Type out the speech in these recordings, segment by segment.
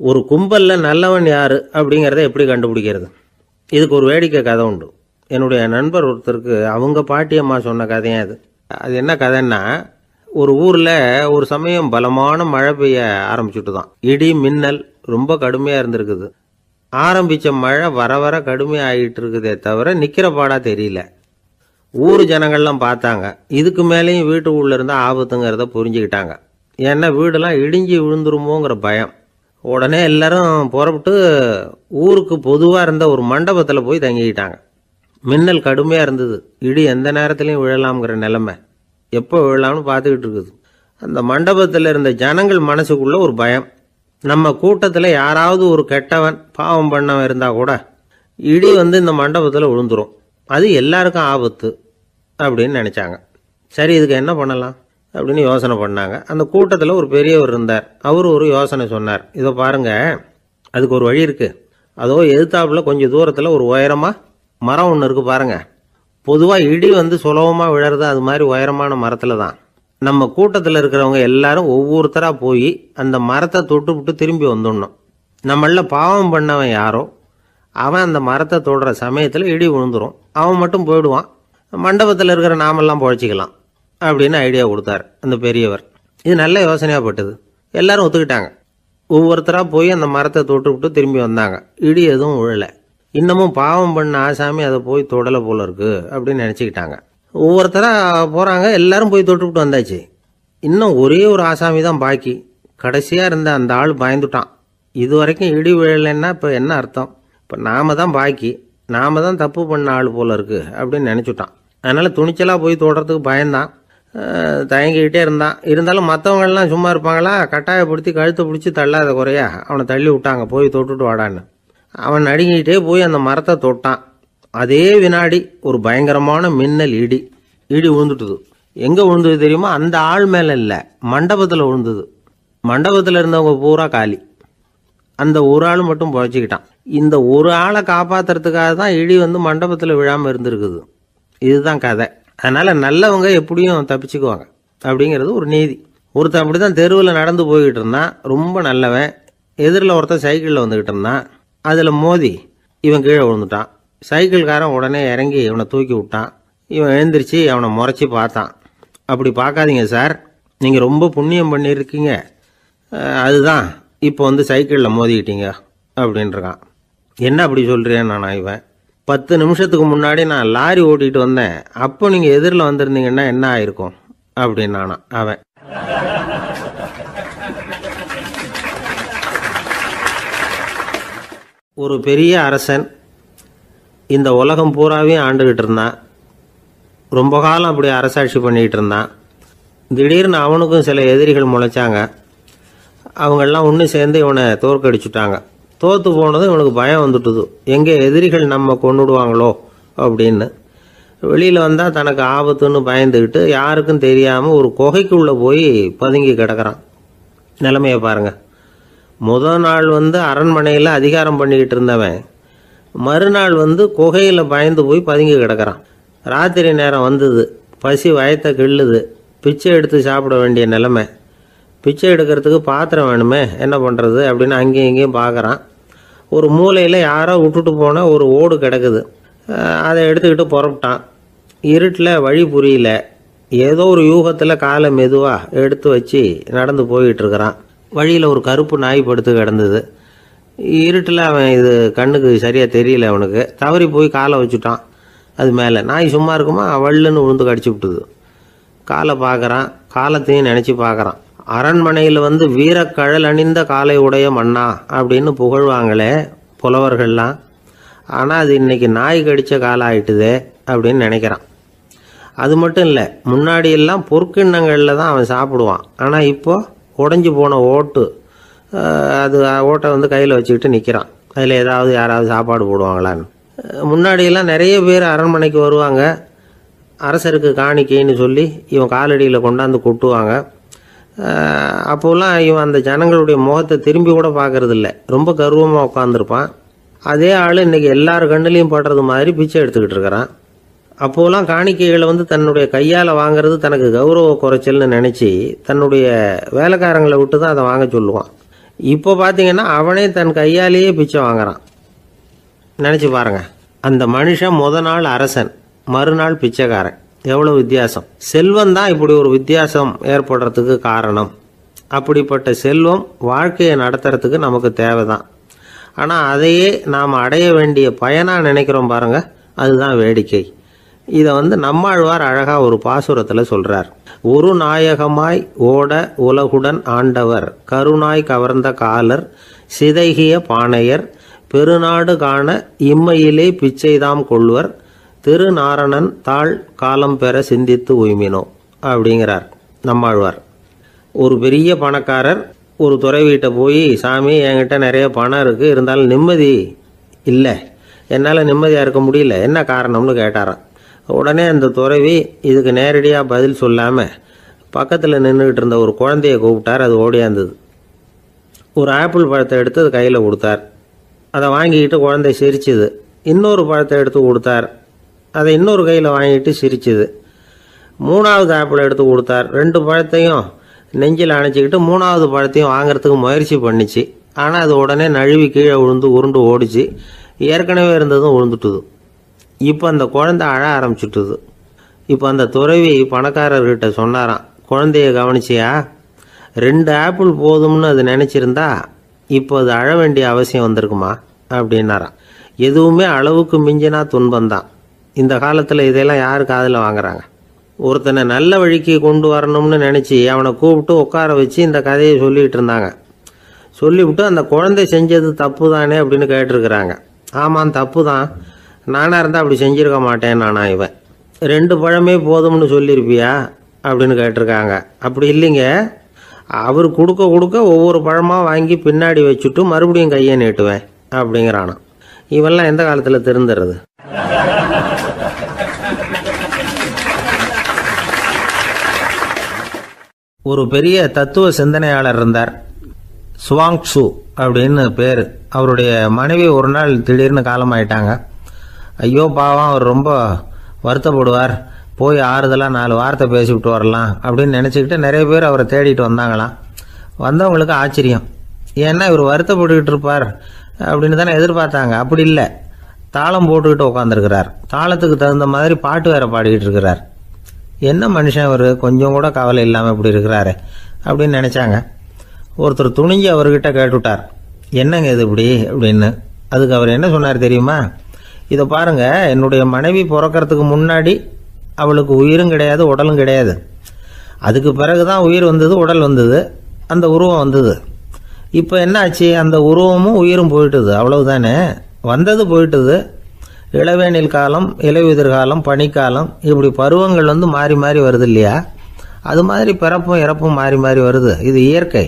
ஒரு கும்பல்ல நல்லவன் யாரு அப்படிங்கிறத எப்படி கண்டுபிடிக்கிறது? இதுக்கு ஒரு வேடிக்கை கதை உண்டு. என்னுடைய நண்பர் ஒருத்தருக்கு அவங்க பாட்டியம்மா சொன்ன கதையா அது. அது என்ன கதைன்னா, ஒரு ஊர்ல ஒரு சமயம் பலமான மழை பெய்ய ஆரம்பிச்சுட்டு தான். இடி மின்னல் ரொம்ப கடுமையா இருந்திருக்குது. ஆரம்பிச்ச மழை வர வர கடுமையாகிட்டு இருக்குதே தவிர நிக்கிற பாடா தெரியல. ஊர் ஜனங்கள்லாம் பார்த்தாங்க. இதுக்கு மேலேயும் வீட்டு உள்ள இருந்தா ஆபத்துங்கிறத புரிஞ்சுக்கிட்டாங்க. ஏன்னா வீடெல்லாம் இடிஞ்சி விழுந்துருமோங்கிற பயம். உடனே எல்லாரும் புறப்பட்டு ஊருக்கு பொதுவாக இருந்த ஒரு மண்டபத்தில் போய் தங்கிக்கிட்டாங்க. மின்னல் கடுமையாக இருந்தது. இடி எந்த நேரத்துலையும் விழலாம்ங்கிற நிலைமை. எப்போ விழலாம்னு பார்த்துக்கிட்டு இருக்குது. அந்த மண்டபத்தில் இருந்த ஜனங்கள் மனசுக்குள்ள ஒரு பயம். நம்ம கூட்டத்தில் யாராவது ஒரு கெட்டவன் பாவம் பண்ணவன் இருந்தால் கூட இடி இந்த மண்டபத்தில் விழுந்துரும், அது எல்லாருக்கும் ஆபத்து அப்படின்னு நினச்சாங்க. சரி, இதுக்கு என்ன பண்ணலாம் அப்படின்னு யோசனை பண்ணாங்க. அந்த கூட்டத்தில் ஒரு பெரியவர் இருந்தார். அவர் ஒரு யோசனை சொன்னார். இதை பாருங்க, அதுக்கு ஒரு வழி இருக்கு. அதோ எதிர்த்தாப்புல கொஞ்சம் தூரத்தில் ஒரு உயரமாக மரம் ஒன்று இருக்கு பாருங்க. பொதுவாக இடி சுலபமாக விழறது அது மாதிரி உயரமான மரத்தில் தான். நம்ம கூட்டத்தில் இருக்கிறவங்க எல்லாரும் ஒவ்வொருத்தராக போய் அந்த மரத்தை தொட்டு விட்டு திரும்பி வந்துடணும். நம்மள பாவம் பண்ணவன் யாரோ அவன் அந்த மரத்தை தொடுற சமயத்தில் இடி விழுந்துரும். அவன் மட்டும் போயிடுவான். மண்டபத்தில் இருக்கிற நாமெல்லாம் பொழைச்சிக்கலாம் அப்படின்னு ஐடியா கொடுத்தாரு அந்த பெரியவர். இது நல்ல யோசனையாக பட்டது. எல்லாரும் ஒத்துக்கிட்டாங்க. ஒவ்வொருத்தராக போய் அந்த மரத்தை தொட்டு விட்டு திரும்பி வந்தாங்க. இடி எதுவும் விழலை. இன்னமும் பாவம் பண்ண ஆசாமி அதை போய் தொடலை போல இருக்கு அப்படின்னு நினச்சிக்கிட்டாங்க. ஒவ்வொருத்தராக போகிறாங்க. எல்லாரும் போய் தொட்டு விட்டு வந்தாச்சு. இன்னும் ஒரே ஒரு ஆசாமி தான் பாக்கி. கடைசியாக இருந்த அந்த ஆள் பயந்துட்டான். இது வரைக்கும் இடி விழலைன்னா இப்போ என்ன அர்த்தம்? இப்போ நாம தான் பாக்கி, நாம தான் தப்பு பண்ண ஆள் போல இருக்கு அப்படின்னு நினச்சிட்டான். அதனால் துணிச்சலாக போய் தொடுறதுக்கு பயந்தான். தயங்கிக்கிட்டே இருந்தான். இருந்தாலும் மற்றவங்கள்லாம் சும்மா இருப்பாங்களா? கட்டாயப்படுத்தி கழுத்தை பிடிச்சி தள்ளாத குறையா அவனை தள்ளி விட்டாங்க. போய் தொட்டுட்டு வாடான்னு. அவன் நடுங்கிட்டே போய் அந்த மரத்தை தொட்டான். அதே வினாடி ஒரு பயங்கரமான மின்னல் இடி விழுந்துட்டுது. எங்கே விழுந்தது தெரியுமா? அந்த ஆள் மேலே இல்லை, மண்டபத்தில் விழுந்தது. மண்டபத்தில் இருந்தவங்க பூரா காலி. அந்த ஒரு ஆள் மட்டும் பொழைச்சிக்கிட்டான். இந்த ஒரு ஆளை காப்பாற்றுறதுக்காக தான் இடி மண்டபத்தில் விழாமல் இருந்திருக்குது. இதுதான் கதை. அதனால் நல்லவங்க எப்படியும் தப்பிச்சுக்குவாங்க அப்படிங்கிறது ஒரு நீதி. ஒருத்தன் அப்படி தான் தெருவில் நடந்து போய்கிட்டு இருந்தான். ரொம்ப நல்லவன். எதிரில் ஒருத்தன் சைக்கிளில் வந்துக்கிட்டு இருந்தான். அதில் மோதி இவன் கீழே விழுந்துட்டான். சைக்கிள்காரன் உடனே இறங்கி இவனை தூக்கி விட்டான். இவன் எழுந்திரிச்சு அவனை முறைச்சி பார்த்தான். அப்படி பார்க்காதீங்க சார், நீங்கள் ரொம்ப புண்ணியம் பண்ணியிருக்கீங்க, அதுதான் இப்போ சைக்கிளில் மோதிக்கிட்டீங்க அப்படின்றான். என்ன அப்படி சொல்கிறேன் நான்? இவன் 10 நிமிஷத்துக்கு முன்னாடி நான் லாரி ஓட்டிகிட்டு வந்தேன், அப்போ நீங்கள் எதிரில் வந்திருந்தீங்கன்னா என்ன ஆயிருக்கும் அப்படின்னானா அவன். ஒரு பெரிய அரசன் இந்த உலகம் பூராவையும் ஆண்டுகிட்டு இருந்தான். ரொம்ப காலம் அப்படி அரசாட்சி பண்ணிக்கிட்டு இருந்தான். திடீர்னு அவனுக்கும் சில எதிரிகள் முளைச்சாங்க. அவங்கெல்லாம் ஒன்று சேர்ந்து இவனை தோற்கடிச்சுட்டாங்க. தோற்று போனதும் இவனுக்கு பயம் வந்துட்டுது. எங்கே எதிரிகள் நம்ம கொண்டுடுவாங்களோ அப்படின்னு. வெளியில் வந்தால் தனக்கு ஆபத்துன்னு பயந்துக்கிட்டு யாருக்கும் தெரியாமல் ஒரு குகைக்குள்ளே போய் பதுங்கி கிடக்கிறான். நிலைமையை பாருங்கள். முதல் நாள் அரண்மனையில் அதிகாரம் பண்ணிக்கிட்டு இருந்தவன் மறுநாள் குகையில் பயந்து போய் பதுங்கி கிடக்கிறான். ராத்திரி நேரம் வந்தது. பசி வயத்தை கிள்ளுது. பிச்சை எடுத்து சாப்பிட வேண்டிய நிலைமை. பிச்சை எடுக்கிறதுக்கு பாத்திரம் வேணுமே, என்ன பண்ணுறது அப்படின்னு அங்கேயும் இங்கேயும் பார்க்குறான். ஒரு மூலையில் யாரோ விட்டுட்டு போன ஒரு ஓடு கிடக்குது. அதை எடுத்துக்கிட்டு புறப்பட்டான். இருட்டில் வழி புரியல. ஏதோ ஒரு யூகத்தில் காலை மெதுவாக எடுத்து வச்சு நடந்து போயிட்டுருக்கிறான். வழியில் ஒரு கருப்பு நாய் படுத்து கிடந்தது. இருட்டில் அவன் இது கண்ணுக்கு சரியாக தெரியல. அவனுக்கு தவறி போய் காலை வச்சுட்டான். அது மேலே நாய் சும்மா இருக்குமா, வள்ளுன்னு விழுந்து கடிச்சு விட்டுது. காலை பார்க்குறான். காலத்தையும் நினச்சி பார்க்குறான். அரண்மனையில் வீரக்கழல் அணிந்த காலை உடைய மன்னா அப்படின்னு புகழ்வாங்களே புலவர்கள்லாம். ஆனால் அது இன்னைக்கு நாய் கடித்த காலம் ஆயிட்டுதே அப்படின்னு நினைக்கிறான். அது மட்டும் இல்லை, முன்னாடியெல்லாம் பொற்கிண்ணங்களில் தான் அவன் சாப்பிடுவான். ஆனால் இப்போது உடஞ்சி போன ஓட்டு, அது ஓட்டை கையில் வச்சுக்கிட்டு நிற்கிறான். அதில் யாராவது சாப்பாடு போடுவாங்களான்னு. முன்னாடியெல்லாம் நிறைய பேர் அரண்மனைக்கு வருவாங்க. அரசருக்கு காணிக்கைன்னு சொல்லி இவன் காலடியில் கொண்டாந்து கொட்டுவாங்க. அப்போலாம் இவன் அந்த ஜனங்களுடைய முகத்தை திரும்பி கூட பார்க்கறதில்ல. ரொம்ப கர்வமாக உட்காந்துருப்பான். அதே ஆள் இன்றைக்கி எல்லார் கண்ணுலேயும் படுறது மாதிரி பிச்சை எடுத்துக்கிட்டு இருக்கிறான். அப்போலாம் காணிக்கைகளை தன்னுடைய கையால் வாங்கிறது தனக்கு கௌரவ குறைச்சல்னு நினச்சி தன்னுடைய வேலைக்காரங்களை விட்டு தான் அதை வாங்க சொல்லுவான். இப்போ பார்த்தீங்கன்னா அவனே தன் கையாலேயே பிச்சை வாங்குறான். நினச்சி பாருங்க, அந்த மனுஷன் நாள் அரசன், மறுநாள் பிச்சைக்காரன். எவ்வளோ வித்தியாசம்! செல்வம் தான் இப்படி ஒரு வித்தியாசம் ஏற்படுறதுக்கு காரணம். அப்படிப்பட்ட செல்வம் வாழ்க்கையை நடத்துறதுக்கு நமக்கு தேவைதான். ஆனால் அதையே நாம் அடைய வேண்டிய பயனாக நினைக்கிறோம் பாருங்க, அதுதான் வேடிக்கை. இதை நம்மாழ்வார் அழகாக ஒரு பாசுரத்தில் சொல்கிறார். ஒரு நாயகமாய் ஓட உலகுடன் ஆண்டவர், கருணாய் கவர்ந்த காலர், சிதைகிய பானையர், பெருநாடு காண இம்மையிலே பிச்சைதாம் கொள்வர், திருநாரணன் தாழ் காலம் பெற சிந்தித்து உய்மினோ அப்படிங்கிறார் நம்மாழ்வார். ஒரு பெரிய பணக்காரர் ஒரு துறவிகிட்ட போய், சாமி என்கிட்ட நிறைய பணம் இருக்குது, இருந்தாலும் நிம்மதி இல்லை, என்னால் நிம்மதியாக இருக்க முடியல, என்ன காரணம்னு கேட்டாராம். உடனே அந்த துறவி இதுக்கு நேரடியாக பதில் சொல்லாமல் பக்கத்தில் நின்றுக்கிட்டு இருந்த ஒரு குழந்தைய கூப்பிட்டார். அது ஓடியாந்தது. ஒரு ஆப்பிள் பழத்தை எடுத்து அது கையில் கொடுத்தார். அதை வாங்கிக்கிட்டு குழந்தை சிரிச்சுது. இன்னொரு பழத்தை எடுத்து கொடுத்தார். அதை இன்னொரு கையில் வாங்கிட்டு சிரிச்சுது. மூணாவது ஆப்பிள் எடுத்து கொடுத்தார். 2 பழத்தையும் நெஞ்சில் அணைச்சிக்கிட்டு 3வது பழத்தையும் வாங்கிறதுக்கு முயற்சி பண்ணிச்சு. ஆனால் அது உடனே நழுவி கீழே விழுந்து உருண்டு ஓடிச்சு. ஏற்கனவே இருந்ததும் விழுந்துட்டுது. இப்போ அந்த குழந்தை அழ ஆரம்பிச்சுட்டுது. இப்போ அந்த துறவி பணக்காரர்கிட்ட சொன்னாராம், குழந்தைய கவனிச்சியா, 2 ஆப்பிள் போதும்னு அது நினச்சிருந்தா இப்போ அது அழ வேண்டிய அவசியம் வந்திருக்குமா அப்படின்னாராம். எதுவுமே அளவுக்கு மிஞ்சினா துன்பந்தான். இந்த காலத்தில் இதெல்லாம் யார் காதில் வாங்குறாங்க? ஒருத்தனை நல்ல வழிக்கு கொண்டு வரணும்னு நினச்சி அவனை கூப்பிட்டு உட்கார வச்சு இந்த கதையை சொல்லிகிட்டு இருந்தாங்க. சொல்லிவிட்டு அந்த குழந்தை செஞ்சது தப்பு தானே அப்படின்னு கேட்டிருக்கிறாங்க. ஆமாம், தப்பு தான், நானாக இருந்தால் அப்படி செஞ்சுருக்க மாட்டேன் நானா இவன். 2 பழமே போதும்னு சொல்லியிருப்பியா அப்படின்னு கேட்டிருக்காங்க. அப்படி இல்லைங்க, அவர் கொடுக்க கொடுக்க ஒவ்வொரு பழமாக வாங்கி பின்னாடி வச்சுட்டு மறுபடியும் கையை நீட்டுவேன் அப்படிங்கிறானா. இவெல்லாம் எந்த காலத்தில் திருந்துறது? ஒரு பெரிய தத்துவ சிந்தனையாளர் இருந்தார், சுவாங்சு அப்படின்னு பேர். அவருடைய மனைவி ஒரு நாள் திடீர்னு காலமாயிட்டாங்க. ஐயோ பாவம், அவர் ரொம்ப வருத்தப்படுவார், போய் ஆறுதலாக 4 வார்த்தை பேசிவிட்டு வரலாம் அப்படின்னு நினச்சிக்கிட்டு நிறைய பேர் அவரை தேடிட்டு வந்தாங்களாம். வந்தவங்களுக்கு ஆச்சரியம், ஏன்னா இவர் வருத்தப்பட்டுக்கிட்டு இருப்பார் அப்படின்னு தானே எதிர்பார்த்தாங்க. அப்படி இல்லை, தாளம் போட்டுக்கிட்டு உட்காந்துருக்கிறார். தாளத்துக்கு தகுந்த மாதிரி பாட்டு வேற பாடிக்கிட்டு இருக்கிறார். என்ன மனுஷன் அவர், கொஞ்சம் கூட கவலை இல்லாமல் இப்படி இருக்கிறாரு அப்படின்னு நினச்சாங்க. ஒருத்தர் துணிஞ்சு அவர்கிட்ட கேட்டுவிட்டார், என்னங்க இது இப்படி அப்படின்னு. அதுக்கு அவர் என்ன சொன்னார் தெரியுமா? இதை பாருங்க, என்னுடைய மனைவி பிறக்கிறதுக்கு முன்னாடி அவளுக்கு உயிரும் கிடையாது, உடலும் கிடையாது. அதுக்கு பிறகு தான் உயிர் வந்தது, உடல் வந்தது, அந்த உருவம் வந்தது. இப்போ என்ன ஆச்சு? அந்த உருவமும் உயிரும் போயிட்டுது, அவ்வளவுதானே. வந்தது போயிட்டுது. இளவேனில் காலம், இலையுதிர் காலம், பனிக்காலம், இப்படி பருவங்கள் மாறி மாறி வருது இல்லையா? அது மாதிரி பிறப்பும் இறப்பும் மாறி மாறி வருது. இது இயற்கை.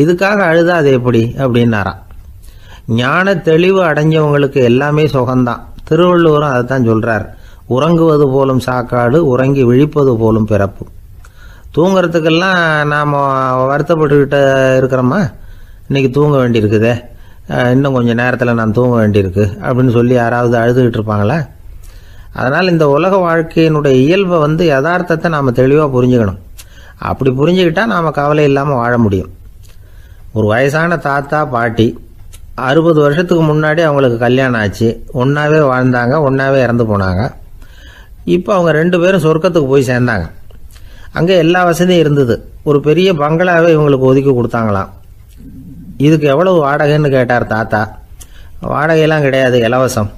இதுக்காக அழுதா அது எப்படி அப்படின்னாராம். ஞான தெளிவு அடைஞ்சவங்களுக்கு எல்லாமே சுகம்தான். திருவள்ளுவரும் அதை தான் சொல்றார், உறங்குவது போலும் சாக்காடு, உறங்கி விழிப்பது போலும் பிறப்பு. தூங்குறதுக்கெல்லாம் நாம் வருத்தப்பட்டுக்கிட்ட இருக்கிறோமா? இன்னைக்கு தூங்க வேண்டியிருக்குதே, இன்னும் கொஞ்சம் நேரத்தில் நான் தூங்க வேண்டியிருக்கு அப்படின்னு சொல்லி யாராவது அழுதுகிட்டு இருப்பாங்களா? அதனால் இந்த உலக வாழ்க்கையினுடைய இயல்பை யதார்த்தத்தை நாம் தெளிவாக புரிஞ்சுக்கணும். அப்படி புரிஞ்சுக்கிட்டா நாம் கவலை இல்லாமல் வாழ முடியும். ஒரு வயசான தாத்தா பாட்டி 60 வருஷத்துக்கு முன்னாடி அவங்களுக்கு கல்யாணம் ஆச்சு. ஒன்றாவே வாழ்ந்தாங்க, ஒன்றாவே இறந்து போனாங்க. இப்போ அவங்க 2 பேரும் சொர்க்கத்துக்கு போய் சேர்ந்தாங்க. அங்கே எல்லா வசதியும் இருந்தது. ஒரு பெரிய பங்களாவே இவங்களுக்கு ஒதுக்கி கொடுத்தாங்களாம். இதுக்கு எவ்வளவு வாடகைன்னு கேட்டார் தாத்தா. வாடகையெல்லாம் கிடையாது, இலவசம்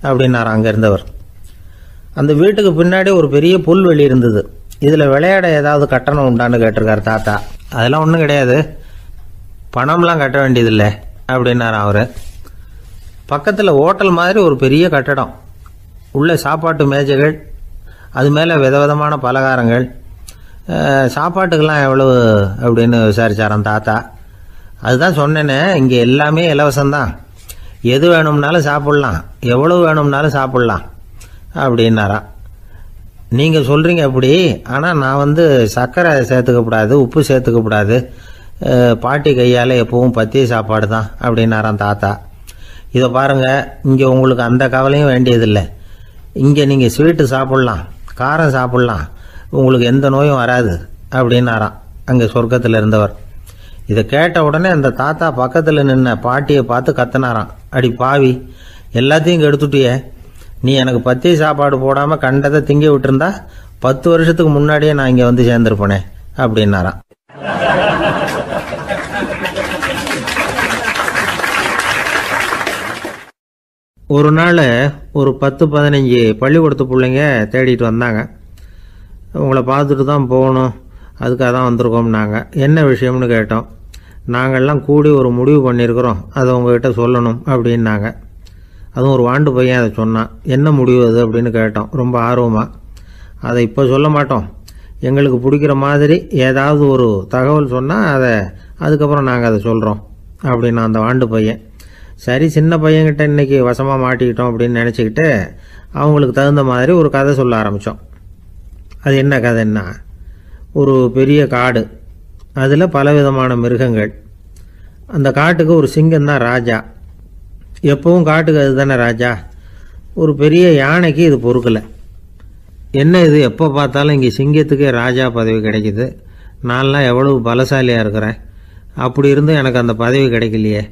அப்படின்னார் அங்கே இருந்தவர். அந்த வீட்டுக்கு பின்னாடி ஒரு பெரிய புல்வெளி இருந்தது. இதில் விளையாட ஏதாவது கட்டணம் உண்டான்னு கேட்டிருக்கார் தாத்தா. அதெல்லாம் ஒன்றும் கிடையாது, பணம்லாம் கட்ட வேண்டியதில்லை அப்படின்னார் அவர். பக்கத்தில் ஹோட்டல் மாதிரி ஒரு பெரிய கட்டடம், உள்ள சாப்பாட்டு மேஜைகள், அது மேலே விதவிதமான பலகாரங்கள். சாப்பாட்டுக்கெல்லாம் எவ்வளவு அப்படின்னு விசாரிச்சாராம் தாத்தா. அதுதான் சொன்னேனே, இங்கே எல்லாமே இலவசம்தான், எது வேணும்னாலும் சாப்பிட்லாம், எவ்வளவு வேணும்னாலும் சாப்பிட்லாம் அப்படின்னாராம். நீங்கள் சொல்கிறீங்க அப்படி, ஆனால் நான் சர்க்கரை சேர்த்துக்கக்கூடாது, உப்பு சேர்த்துக்கக்கூடாது, பாட்டி கையால் எப்பவும் பத்திய சாப்பாடு தான் அப்படின்னாராம் தாத்தா. இதை பாருங்கள், இங்கே உங்களுக்கு அந்த கவலையும் வேண்டியதில்லை. இங்கே நீங்கள் ஸ்வீட்டு சாப்பிட்லாம், காரம் சாப்பிட்லாம், உங்களுக்கு எந்த நோயும் வராது அப்படின்னாராம் அங்கே சொர்க்கத்தில் இருந்தவர். இதை கேட்ட உடனே அந்த தாத்தா பக்கத்தில் நின்ன பாட்டியை பார்த்து கத்தினாராம், அடி பாவி, எல்லாத்தையும் கெடுத்துட்டியே, நீ எனக்கு பத்திய சாப்பாடு போடாமல் கண்டதை திங்க விட்டுருந்தா 10 வருஷத்துக்கு முன்னாடியே நான் இங்கே வந்து சேர்ந்துருப்பேனே அப்படின்னாராம். ஒரு நாள் ஒரு 10-15 பள்ளிக்கூடத்து பிள்ளைங்க தேடிட்டு வந்தாங்க. உங்களை பார்த்துட்டு தான் போகணும், அதுக்காக தான் வந்திருக்கோம்னாங்க. என்ன விஷயம்னு கேட்டோம். நாங்கள்லாம் கூடி ஒரு முடிவு பண்ணியிருக்கிறோம், அதை உங்ககிட்ட சொல்லணும் அப்படின்னாங்க. அதுவும் ஒரு வாண்டு பையன் அதை சொன்னான். என்ன முடிவு அது அப்படின்னு கேட்டோம் ரொம்ப ஆர்வமாக. அதை இப்போ சொல்ல மாட்டோம், எங்களுக்கு பிடிக்கிற மாதிரி ஏதாவது ஒரு தகவல் சொன்னால் அதுக்கப்புறம் நாங்கள் அதை சொல்கிறோம் அப்படின்னா அந்த வாண்டு பையன். சரி, சின்ன பையன்கிட்ட இன்றைக்கி வசமாக மாட்டிக்கிட்டோம் அப்படின்னு நினச்சிக்கிட்டு அவங்களுக்கு தகுந்த மாதிரி ஒரு கதை சொல்ல ஆரம்பித்தோம். அது என்ன கதைன்னா, ஒரு பெரிய காடு, அதில் பலவிதமான மிருகங்கள். அந்த காட்டுக்கு ஒரு சிங்கம் தான் ராஜா. எப்பவும் காட்டுக்கு அது தானே ராஜா. ஒரு பெரிய யானைக்கு இது பொறுக்கலை. என்ன இது, எப்போ பார்த்தாலும் இங்கே சிங்கத்துக்கே ராஜா பதவி கிடைக்குது, நான்லாம் எவ்வளவு பலசாலியாக இருக்கிறேன், அப்படி இருந்தும் எனக்கு அந்த பதவி கிடைக்கலையே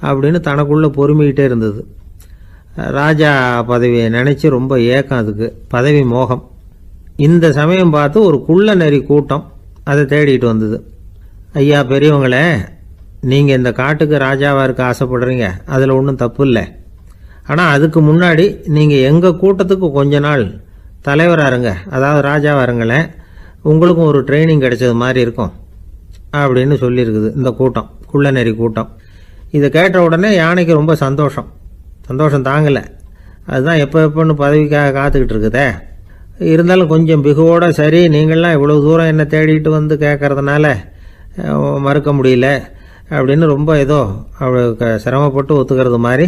அப்படின்னு தனக்குள்ளே பொறுமிக்கிட்டே இருந்தது. ராஜா பதவியை நினச்சி ரொம்ப ஏக்கம், அதுக்கு பதவி மோகம். இந்த சமயம் பார்த்து ஒரு குள்ள நரி கூட்டம் அதை தேடிட்டு வந்தது. ஐயா பெரியவங்களே, நீங்கள் இந்த காட்டுக்கு ராஜாவாக இருக்க ஆசைப்படுறீங்க, அதில் ஒன்றும் தப்பு இல்லை. ஆனால் அதுக்கு முன்னாடி நீங்கள் எங்கள் கூட்டத்துக்கு கொஞ்ச நாள் தலைவராக இருங்க, அதாவது ராஜாவாக இருங்களேன், உங்களுக்கும் ஒரு ட்ரைனிங் கிடைச்சது மாதிரி இருக்கும் அப்படின்னு சொல்லியிருக்குது இந்த கூட்டம், குள்ள நரி கூட்டம். இதை கேட்ட உடனே யானைக்கு ரொம்ப சந்தோஷம் தாங்கலை. அதுதான் எப்போன்னு பதவிக்காக காத்துக்கிட்டு இருக்குதே. இருந்தாலும் கொஞ்சம் பிகுவோட, சரி நீங்கள்லாம் இவ்வளோ தூரம் என்ன தேடிட்டு வந்து கேட்கறதுனால மறுக்க முடியல அப்படின்னு ரொம்ப ஏதோ அவளுக்கு சிரமப்பட்டு ஒத்துக்கிறது மாதிரி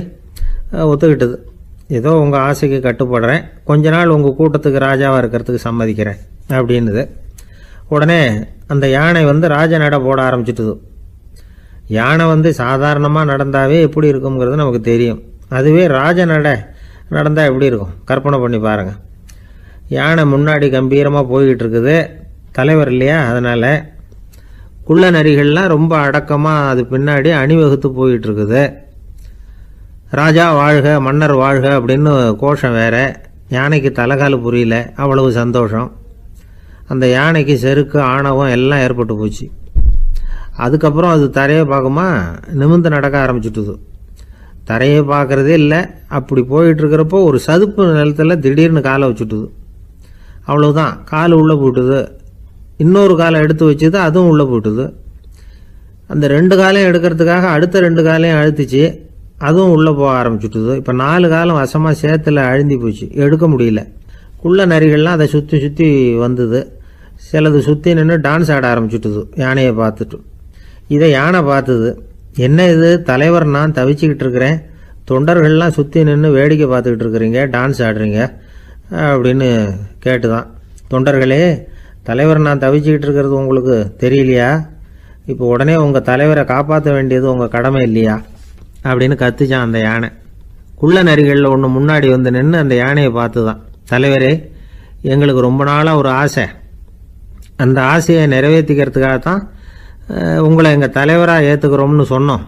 ஒத்துக்கிட்டது. ஏதோ உங்கள் ஆசைக்கு கட்டுப்படுறேன், கொஞ்ச நாள் உங்கள் கூட்டத்துக்கு ராஜாவாக இருக்கிறதுக்கு சம்மதிக்கிறேன் அப்படின்னுது. உடனே அந்த யானை ராஜ நட போட ஆரம்பிச்சிட்டுது. யானை சாதாரணமாக நடந்தாவே எப்படி இருக்குங்கிறது நமக்கு தெரியும். அதுவே ராஜ நட நடந்தால் எப்படி இருக்கும் கற்பனை பண்ணி பாருங்கள். யானை முன்னாடி கம்பீரமாக போய்கிட்டு இருக்குது, தலைவர் இல்லையா, அதனால் குள்ள நரிகள்லாம் ரொம்ப அடக்கமாக அது பின்னாடி அணிவகுத்து போயிட்டு இருக்குது. ராஜா வாழ்க, மன்னர் வாழ்க அப்படின்னு கோஷம் வேற. யானைக்கு தலைகால் புரியல, அவ்வளவு சந்தோஷம். அந்த யானைக்கு செருக்கு ஆணவம் எல்லாம் ஏற்பட்டு போச்சு. அதுக்கப்புறம் அது தரையை பார்க்குமா, நிமிர்ந்து நடக்க ஆரம்பிச்சுட்டுது. தரையை பார்க்குறதே இல்லை. அப்படி போயிட்டுருக்கிறப்போ ஒரு சதுப்பு நிலத்தில் திடீர்னு காலை வச்சுட்டுது. அவ்வளோதான், கால் உள்ளே போட்டுது. இன்னொரு காலை எடுத்து வச்சுது, அதுவும் உள்ளே போட்டுது. அந்த 2 காலையும் எடுக்கிறதுக்காக அடுத்த 2 காலையும் அழுத்திச்சு, அதுவும் உள்ளே போக ஆரம்பிச்சுட்டுது. இப்போ 4 காலம் வசமாக சேத்துல அழுந்தி போச்சு, எடுக்க முடியல. குள்ள நரிகள்லாம் அதை சுற்றி சுற்றி வந்தது. சிலது சுற்றி நின்று டான்ஸ் ஆட ஆரம்பிச்சுட்டுது யானையை பார்த்துட்டு. இதை யானை பார்த்தது. என்ன இது, தலைவர் நான் தவிச்சுக்கிட்டு இருக்கிறேன், தொண்டர்கள்லாம் சுற்றி நின்று வேடிக்கை பார்த்துக்கிட்டு இருக்கிறீங்க, டான்ஸ் ஆடுறீங்க அப்படின்னு கேட்டுதான். தொண்டர்களே, தலைவர் நான் தவிச்சுக்கிட்டு இருக்கிறது உங்களுக்கு தெரியலையா? இப்போ உடனே உங்கள் தலைவரை காப்பாற்ற வேண்டியது உங்கள் கடமை இல்லையா அப்படின்னு கத்துச்சான் அந்த யானை. குள்ள நரிகளில் ஒன்று முன்னாடி நின்று அந்த யானையை பார்த்து தான், தலைவரே, எங்களுக்கு ரொம்ப நாளாக ஒரு ஆசை, அந்த ஆசையை நிறைவேற்றிக்கிறதுக்காகத்தான் உங்களை எங்கள் தலைவராக ஏற்றுக்கிறோம்னு சொன்னோம்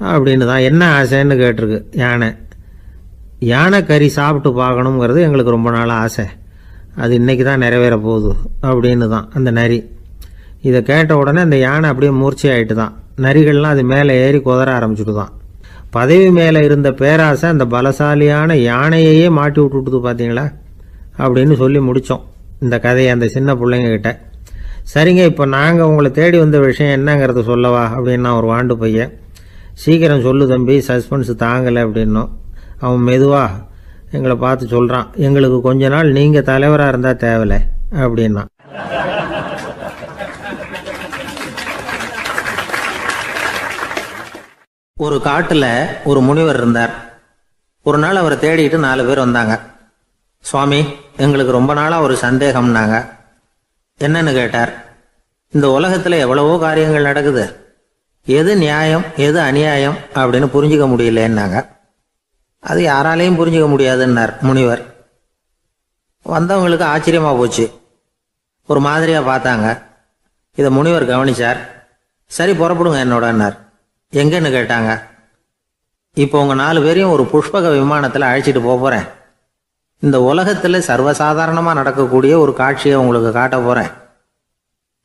அப்படின்னு தான். என்ன ஆசைன்னு கேட்டிருக்கு யானை. யானை கறி சாப்பிட்டு பார்க்கணுங்கிறது எங்களுக்கு ரொம்ப நாளாக ஆசை, அது இன்றைக்கி தான் நிறைவேற போகுது அப்படின்னு தான் அந்த நரி. இதை கேட்ட உடனே அந்த யானை அப்படியே மூர்ச்சி ஆகிட்டு தான். நரிகள்லாம் அது மேலே ஏறி குதற ஆரம்பிச்சுட்டு தான். பதவி மேலே இருந்த பேராசை அந்த பலசாலியான யானையையே மாட்டி விட்டுட்டுது பார்த்தீங்களா அப்படின்னு சொல்லி முடித்தோம் இந்த கதையை அந்த சின்ன பிள்ளைங்கக்கிட்ட. சரிங்க, இப்போ நாங்கள் உங்களை தேடி வந்த விஷயம் என்னங்கிறத சொல்லவா அப்படின்னா ஒரு வாண்டு பையன். சீக்கிரம் சொல்லு தம்பி, சஸ்பென்ஸ் தாங்கலை அப்படின்னோம். அவன் மெதுவாக எங்களை பார்த்து சொல்கிறான், எங்களுக்கு கொஞ்ச நாள் நீங்கள் தலைவராக இருந்தால் தேவலை அப்படின்னா. ஒரு காட்டில் ஒரு முனிவர் இருந்தார். ஒரு நாள் அவரை தேடிட்டு 4 பேர் வந்தாங்க. சுவாமி, எங்களுக்கு ரொம்ப நாளாக ஒரு சந்தேகம்னாங்க. என்னன்னு கேட்டார். இந்த உலகத்தில் எவ்வளவோ காரியங்கள் நடக்குது, எது நியாயம் எது அநியாயம் அப்படின்னு புரிஞ்சிக்க முடியலன்னாங்க. அது யாராலையும் புரிஞ்சிக்க முடியாதுன்னார் முனிவர். வந்தவங்களுக்கு ஆச்சரியமாக போச்சு, ஒரு மாதிரியாக பார்த்தாங்க. இதை முனிவர் கவனிச்சார். சரி புறப்படுங்க என்னோடன்னார். எங்கன்னு கேட்டாங்க. இப்போ உங்கள் 4 பேரையும் ஒரு புஷ்பக விமானத்தில் அழைச்சிட்டு போகிறேன். இந்த உலகத்தில் சர்வசாதாரணமாக நடக்கக்கூடிய ஒரு காட்சியை உங்களுக்கு காட்ட போகிறேன்.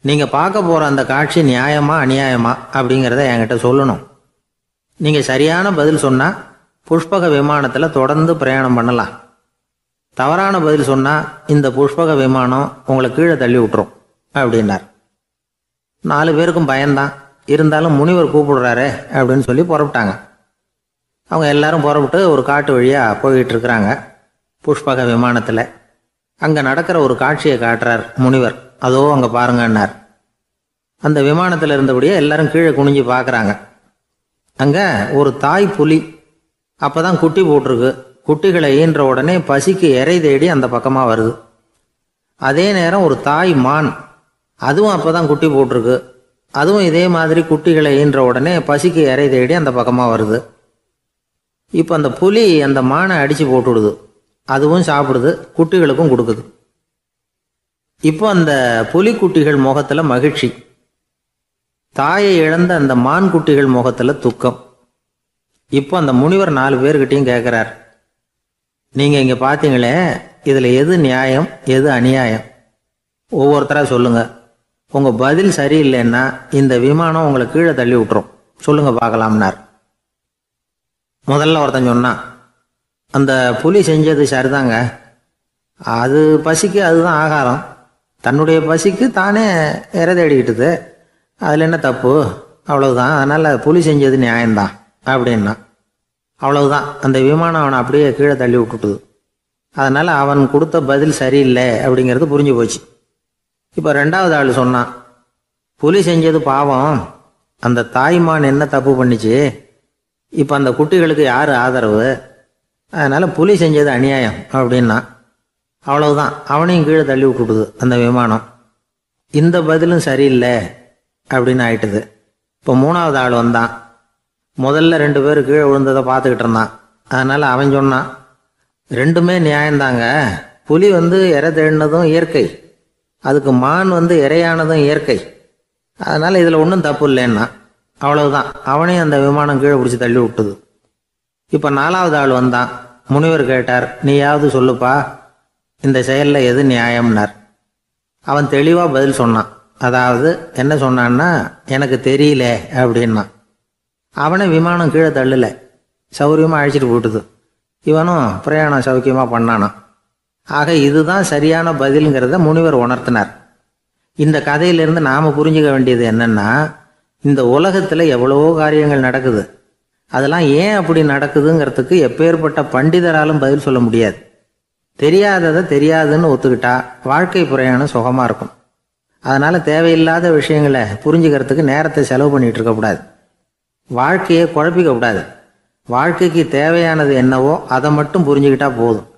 நீங்கள் பார்க்க போகிற அந்த காட்சி நியாயமா அநியாயமா அப்படிங்கிறத என்கிட்ட சொல்லணும். நீங்கள் சரியான பதில் சொன்னால் புஷ்பக விமானத்தில் தொடர்ந்து பிரயாணம் பண்ணலாம். தவறான பதில் சொன்னால் இந்த புஷ்பக விமானம் உங்களை கீழே தள்ளி விட்டுரும் அப்படின்னார். 4 பேருக்கும் பயம்தான். இருந்தாலும் முனிவர் கூப்பிடுறாரு அப்படின்னு சொல்லி புறப்பட்டாங்க. அவங்க எல்லாரும் புறப்பட்டு ஒரு காட்டு வழியாக போய்கிட்டு இருக்கிறாங்க புஷ்பக விமானத்தில். அங்கே நடக்கிற ஒரு காட்சியை காட்டுறார் முனிவர். அதோ அங்கே பாருங்கன்னார். அந்த விமானத்தில் இருந்தபடியே எல்லாரும் கீழே குனிஞ்சு பார்க்குறாங்க. அங்கே ஒரு தாய் புலி அப்போ தான் குட்டி போட்டிருக்கு. குட்டிகளை ஈன்ற உடனே பசிக்கு இறை தேடி அந்த பக்கமாக வருது. அதே நேரம் ஒரு தாய் மான், அதுவும் அப்போ தான் குட்டி போட்டிருக்கு. அதுவும் இதே மாதிரி குட்டிகளை ஈன்ற உடனே பசிக்கு இறை தேடி அந்த பக்கமாக வருது. இப்போ அந்த புலி அந்த மானை அடித்து போட்டுவிடுது. அதுவும் சாப்பிடுது, குட்டிகளுக்கும் கொடுக்குது. இப்போ அந்த புலிக்குட்டிகள் முகத்தில் மகிழ்ச்சி, தாயை இழந்த அந்த மான் குட்டிகள் முகத்தில் துக்கம். இப்போ அந்த முனிவர் 4 பேர்கிட்டையும் கேட்குறார், நீங்கள் இங்கே பார்த்தீங்களே, இதில் எது நியாயம் எது அநியாயம்? ஒவ்வொருத்தராக சொல்லுங்கள். உங்கள் பதில் சரியில்லைன்னா இந்த விமானம் உங்களை கீழே தள்ளி விட்டுரும். சொல்லுங்கள் பார்க்கலாம்னார். முதல்ல ஒருத்தன் சொன்னான், அந்த புலி செஞ்சது சரிதாங்க. அது பசிக்கு அதுதான் ஆகாரம். தன்னுடைய பசிக்கு தானே இறை தேடிக்கிட்டுது. அதில் என்ன தப்பு? அவ்வளவுதான். அதனால் புலி செஞ்சது நியாயம்தான் அப்படின்னா. அவ்வளவுதான். அந்த விமானம் அவனை அப்படியே கீழே தள்ளி விட்டுட்டுது. அதனால் அவன் கொடுத்த பதில் சரியில்லை அப்படிங்கிறது புரிஞ்சு போச்சு. இப்போ 2வது ஆள் சொன்னான், புலி செஞ்சது பாவம். அந்த தாய்மான் என்ன தப்பு பண்ணிச்சு? இப்போ அந்த குட்டிகளுக்கு யார் ஆதரவு? அதனால் புலி செஞ்சது அநியாயம் அப்படின்னா. அவ்வளவுதான். அவனையும் கீழே தள்ளி விட்டுடுது அந்த விமானம். இந்த பதிலும் சரியில்லை அப்படின்னு ஆயிட்டுது. இப்போ 3வது ஆள் வந்தான். முதல்ல 2 பேர் கீழே விழுந்ததை பார்த்துக்கிட்டு இருந்தான். அதனால் அவன் சொன்னான், ரெண்டுமே நியாயந்தாங்க. புலி இறை தேடினதும் இயற்கை, அதுக்கு மான் இறையானதும் இயற்கை. அதனால் இதில் ஒன்றும் தப்பு இல்லைன்னா. அவ்வளவுதான். அவனையும் அந்த விமானம் கீழே பிடிச்சி தள்ளி விட்டுது. இப்போ 4வது ஆள் வந்தான். முனிவர் கேட்டார், நீயாவது சொல்லுப்பா, இந்த செயலில் எது நியாயம்னார். அவன் தெளிவாக பதில் சொன்னான். அதாவது என்ன சொன்னான்னா, எனக்கு தெரியல அப்படின்னா. அவனை விமானம் கீழே தள்ளலை, சௌரியமாக அழைச்சிட்டு போட்டுது. இவனும் பிரயாணம் சௌக்கியமாக பண்ணானான். ஆக இதுதான் சரியான பதிலுங்கிறத முனிவர் உணர்த்தினார். இந்த கதையிலிருந்து நாம் புரிஞ்சுக்க வேண்டியது என்னென்னா, இந்த உலகத்தில் எவ்வளவோ காரியங்கள் நடக்குது. அதெல்லாம் ஏன் அப்படி நடக்குதுங்கிறதுக்கு எப்பேற்பட்ட பண்டிதராலும் பதில் சொல்ல முடியாது. தெரியாததை தெரியாதுன்னு ஒத்துக்கிட்டா வாழ்க்கை பிரயாணம் சுகமாக இருக்கும். அதனால் தேவையில்லாத விஷயங்களை புரிஞ்சுக்கிறதுக்கு நேரத்தை செலவு பண்ணிகிட்டு இருக்கக்கூடாது. வாழ்க்கையை குழப்பிக்க கூடாது. வாழ்க்கைக்கு தேவையானது என்னவோ அதை மட்டும் புரிஞ்சுக்கிட்டா போதும்.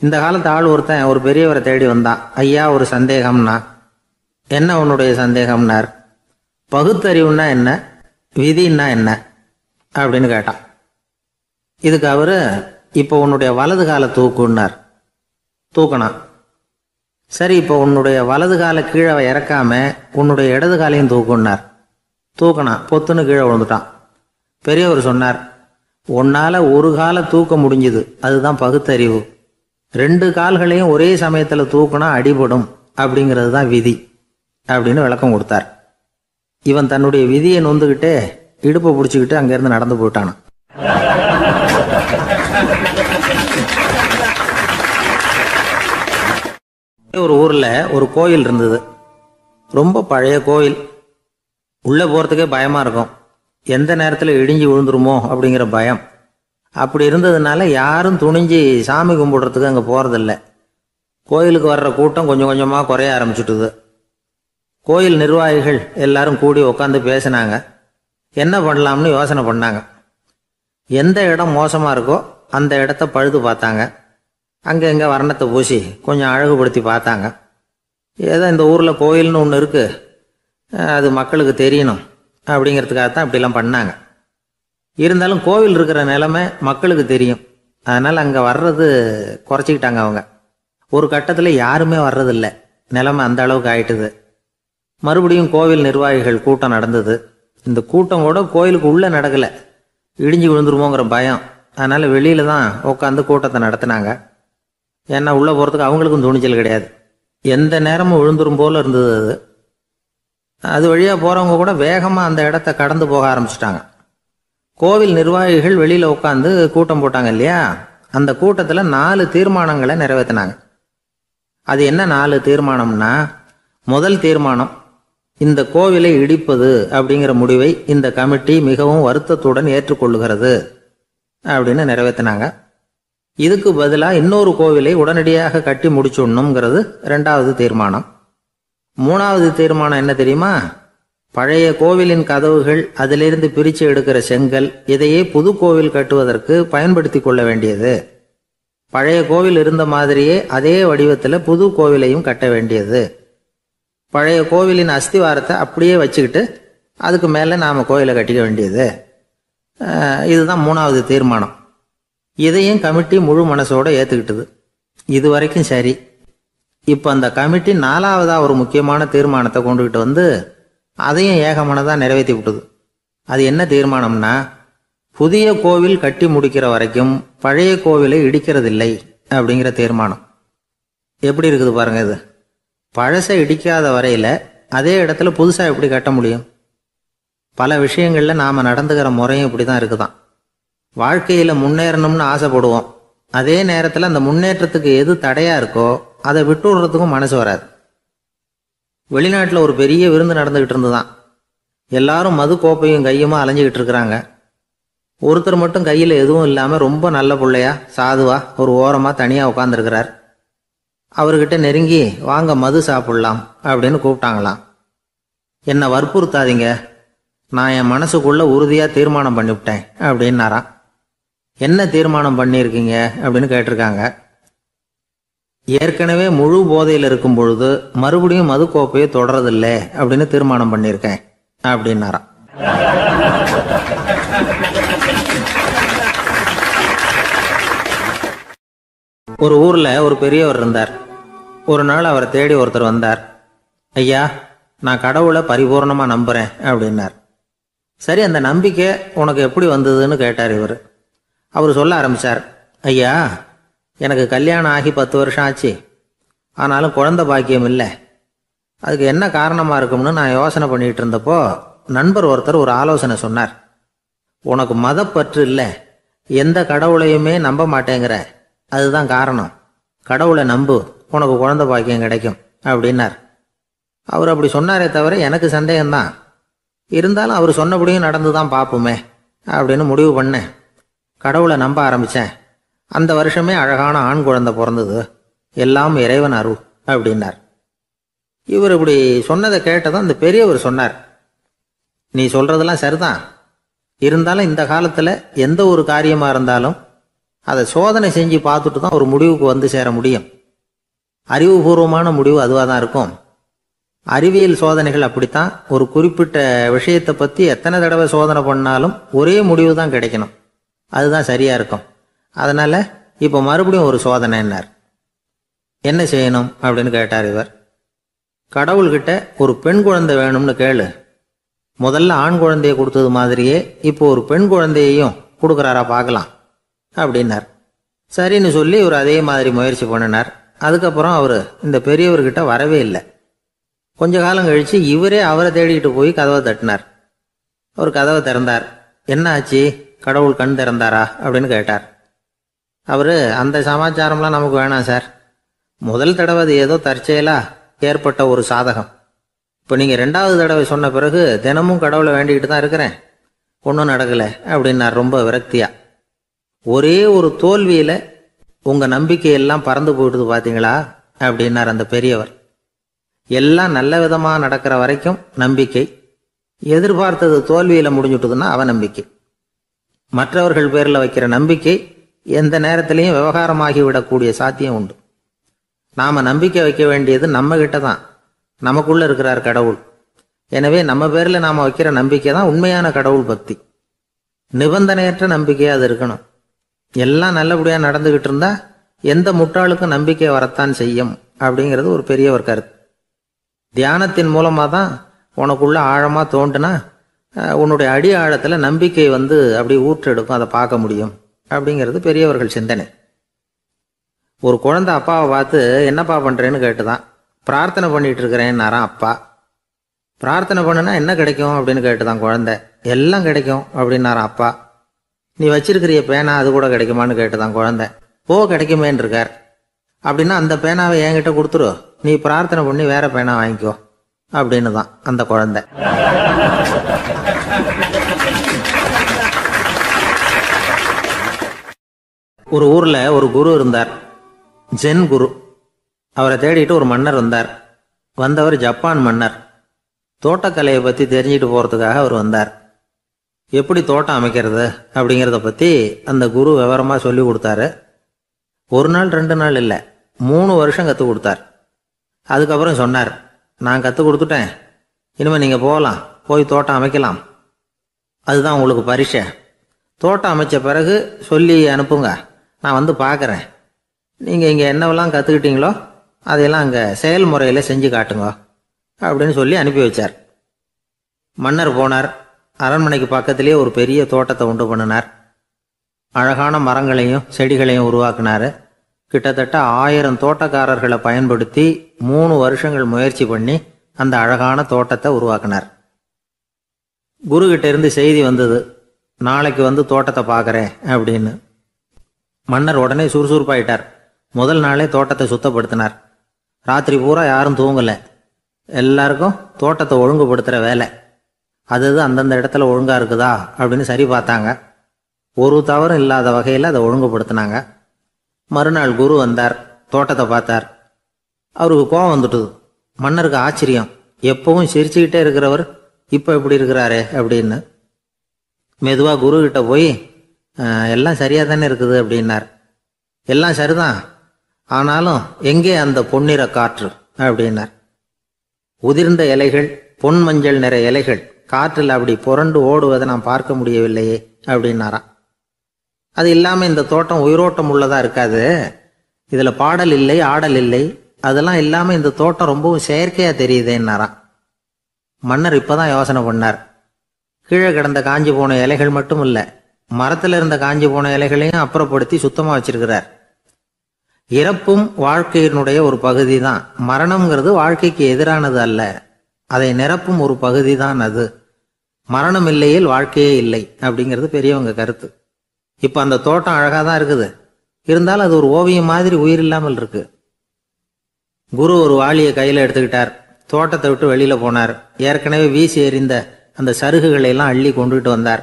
இந்த காலத்து ஆள் ஒருத்தன் ஒரு பெரியவரை தேடி வந்தான். ஐயா, ஒரு சந்தேகம்னா. என்ன உன்னுடைய சந்தேகம்னார். பகுத்தறிவுன்னா என்ன, விதின்னா என்ன அப்படின்னு கேட்டான். இதுக்கு அவர், இப்போ உன்னுடைய வலது காலை தூக்குன்னார். தூக்கினான். சரி, இப்போ உன்னுடைய வலது காலை கீழே இறக்காம உன்னுடைய இடது காலையும் தூக்குன்னார். தூக்கினான். பொத்துன்னு கீழே விழுந்துட்டான். பெரியவர் சொன்னார், உன்னால் ஒரு காலை தூக்க முடிஞ்சுது, அதுதான் பகுத்தறிவு. 2 கால்களையும் ஒரே சமயத்தில் தூக்குனா அடிபடும், அப்படிங்கிறது தான் விதி அப்படின்னு விளக்கம் கொடுத்தார். இவன் தன்னுடைய விதியை நொந்துக்கிட்டே இடுப்பை பிடிச்சிக்கிட்டு அங்கேருந்து நடந்து போயிட்டானான். ஒரு ஊரில் ஒரு கோயில் இருந்தது. ரொம்ப பழைய கோயில். உள்ளே போகிறதுக்கே பயமாக இருக்கும். எந்த நேரத்தில் இடிஞ்சு விழுந்துருமோ அப்படிங்கிற பயம். அப்படி இருந்ததுனால யாரும் துணிஞ்சு சாமி கும்பிடுறதுக்கு அங்கே போகிறதில்ல. கோயிலுக்கு வர்ற கூட்டம் கொஞ்சம் கொஞ்சமாக குறைய ஆரம்பிச்சுட்டுது. கோயில் நிர்வாகிகள் எல்லாரும் கூடி உட்காந்து பேசினாங்க. என்ன பண்ணலாம்னு யோசனை பண்ணாங்க. எந்த இடம் மோசமாக இருக்கோ அந்த இடத்த பழுது பார்த்தாங்க. அங்கே எங்கே வர்ணத்தை பூசி கொஞ்சம் அழகுபடுத்தி பார்த்தாங்க. ஏதோ இந்த ஊரில் கோயில்னு ஒன்று இருக்குது, அது மக்களுக்கு தெரியணும் அப்படிங்கிறதுக்காகத்தான் இப்படிலாம் பண்ணாங்க. இருந்தாலும் கோவில் இருக்கிற நிலைமை மக்களுக்கு தெரியும். அதனால் அங்கே வர்றது குறைச்சிக்கிட்டாங்க அவங்க. ஒரு கட்டத்தில் யாருமே வர்றதில்லை. நிலைமை அந்த அளவுக்கு ஆயிட்டுது. மறுபடியும் கோவில் நிர்வாகிகள் கூட்டம் நடந்தது. இந்த கூட்டம் கூட கோயிலுக்கு உள்ளே நடக்கலை, இடிஞ்சு விழுந்துருமோங்கிற பயம். அதனால் வெளியில தான் உட்காந்து கூட்டத்தை நடத்தினாங்க. ஏன்னா உள்ளே போகிறதுக்கு அவங்களுக்கும் துணிச்சல் கிடையாது. எந்த நேரமும் விழுந்துரும் போல் இருந்தது அது. அது வழியாக போகிறவங்க கூட வேகமாக அந்த இடத்த கடந்து போக ஆரம்பிச்சிட்டாங்க. கோவில் நிர்வாகிகள் வெளியில் உட்காந்து கூட்டம் போட்டாங்க இல்லையா, அந்த கூட்டத்தில் 4 தீர்மானங்களை நிறைவேற்றினாங்க. அது என்ன 4 தீர்மானம்னா, முதல் தீர்மானம், இந்த கோவிலை இடிப்பது அப்படிங்கிற முடிவை இந்த கமிட்டி மிகவும் வருத்தத்துடன் ஏற்றுக்கொள்ளுகிறது அப்படின்னு நிறைவேற்றினாங்க. இதுக்கு பதிலாக இன்னொரு கோவிலை உடனடியாக கட்டி முடிச்சுடணுங்கிறது 2வது தீர்மானம். 3வது தீர்மானம் என்ன தெரியுமா? பழைய கோவிலின் கதவுகள், அதிலிருந்து பிரித்து எடுக்கிற செங்கல், இதையே புது கோவில் கட்டுவதற்கு பயன்படுத்தி கொள்ள வேண்டியது. பழைய கோவில் இருந்த மாதிரியே அதே வடிவத்தில் புது கோவிலையும் கட்ட வேண்டியது. பழைய கோவிலின் அஸ்திவாரத்தை அப்படியே வச்சுக்கிட்டு அதுக்கு மேலே நாம் கோவிலை கட்டிக்க வேண்டியது. இதுதான் 3வது தீர்மானம். இதையும் கமிட்டி முழு மனசோடு ஏற்றுக்கிட்டது. இது வரைக்கும் சரி. இப்போ அந்த கமிட்டி 4வதாக ஒரு முக்கியமான தீர்மானத்தை கொண்டுகிட்டு வந்து அதையும் ஏகமனதாக நிறைவேற்றி விட்டது. அது என்ன தீர்மானம்னா, புதிய கோவில் கட்டி முடிக்கிற வரைக்கும் பழைய கோவிலை இடிக்கிறதில்லை அப்படிங்கிற தீர்மானம். எப்படி இருக்குது பாருங்க இது. பழசை இடிக்காத வரையில் அதே இடத்துல புதுசாக எப்படி கட்ட முடியும்? பல விஷயங்களில் நாம் நடந்துக்கிற முறையும் இப்படி தான் இருக்குதான். வாழ்க்கையில் முன்னேறணும்னு ஆசைப்படுவோம். அதே நேரத்தில் அந்த முன்னேற்றத்துக்கு எது தடையாக இருக்கோ அதை விட்டு விடுறதுக்கும் மனசு வராது. வெளிநாட்டில் ஒரு பெரிய விருந்து நடந்துக்கிட்டு இருந்துதான். எல்லாரும் மது கோப்பையும் கையுமா அலைஞ்சிக்கிட்டு இருக்கிறாங்க. ஒருத்தர் மட்டும் கையில் எதுவும் இல்லாமல் ரொம்ப நல்ல பிள்ளையா சாதுவா ஒரு ஓரமாக தனியாக உட்காந்துருக்கிறார். அவர்கிட்ட நெருங்கி வாங்க மது சாப்பிடலாம் அப்படின்னு கூப்பிட்டாங்களாம். என்னை வற்புறுத்தாதீங்க, நான் என் மனசுக்குள்ள உறுதியாக தீர்மானம் பண்ணிவிட்டேன் அப்படின்னாராம். என்ன தீர்மானம் பண்ணியிருக்கீங்க அப்படின்னு கேட்டிருக்காங்க. ஏற்கனவே முழு போதையில் இருக்கும் பொழுது மறுபடியும் மது கோப்பையை தொடரதில்லை அப்படின்னு தீர்மானம் பண்ணியிருக்கேன் அப்படின்னாராம். ஒரு ஊரில் ஒரு பெரியவர் இருந்தார். ஒரு நாள் அவரை தேடி ஒருத்தர் வந்தார். ஐயா, நான் கடவுளை பரிபூர்ணமாக நம்புகிறேன் அப்படின்னார். சரி, அந்த நம்பிக்கை உனக்கு எப்படி வந்ததுன்னு கேட்டார் இவர். அவர் சொல்ல ஆரம்பித்தார். ஐயா, எனக்கு கல்யாணம் ஆகி 10 வருஷம் ஆச்சு. ஆனாலும் குழந்தை பாக்கியம் இல்லை. அதுக்கு என்ன காரணமாக இருக்கும்னு நான் யோசனை பண்ணிகிட்டு இருந்தப்போ நண்பர் ஒருத்தர் ஒரு ஆலோசனை சொன்னார். உனக்கு மதப்பற்று இல்லை, எந்த கடவுளையுமே நம்ப மாட்டேங்கிற, அதுதான் காரணம். கடவுளை நம்பு, உனக்கு குழந்தை பாக்கியம் கிடைக்கும் அப்படின்னார். அவர் அப்படி சொன்னாரே தவிர எனக்கு சந்தேகம்தான். இருந்தாலும் அவர் சொன்னபடியும் நடந்து தான் பார்ப்போமே அப்படின்னு முடிவு பண்ணேன். கடவுளை நம்ப ஆரம்பித்தேன். அந்த வருஷமே அழகான ஆண் குழந்தை பிறந்தது. எல்லாம் இறைவன் அருள் அப்படின்னார். இவர் இப்படி சொன்னதை கேட்டதும் அந்த பெரியவர் சொன்னார், நீ சொல்கிறதெல்லாம் சரிதான். இருந்தாலும் இந்த காலத்தில் எந்த ஒரு காரியமாக இருந்தாலும் அதை சோதனை செஞ்சு பார்த்துட்டு தான் ஒரு முடிவுக்கு வந்து சேர முடியும். அறிவுபூர்வமான முடிவு அதுவாக தான் இருக்கும். அறிவியல் சோதனைகள் அப்படித்தான். ஒரு குறிப்பிட்ட விஷயத்தை பற்றி எத்தனை தடவை சோதனை பண்ணாலும் ஒரே முடிவு தான் கிடைக்கணும். அதுதான் சரியாக இருக்கும். அதனால் இப்போ மறுபடியும் ஒரு சோதனைன்னார். என்ன செய்யணும் அப்படின்னு கேட்டார் இவர். கடவுள்கிட்ட ஒரு பெண் குழந்தை வேணும்னு கேளு. முதல்ல ஆண் குழந்தையை கொடுத்தது மாதிரியே இப்போ ஒரு பெண் குழந்தையையும் கொடுக்குறாரா பார்க்கலாம் அப்படின்னார். சரின்னு சொல்லி இவர் அதே மாதிரி முயற்சி பண்ணினார். அதுக்கப்புறம் அவர் இந்த பெரியவர்கிட்ட வரவே இல்லை. கொஞ்ச காலம் கழித்து இவரே அவரை தேடிக்கிட்டு போய் கதவை தட்டினார். அவர் கதவை திறந்தார். என்ன ஆச்சு, கடவுள் கண் திறந்தாரா அப்படின்னு கேட்டார். அவர், அந்த சமாச்சாரம்லாம் நமக்கு வேணாம் சார். முதல் தடவை அது ஏதோ தற்செயலாக ஏற்பட்ட ஒரு சாதகம். இப்போ நீங்கள் 2வது தடவை சொன்ன பிறகு தினமும் கடவுளை வேண்டிக்கிட்டு தான் இருக்கிறேன், ஒன்றும் நடக்கலை அப்படின்னார் ரொம்ப விரக்தியாக. ஒரே ஒரு தோல்வியில் உங்கள் நம்பிக்கையெல்லாம் பறந்து போயிடுது பார்த்தீங்களா அப்படின்னார் அந்த பெரியவர். எல்லாம் நல்ல விதமாக நடக்கிற வரைக்கும் நம்பிக்கை, எதிர்பார்த்தது தோல்வியில் முடிஞ்சுட்டுதுன்னா அவநம்பிக்கை. மற்றவர்கள் பேரில் வைக்கிற நம்பிக்கை எந்த நேரத்திலையும் விவகாரமாகி விடக்கூடிய சாத்தியம் உண்டு. நாம் நம்பிக்கை வைக்க வேண்டியது நம்ம கிட்ட தான், நமக்குள்ளே இருக்கிறார் கடவுள். எனவே நம்ம பேரில் நாம் வைக்கிற நம்பிக்கை தான் உண்மையான கடவுள் பக்தி. நிபந்தனையற்ற நம்பிக்கையாக அது இருக்கணும். எல்லாம் நல்லபடியாக நடந்துக்கிட்டு இருந்தால் எந்த முட்டாளுக்கும் நம்பிக்கை வரத்தான் செய்யும் அப்படிங்கிறது ஒரு பெரியவர் கருத்து. தியானத்தின் மூலமாக தான் உனக்குள்ள ஆழமாக தோண்டுனா உன்னுடைய அடி ஆழத்தில் நம்பிக்கை அப்படி ஊற்றெடுக்கும், அதை பார்க்க முடியும் அப்படிங்கிறது பெரியவர்கள் சிந்தனை. ஒரு குழந்தை அப்பாவை பார்த்து என்னப்பா பண்ணுறேன்னு கேட்டுதான். பிரார்த்தனை பண்ணிட்டு இருக்கிறேன்னாராம் அப்பா. பிரார்த்தனை பண்ணுனா என்ன கிடைக்கும் அப்படின்னு கேட்டுதான் குழந்தை. எல்லாம் கிடைக்கும் அப்படின்னாராம் அப்பா. நீ வச்சிருக்கிறிய பேனா அது கூட கிடைக்குமான்னு கேட்டுதான் குழந்தை. கிடைக்குமேன்னு இருக்கார். அப்படின்னா அந்த பேனாவை என்கிட்ட கொடுத்துரு, நீ பிரார்த்தனை பண்ணி வேற பேனா வாங்கிக்கோ அப்படின்னு தான் அந்த குழந்தை. ஒரு ஊர்ல ஒரு குரு இருந்தார், ஜென் குரு. அவரை தேடிட்டு ஒரு மன்னர் வந்தார். வந்தவர் ஜப்பான் மன்னர். தோட்டக்கலையை பற்றி தெரிஞ்சுட்டு போகிறதுக்காக அவர் வந்தார். எப்படி தோட்டம் அமைக்கிறது அப்படிங்கிறத பற்றி அந்த குரு விவரமாக சொல்லி கொடுத்தாரு. ஒரு நாள் 2 நாள் இல்லை, 3 வருஷம் கற்றுக் கொடுத்தார். அதுக்கப்புறம் சொன்னார், நான் கற்றுக் கொடுத்துட்டேன், இனிமேல் நீங்கள் போகலாம், போய் தோட்டம் அமைக்கலாம், அதுதான் உங்களுக்கு பரிசை. தோட்டம் அமைச்ச பிறகு சொல்லி அனுப்புங்க, நான் வந்து பார்க்குறேன். நீங்கள் இங்கே என்னவெல்லாம் கற்றுக்கிட்டீங்களோ அதையெல்லாம் அங்கே செயல்முறையில் செஞ்சு காட்டுங்க அப்படின்னு சொல்லி அனுப்பி வச்சார். மன்னர் போனார். அரண்மனைக்கு பக்கத்திலே ஒரு பெரிய தோட்டத்தை உண்டு பண்ணினார். அழகான மரங்களையும் செடிகளையும் உருவாக்கினார். கிட்டத்தட்ட 1000 தோட்டக்காரர்களை பயன்படுத்தி 3 வருஷங்கள் முயற்சி பண்ணி அந்த அழகான தோட்டத்தை உருவாக்கினார். குருகிட்ட இருந்து செய்தி வந்தது, நாளைக்கு வந்து தோட்டத்தை பார்க்குறேன் அப்படின்னு. மன்னர் உடனே சுறுசுறுப்பாயிட்டார். முதல் நாளே தோட்டத்தை சுத்தப்படுத்தினார். ராத்திரி பூரா யாரும் தூங்கலை. எல்லாருக்கும் தோட்டத்தை ஒழுங்குபடுத்துகிற வேலை. அது அந்தந்த இடத்துல ஒழுங்காக இருக்குதா அப்படின்னு சரி பார்த்தாங்க. ஒரு தவறும் இல்லாத வகையில் அதை ஒழுங்குபடுத்தினாங்க. மறுநாள் குரு வந்தார், தோட்டத்தை பார்த்தார். அவருக்கு கோபம் வந்துட்டுது. மன்னருக்கு ஆச்சரியம், எப்பவும் சிரிச்சுக்கிட்டே இருக்கிறவர் இப்போ எப்படி இருக்கிறாரே அப்படின்னு. மெதுவாக குருக்கிட்ட போய் எல்லாம் சரியாக தானே இருக்குது அப்படின்னார். எல்லாம் சரிதான், ஆனாலும் எங்கே அந்த பொன்னிற காற்று அப்படின்னார். உதிர்ந்த இலைகள், பொன் மஞ்சள் நிற இலைகள் காற்றில் அப்படி புரண்டு ஓடுவதை நான் பார்க்க முடியவில்லையே அப்படின்னாராம். அது இல்லாமல் இந்த தோட்டம் உயிரோட்டம் உள்ளதாக இருக்காது, இதில் பாடல் இல்லை, ஆடல் இல்லை, அதெல்லாம் இல்லாமல் இந்த தோட்டம் ரொம்பவும் செயற்கையாக தெரியுதேன்னாராம். மன்னர் இப்போதான் யோசனை பண்ணார். கீழே கிடந்த காஞ்சி போன இலைகள் மட்டும் இல்லை, மரத்தில் இருந்த காஞ்சி போன இலைகளையும் அப்புறப்படுத்தி சுத்தமாக வச்சிருக்கிறார். இறப்பும் வாழ்க்கையினுடைய ஒரு பகுதி தான். மரணம்ங்கிறது வாழ்க்கைக்கு எதிரானது அல்ல, அதை நிரப்பும் ஒரு பகுதி தான் அது. மரணம் இல்லையில் வாழ்க்கையே இல்லை அப்படிங்கிறது பெரியவங்க கருத்து. இப்போ அந்த தோட்டம் அழகாக தான் இருக்குது, இருந்தாலும் அது ஒரு ஓவியம் மாதிரி உயிர் இல்லாமல் இருக்கு. குரு ஒரு வாளியை கையில் எடுத்துக்கிட்டார். தோட்டத்தை விட்டு வெளியில் போனார். ஏற்கனவே வீசி எறிந்த அந்த சருகுகளை எல்லாம் அள்ளி கொண்டுகிட்டு வந்தார்.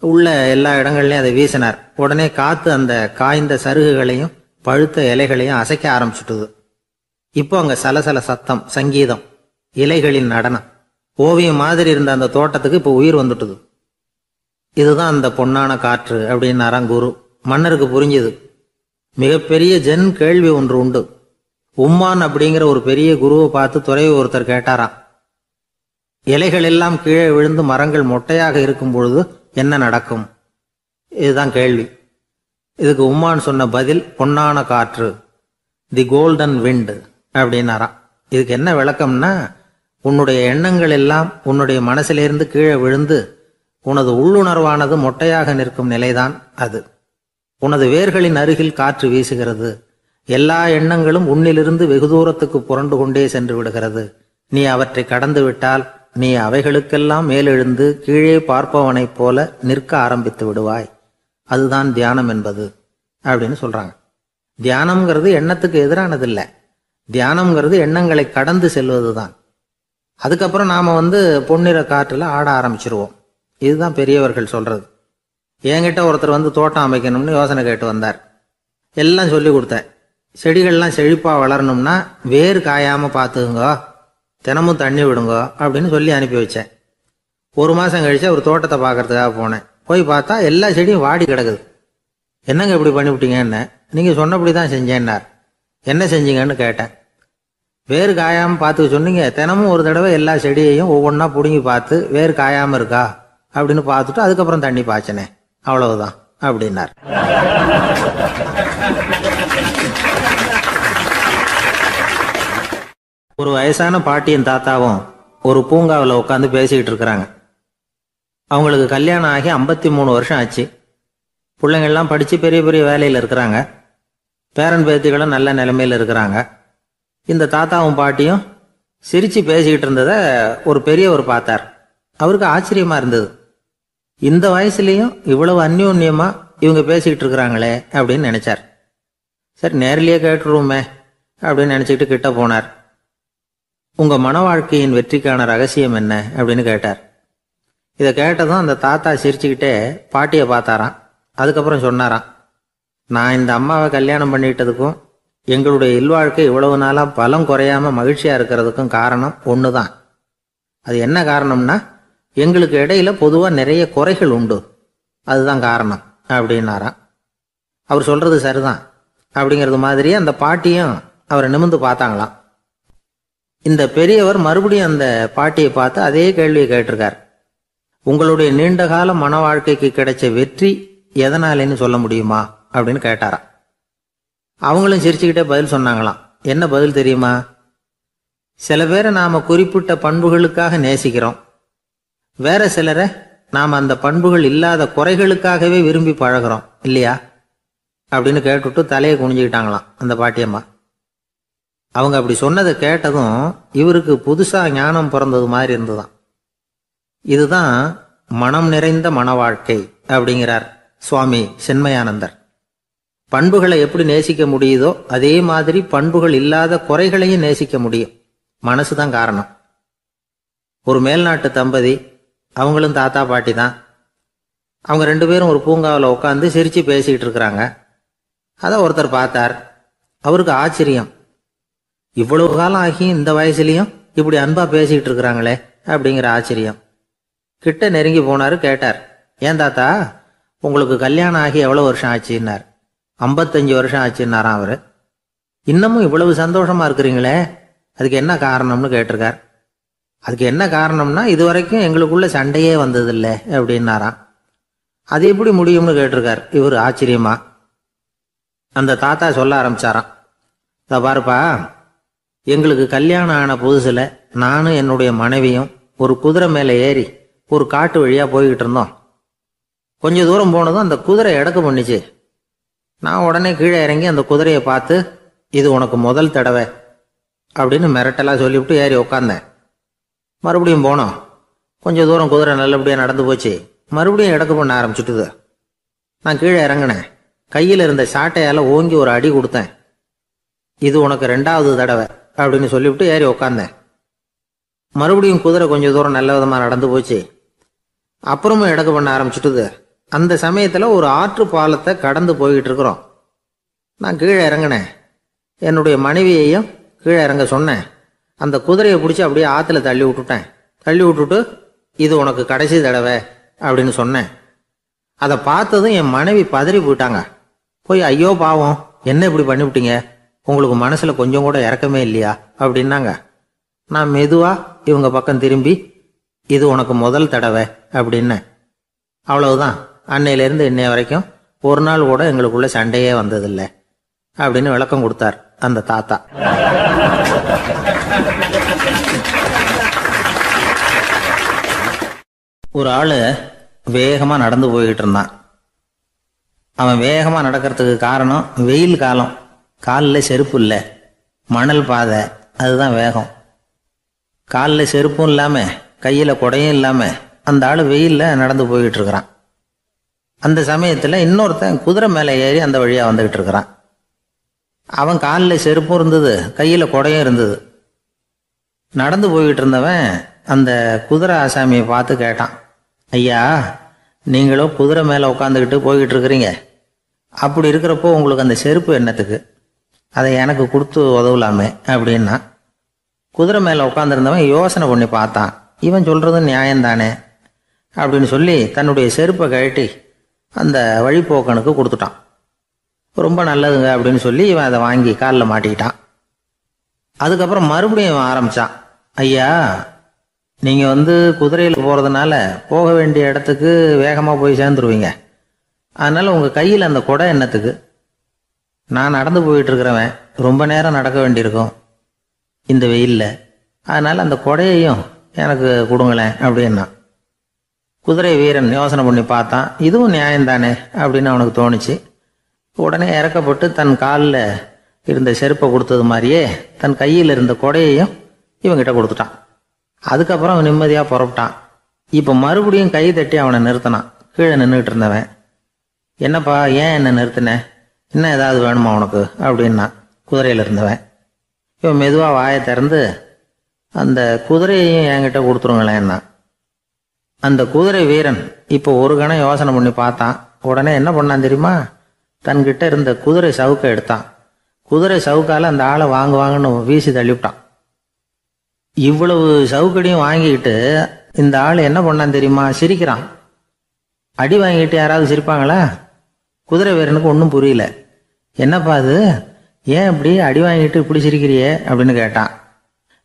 உள்ள எல்லா இடங்கள்லையும் அதை வீசினார். உடனே காற்று அந்த காய்ந்த சருகுகளையும் பழுத்த இலைகளையும் அசைக்க ஆரம்பிச்சுட்டுது. இப்போ அங்கே சலசல சத்தம், சங்கீதம், இலைகளின் நடனம், ஓவியம் மாதிரி இருந்த அந்த தோட்டத்துக்கு இப்போ உயிர் வந்துட்டுது. இதுதான் அந்த பொன்னான காற்று அப்படின்னாராம் குரு. மன்னருக்கு புரிஞ்சுது. மிகப்பெரிய ஜென் கேள்வி ஒன்று உண்டு. உம்மான் அப்படிங்கிற ஒரு பெரிய குருவை பார்த்து துறவி ஒருத்தர் கேட்டாராம், இலைகள் எல்லாம் கீழே விழுந்து மரங்கள் மொட்டையாக இருக்கும் பொழுது என்ன நடக்கும்? இதுதான் கேள்வி. இதுக்கு உம்மான் சொன்ன பதில் பொன்னான காற்று, தி கோல்டன் விண்ட் அப்படின்னாராம். இதுக்கு என்ன விளக்கம்னா, உன்னுடைய எண்ணங்கள் எல்லாம் உன்னுடைய மனசிலிருந்து கீழே விழுந்து உனது உள்ளுணர்வானது மொட்டையாக நிற்கும் நிலைதான் அது. உனது வேர்களின் அருகில் காற்று வீசுகிறது. எல்லா எண்ணங்களும் உன்னிலிருந்து வெகு தூரத்துக்கு புரண்டு கொண்டே சென்று விடுகிறது. நீ அவற்றை கடந்து விட்டால் நீ அவைகளுக்கெல்லாம் மேலெழுந்து கீழே பார்ப்பவனைப் போல நிற்க ஆரம்பித்து விடுவாய். அதுதான் தியானம் என்பது அப்படின்னு சொல்றாங்க. தியானம்ங்கிறது எண்ணத்துக்கு எதிரானதில்லை. தியானம்ங்கிறது எண்ணங்களை கடந்து செல்வது தான். அதுக்கப்புறம் நாம பொன்னிற காற்றுல ஆட ஆரம்பிச்சிருவோம். இதுதான் பெரியவர்கள் சொல்றது. என்கிட்ட ஒருத்தர் தோட்டம் அமைக்கணும்னு யோசனை கேட்டு வந்தார். எல்லாம் சொல்லி கொடுத்தேன். செடிகள்லாம் செழிப்பா வளரணும்னா வேர் காயாம பார்த்துக்குங்க, தினமும் தண்ணி விடுங்க அப்படின்னு சொல்லி அனுப்பி வச்சேன். 1 மாசம் கழிச்சு ஒரு தோட்டத்தை பார்க்கறதுக்காக போனேன். போய் பார்த்தா எல்லா செடியும் வாடி கிடக்குது. என்னங்க இப்படி பண்ணிவிட்டீங்கன்னு. நீங்க சொன்னபடி தான் செஞ்சேன்னார். என்ன செஞ்சீங்கன்னு கேட்டேன். வேர் காயாம பார்த்துக்க சொன்னீங்க, தினமும் ஒரு தடவை எல்லா செடியையும் ஒவ்வொன்றா பிடுங்கி பார்த்து வேர் காயாம இருக்கா அப்படின்னு பார்த்துட்டு அதுக்கப்புறம் தண்ணி பாய்ச்சனே, அவ்வளவுதான் அப்படின்னார். ஒரு வயசான பாட்டியும் தாத்தாவும் ஒரு பூங்காவில் உட்காந்து பேசிக்கிட்டு இருக்கிறாங்க. அவங்களுக்கு கல்யாணம் ஆகி 53 வருஷம் ஆச்சு. பிள்ளைங்கள்லாம் படித்து பெரிய பெரிய வேலையில் இருக்கிறாங்க. பேரன் பேத்திகளும் நல்ல நிலைமையில் இருக்கிறாங்க. இந்த தாத்தாவும் பாட்டியும் சிரித்து பேசிக்கிட்டு இருந்ததை ஒரு பெரியவர் பார்த்தார். அவருக்கு ஆச்சரியமாக இருந்தது. இந்த வயசுலேயும் இவ்வளவு அந்யோன்யமாக இவங்க பேசிக்கிட்டு இருக்கிறாங்களே அப்படின்னு நினச்சார். சரி, நேரிலேயே கேட்டுருவோமே அப்படின்னு நினச்சிக்கிட்டு கிட்ட போனார். உங்கள் மன வாழ்க்கையின் வெற்றிக்கான ரகசியம் என்ன அப்படின்னு கேட்டார். இதை கேட்டதும் அந்த தாத்தா சிரிச்சுக்கிட்டே பாட்டியை பார்த்தாராம். அதுக்கப்புறம் சொன்னாராம், நான் இந்த அம்மாவை கல்யாணம் பண்ணிக்கிட்டதுக்கும் எங்களுடைய இல்வாழ்க்கை இவ்வளவு நாளாக பலம் குறையாமல் மகிழ்ச்சியாக இருக்கிறதுக்கும் காரணம் ஒன்று தான். அது என்ன காரணம்னா, எங்களுக்கு இடையில பொதுவாக நிறைய குறைகள் உண்டு, அதுதான் காரணம் அப்படின்னாராம். அவர் சொல்கிறது சரிதான் அப்படிங்கிறது மாதிரியே அந்த பாட்டியும் அவரை நிமிர்ந்து பார்த்தாங்களாம். இந்த பெரியவர் மறுபடியும் அந்த பாட்டியை பார்த்து அதே கேள்வியை கேட்டிருக்கார். உங்களுடைய நீண்டகால மன வாழ்க்கைக்கு கிடைச்ச வெற்றி எதனாலேன்னு சொல்ல முடியுமா அப்படின்னு கேட்டாராம். அவங்களும் சிரிச்சுக்கிட்டே பதில் சொன்னாங்களாம். என்ன பதில் தெரியுமா? சில பேரை நாம் குறிப்பிட்ட பண்புகளுக்காக நேசிக்கிறோம், வேற சிலரை நாம் அந்த பண்புகள் இல்லாத குறைகளுக்காகவே விரும்பி பழகிறோம் இல்லையா அப்படின்னு கேட்டுட்டு தலையை குனிஞ்சுக்கிட்டாங்களாம் அந்த பாட்டியம்மா. அவங்க அப்படி சொன்னதை கேட்டதும் இவருக்கு புதுசாக ஞானம் பிறந்தது மாதிரி இருந்துதான். இதுதான் மனம் நிறைந்த மன வாழ்க்கை அப்படிங்கிறார் சுவாமி சென்மயானந்தர். பண்புகளை எப்படி நேசிக்க முடியுதோ அதே மாதிரி பண்புகள் இல்லாத குறைகளையும் நேசிக்க முடியும். மனசு தான் காரணம். ஒரு மேல்நாட்டு தம்பதி, அவங்களும் தாத்தா பாட்டி தான். அவங்க 2 பேரும் ஒரு பூங்காவில் உட்காந்து சிரித்து பேசிக்கிட்டு இருக்கிறாங்க. அதை ஒருத்தர் பார்த்தார். அவருக்கு ஆச்சரியம், இவ்வளவு காலம் ஆகி இந்த வயசுலேயும் இப்படி அன்பாக பேசிக்கிட்டு இருக்கிறாங்களே அப்படிங்கிற ஆச்சரியம். கிட்ட நெருங்கி போனார். கேட்டார், ஏன் தாத்தா உங்களுக்கு கல்யாணம் ஆகி எவ்வளோ வருஷம் ஆச்சுன்னார். 55 வருஷம் ஆச்சுன்னாராம் அவர். இன்னமும் இவ்வளவு சந்தோஷமா இருக்கிறீங்களே, அதுக்கு என்ன காரணம்னு கேட்டிருக்கார். அதுக்கு என்ன காரணம்னா, இது வரைக்கும் எங்களுக்குள்ள சண்டையே வந்ததில்லை அப்படின்னாராம். அது எப்படி முடியும்னு கேட்டிருக்கார் இவர் ஆச்சரியமா. அந்த தாத்தா சொல்ல ஆரம்பிச்சாராம், இதை பாருப்பா, எங்களுக்கு கல்யாணம் ஆன புதுசில் நானும் என்னுடைய மனைவியும் ஒரு குதிரை மேலே ஏறி ஒரு காட்டு வழியாக போய்கிட்டு இருந்தோம். கொஞ்சம் தூரம் போனதும் அந்த குதிரை எடக்கு பண்ணிச்சு. நான் உடனே கீழே இறங்கி அந்த குதிரையை பார்த்து, இது உனக்கு முதல் தடவை அப்படின்னு மிரட்டலாக சொல்லிவிட்டு ஏறி உட்காந்தேன். மறுபடியும் போனோம். கொஞ்சம் தூரம் குதிரை நல்லபடியாக நடந்து போச்சு. மறுபடியும் எடக்கு பண்ண ஆரம்பிச்சுட்டுது. நான் கீழே இறங்கினேன். கையில் இருந்த சாட்டையால் ஓங்கி ஒரு அடி கொடுத்தேன். இது உனக்கு 2வது தடவை அப்படின்னு சொல்லிவிட்டு ஏறி உட்காந்தேன். மறுபடியும் குதிரை கொஞ்சம் தூரம் நல்ல விதமாக நடந்து போச்சு. அப்புறமும் எடக்கு பண்ண ஆரம்பிச்சுட்டுது. அந்த சமயத்தில் ஒரு ஆற்று பாலத்தை கடந்து போய்கிட்டு இருக்கிறோம். நான் கீழே இறங்கினேன். என்னுடைய மனைவியையும் கீழே இறங்க சொன்னேன். அந்த குதிரையை பிடிச்சி அப்படியே ஆற்றுல தள்ளி விட்டுட்டேன். தள்ளி விட்டுட்டு, இது உனக்கு கடைசி தடவை அப்படின்னு சொன்னேன். அதை பார்த்ததும் என் மனைவி பதறி போயிட்டாங்க. போய், ஐயோ பாவம், என்ன இப்படி பண்ணிவிட்டீங்க, உங்களுக்கு மனசில் கொஞ்சம் கூட இறக்கமே இல்லையா அப்படின்னாங்க. நான் மெதுவாக இவங்க பக்கம் திரும்பி, இது உனக்கு முதல் தடவை அப்படின்னேன். அவ்வளவுதான், அன்னையிலேருந்து இன்னைய வரைக்கும் ஒரு நாள் கூட எங்களுக்குள்ள சண்டையே வந்ததில்லை அப்படின்னு விளக்கம் கொடுத்தார் அந்த தாத்தா. ஒரு ஆள் வேகமாக நடந்து போய்கிட்டு இருந்தான். அவன் வேகமாக நடக்கிறதுக்கு காரணம் வெயில் காலம், காலில் செருப்பு இல்லை, மணல் பாதை, அதுதான் வேகம். காலில் செருப்பும் இல்லாமல் கையில் குடையும் இல்லாமல் அந்த ஆள் வெயிலில் நடந்து போய்கிட்டு இருக்கிறான். அந்த சமயத்தில் இன்னொருத்தன் குதிரை மேலே ஏறி அந்த வழியாக வந்துக்கிட்டு இருக்கிறான். அவன் காலில் செருப்பும் இருந்தது, கையில் குடையும் இருந்தது. நடந்து போய்கிட்டு இருந்தவன் அந்த குதிரை ஆசாமியை பார்த்து கேட்டான், ஐயா, நீங்களும் குதிரை மேலே உட்காந்துக்கிட்டு போய்கிட்டு இருக்கிறீங்க, அப்படி இருக்கிறப்போ உங்களுக்கு அந்த செருப்பு என்னத்துக்கு, அதை எனக்கு கொடுத்து உதவலாமே அப்படின்னா. குதிரை மேலே உட்காந்துருந்தவன் யோசனை பண்ணி பார்த்தான். இவன் சொல்கிறது நியாயம்தானே அப்படின்னு சொல்லி தன்னுடைய செருப்பை கழட்டி அந்த வழிப்போக்கனுக்கு கொடுத்துட்டான். ரொம்ப நல்லதுங்க அப்படின்னு சொல்லி இவன் அதை வாங்கி காலில் மாட்டிக்கிட்டான். அதுக்கப்புறம் மறுபடியும் இவன் ஆரம்பித்தான், ஐயா, நீங்கள் குதிரையில் போகிறதுனால போக வேண்டிய இடத்துக்கு வேகமாக போய் சேர்ந்துருவீங்க, அதனால் உங்கள் கையில் அந்த குடை என்னத்துக்கு, நான் நடந்து போயிட்டுருக்கிறவன் ரொம்ப நேரம் நடக்க வேண்டியிருக்கும், இந்த வெயில்ல, அதனால அந்த கொடையையும் எனக்கு கொடுங்களேன் அப்படின்னா. குதிரை வீரன் யோசனை பண்ணி பார்த்தான், இதுவும் நியாயம்தானே அப்படின்னு அவனுக்கு தோணுச்சு. உடனே இறக்கப்பட்டு தன் காலில் இருந்த செருப்பை கொடுத்தது மாதிரியே தன் கையில் இருந்த கொடையையும் இவங்கிட்ட கொடுத்துட்டான். அதுக்கப்புறம் அவன் நிம்மதியாக புறப்பட்டான். இப்போ மறுபடியும் கை தட்டி அவனை நிறுத்தினான். கீழே நின்றுட்டு இருந்தவன், என்னப்பா ஏன் என்ன நிறுத்தின, இன்னும் ஏதாவது வேணுமா உனக்கு அப்படின்னா குதிரையில் இருந்தவன். இவன் மெதுவாக வாயை திறந்து, அந்த குதிரையையும் என்கிட்ட கொடுத்துருங்களேன்னா. அந்த குதிரை வீரன் இப்போ ஒரு கணம் யோசனை பண்ணி பார்த்தான். உடனே என்ன பண்ணான் தெரியுமா, தன்கிட்ட இருந்த குதிரை சவுக்கை எடுத்தான். குதிரை சவுக்கால அந்த ஆளை வாங்குவாங்கன்னு வீசி தள்ளிவிட்டான். இவ்வளவு சவுக்கடியும் வாங்கிக்கிட்டு இந்த ஆள் என்ன பண்ணான் தெரியுமா, சிரிக்கிறான். அடி வாங்கிட்டு யாராவது சிரிப்பாங்களா? குதிரை வீரனுக்கு ஒன்றும் புரியல. என்னப்பா அது, ஏன் இப்படி அடி வாங்கிட்டு இப்படி சிரிக்கிறியே அப்படின்னு கேட்டான்.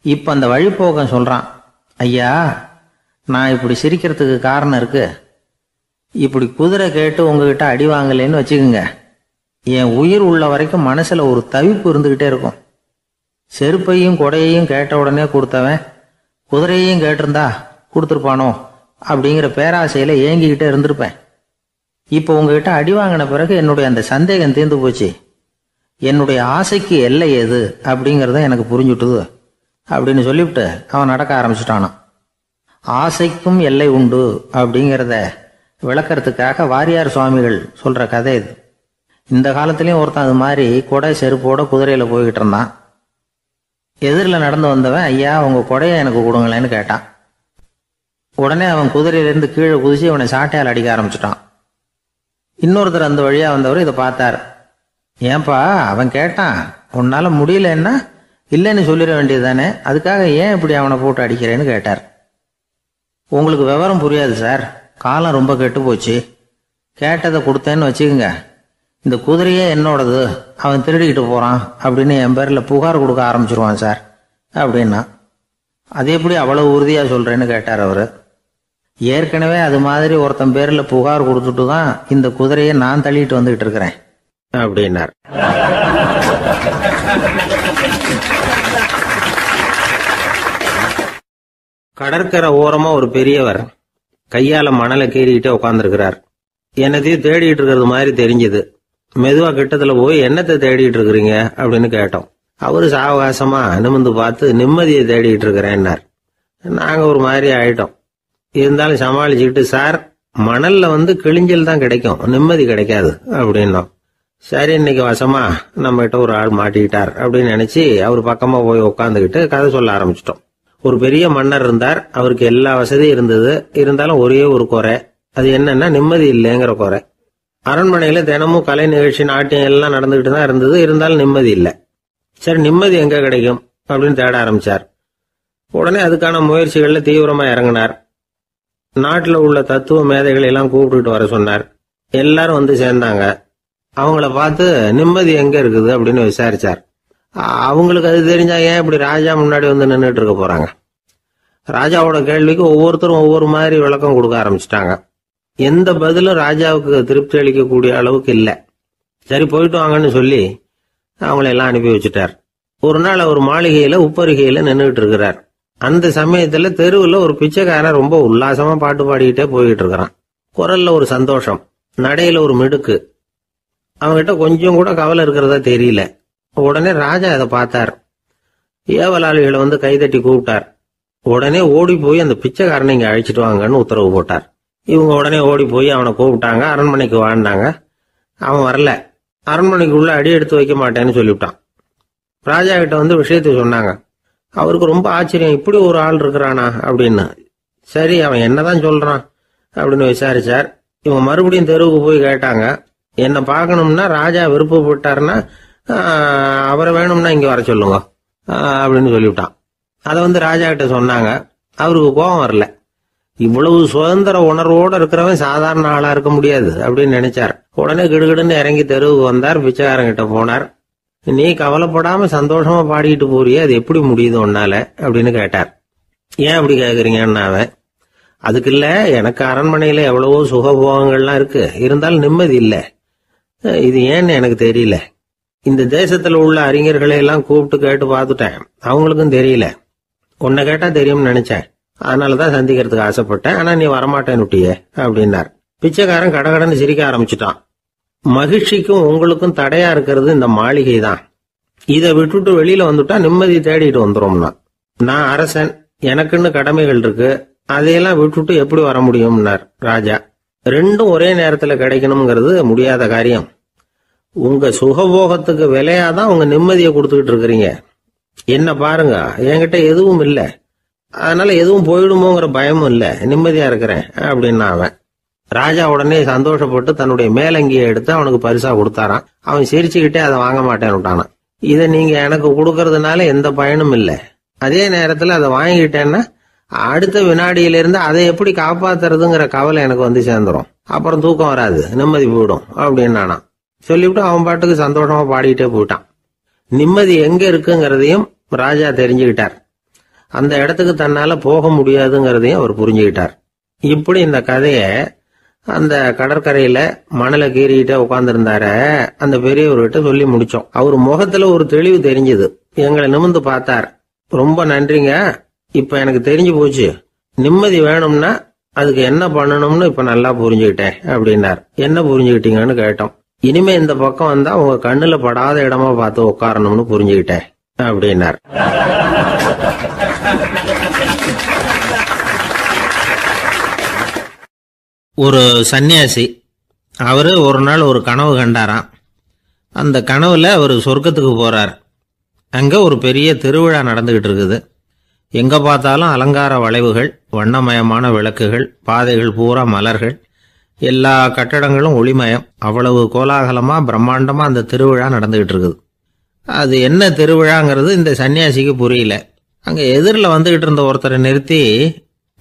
இப்போ அந்த வழிபோக்கம் சொல்கிறான், ஐயா நான் இப்படி சிரிக்கிறதுக்கு காரணம் இருக்கு. இப்படி குதிரை கேட்டு உங்ககிட்ட அடி வாங்கலேன்னு வச்சுக்கோங்க, என் உயிர் உள்ள வரைக்கும் மனசில் ஒரு தவிப்பு இருந்துக்கிட்டே இருக்கும். செருப்பையும் கொடையையும் கேட்ட உடனே கொடுத்தவன் குதிரையையும் கேட்டிருந்தா கொடுத்துருப்பானோ அப்படிங்கிற பேராசையில் ஏங்கிக்கிட்டே இருந்திருப்பேன். இப்போ உங்ககிட்ட அடி வாங்கின பிறகு என்னுடைய அந்த சந்தேகம் தீர்ந்து போச்சு. என்னுடைய ஆசைக்கு எல்லை எது அப்படிங்கிறத எனக்கு புரிஞ்சுட்டுது அப்படின்னு சொல்லிவிட்டு அவன் நடக்க ஆரம்பிச்சுட்டானான். ஆசைக்கும் எல்லை உண்டு அப்படிங்கிறத விளக்கறதுக்காக வாரியார் சுவாமிகள் சொல்கிற கதை இது. இந்த காலத்துலேயும் ஒருத்தன் அது மாதிரி கொடை செருப்போட குதிரையில் போய்கிட்டு இருந்தான். எதிரில் நடந்து வந்தவன், ஐயா உங்கள் கொடையை எனக்கு கொடுங்களேன்னு கேட்டான். உடனே அவன் குதிரையிலேருந்து கீழே குதிச்சு அவனை சாட்டையால் அடிக்க ஆரம்பிச்சிட்டான். இன்னொருத்தர் அந்த வழியாக வந்தவர் இதை பார்த்தார். ஏன்பா அவன் கேட்டான், உன்னால் முடியலன்னா இல்லைன்னு சொல்லிட வேண்டியது தானே, அதுக்காக ஏன் இப்படி அவனை போட்டு அடிக்கிறேன்னு கேட்டார். உங்களுக்கு விவரம் புரியாது சார், காலம் ரொம்ப கெட்டு போச்சு. கேட்டதை கொடுத்தேன்னு வச்சுக்கோங்க, இந்த குதிரையே என்னோடது, அவன் திருடிக்கிட்டு போகிறான் அப்படின்னு என் பேரில் புகார் கொடுக்க ஆரம்பிச்சிருவான் சார் அப்படின்னா. அது எப்படி அவ்வளோ உறுதியாக சொல்கிறேன்னு கேட்டார் அவர். ஏற்கனவே அது மாதிரி ஒருத்தன் பேரில் புகார் கொடுத்துட்டு தான் இந்த குதிரையை நான் தள்ளிட்டு வந்துகிட்டு இருக்கிறேன் அப்படின்னார். கடற்கரை ஓரமா ஒரு பெரியவர் கையால மணலை கீறிக்கிட்டே உட்காந்துருக்கிறார். என்னத்தையும் தேடிட்டு இருக்கிறது மாதிரி தெரிஞ்சது. மெதுவா கிட்டத்துல போய் என்னத்தை தேடிட்டு இருக்கிறீங்க அப்படின்னு கேட்டோம். அவரு சாவகாசமா நிமிந்து பார்த்து நிம்மதியை தேடிட்டு இருக்கிறேன்னார். நாங்க ஒரு மாதிரி ஆயிட்டோம். இருந்தாலும் சமாளிச்சுக்கிட்டு, சார் மணல்ல கிழிஞ்சல் தான் கிடைக்கும், நிம்மதி கிடைக்காது அப்படின்னோம். சரி இன்னைக்கு வசமா நம்ம கிட்ட ஒரு ஆள் மாட்டிக்கிட்டார் அப்படின்னு நினைச்சு அவர் பக்கமா போய் உட்காந்துக்கிட்டு கதை சொல்ல ஆரம்பிச்சிட்டோம். ஒரு பெரிய மன்னர் இருந்தார். அவருக்கு எல்லா வசதியும் இருந்தது. இருந்தாலும் ஒரே ஒரு குறை, அது என்னன்னா நிம்மதி இல்லைங்கிற குறை. அரண்மனையில தினமும் கலை நிகழ்ச்சி நாட்டியம் எல்லாம் நடந்துகிட்டு தான் இருந்தது. இருந்தாலும் நிம்மதி இல்லை. சரி நிம்மதி எங்க கிடைக்கும் அப்படின்னு தேட ஆரம்பிச்சார். உடனே அதுக்கான முயற்சிகள்ல தீவிரமா இறங்கினார். நாட்டில் உள்ள தத்துவ மேதைகளை எல்லாம் கூப்பிட்டுட்டு வர சொன்னார். எல்லாரும் வந்து சேர்ந்தாங்க. அவங்கள பார்த்து நிம்மதி எங்க இருக்குது அப்படின்னு விசாரிச்சார். அவங்களுக்கு அது தெரிஞ்சா ஏன் இப்படி ராஜா முன்னாடி வந்து நின்றுட்டு இருக்க போறாங்க? ராஜாவோட கேள்விக்கு ஒவ்வொருத்தரும் ஒவ்வொரு மாதிரி விளக்கம் கொடுக்க ஆரம்பிச்சிட்டாங்க. எந்த பதிலும் ராஜாவுக்கு திருப்தி அளிக்கக்கூடிய அளவுக்கு இல்லை. சரி போயிட்டு வாங்கன்னு சொல்லி அவங்கள எல்லாம் அனுப்பி வச்சுட்டார். ஒரு நாள் அவர் மாளிகையில உப்பருகையில நின்றுட்டு இருக்கிறார். அந்த சமயத்துல தெருவுல ஒரு பிச்சைக்காரன் ரொம்ப உல்லாசமா பாட்டு பாடிக்கிட்டே போய்கிட்டு இருக்கிறான். குரல்ல ஒரு சந்தோஷம், நடையில ஒரு மிடுக்கு. அவன்கிட்ட கொஞ்சம் கூட கவலை இருக்கிறதா தெரியல. உடனே ராஜா அதை பார்த்தார். ஏவலாளிகளை கைதட்டி கூப்பிட்டார். உடனே ஓடி போய் அந்த பிச்சைக்காரனை இங்க அழைச்சிட்டு வாங்கன்னு உத்தரவு போட்டார். இவங்க உடனே ஓடி போய் அவனை கூப்பிட்டாங்க. அரண்மனைக்கு வாழ்ந்தாங்க. அவன் வரல. அரண்மனைக்குள்ள அடி எடுத்து வைக்க மாட்டேன்னு சொல்லிவிட்டான். ராஜா கிட்ட விஷயத்தை சொன்னாங்க. அவருக்கு ரொம்ப ஆச்சரியம், இப்படி ஒரு ஆள் இருக்கிறானா அப்படின்னு. சரி அவன் என்னதான் சொல்றான் அப்படின்னு விசாரிச்சார். இவங்க மறுபடியும் தெருவுக்கு போய் கேட்டாங்க. என்னை பார்க்கணும்னா ராஜா விருப்பப்பட்டாருன்னா அவரை வேணும்னா இங்க வர சொல்லுங்க அப்படின்னு சொல்லிவிட்டான். அதை ராஜா கிட்ட சொன்னாங்க. அவருக்கு கோபம் வரல. இவ்வளவு சுதந்திர உணர்வோடு இருக்கிறவன் சாதாரண ஆளா இருக்க முடியாது அப்படின்னு நினைச்சார். உடனே கிடுகிடுன்னு இறங்கி தெருவுக்கு வந்தார். பிச்சைக்காரங்கிட்ட போனார். நீ கவலைப்படாம சந்தோஷமா பாடிக்கிட்டு போறியே, அது எப்படி முடியுது உன்னால அப்படின்னு கேட்டார். ஏன் அப்படி கேக்குறீங்கன்னா அவன், அதுக்கு இல்ல, எனக்கு அரண்மனையில எவ்வளவோ சுகபோகங்கள்லாம் இருக்கு, இருந்தாலும் நிம்மதி இல்லை, இது ஏன்னு எனக்கு தெரியல. இந்த தேசத்துல உள்ள அறிஞர்களை எல்லாம் கூப்பிட்டு கேட்டு பார்த்துட்டேன், அவங்களுக்கும் தெரியல. உன்னை கேட்டா தெரியும்னு நினைச்சேன், அதனாலதான் சந்திக்கிறதுக்கு ஆசைப்பட்டேன், ஆனா நீ வரமாட்டேன்னுட்டியே அப்படின்னார். பிச்சைக்காரன் கடகடன்னு சிரிக்க ஆரம்பிச்சுட்டான். மகிழ்ச்சிக்கும் உங்களுக்கும் தடையா இருக்கிறது இந்த மாளிகை தான். இதை விட்டுட்டு வெளியில வந்துட்டா நிம்மதி தேடிட்டு வந்துரும்னா. நான் அரசன், எனக்குன்னு கடமைகள் இருக்கு, அதையெல்லாம் விட்டுட்டு எப்படி வர முடியும்னார் ராஜா. ரெண்டும் ஒரே நேரத்துல கிடைக்கணுங்கிறது முடியாத காரியம். உங்க சுகபோகத்துக்கு விலையாதான் உங்க நிம்மதியை கொடுத்துக்கிட்டு இருக்கிறீங்க. என்ன பாருங்க, என்கிட்ட எதுவும் இல்லை, அதனால எதுவும் போயிடுமோங்கிற பயமும் இல்லை, நிம்மதியா இருக்கிறேன் அப்படின்னா அவன். ராஜா உடனே சந்தோஷப்பட்டு தன்னுடைய மேலங்கியை எடுத்து அவனுக்கு பரிசா கொடுத்தாரான். அவன் சிரிச்சுக்கிட்டே அதை வாங்க மாட்டேன்னு விட்டானான். இதை நீங்க எனக்கு கொடுக்கறதுனால எந்த பயனும் இல்லை, அதே நேரத்துல அதை வாங்கிட்டேன்னா அடுத்த வினாடியிலிருந்து அதை எப்படி காப்பாத்துறதுங்கிற கவலை எனக்கு வந்து சேர்ந்துரும், அப்புறம் தூக்கம் வராது, நிம்மதி போயிடும் அப்படின்னு சொல்லிவிட்டு அவன் பாட்டுக்கு சந்தோஷமா பாடிக்கிட்டே போயிட்டான். நிம்மதி எங்க இருக்குங்கிறதையும் ராஜா தெரிஞ்சுக்கிட்டார். அந்த இடத்துக்கு தன்னால போக முடியாதுங்கிறதையும் அவர் புரிஞ்சுக்கிட்டார். இப்படி இந்த கதைய அந்த கடற்கரையில மணலை கீறிக்கிட்டே உட்கார்ந்துருந்தார அந்த பெரியவர்கிட்ட சொல்லி முடிச்சோம். அவர் முகத்துல ஒரு தெளிவு தெரிஞ்சது. எங்களை நிமிர்ந்து பார்த்தார். ரொம்ப நன்றிங்க, இப்ப எனக்கு தெரிஞ்சு போச்சு, நிம்மதி வேணும்னா அதுக்கு என்ன பண்ணணும்னு இப்ப நல்லா புரிஞ்சுக்கிட்டேன் அப்படின்னார். என்ன புரிஞ்சுக்கிட்டீங்கன்னு கேட்டோம். இனிமே இந்த பக்கம் வந்தா உங்க கண்ணுல படாத இடமா பார்த்து உட்காரணும்னு புரிஞ்சுக்கிட்டேன் அப்படின்னார். ஒரு சன்னியாசி, அவரு ஒரு நாள் ஒரு கனவு கண்டாராம். அந்த கனவுல அவர் சொர்க்கத்துக்கு போறார். அங்க ஒரு பெரிய திருவிழா நடந்துகிட்டு இருக்குது. எங்க பார்த்தாலும் அலங்கார வளைவுகள், வண்ணமயமான விளக்குகள், பாதைகள் பூரா மலர்கள், எல்லா கட்டடங்களும் ஒளிமயம். அவ்வளவு கோலாகலமா பிரம்மாண்டமா அந்த திருவிழா நடந்துகிட்டு இருக்குது. அது என்ன திருவிழாங்கிறது இந்த சன்னியாசிக்கு புரியல. அங்க எதிரில் வந்துகிட்டு இருந்த ஒருத்தரை நிறுத்தி,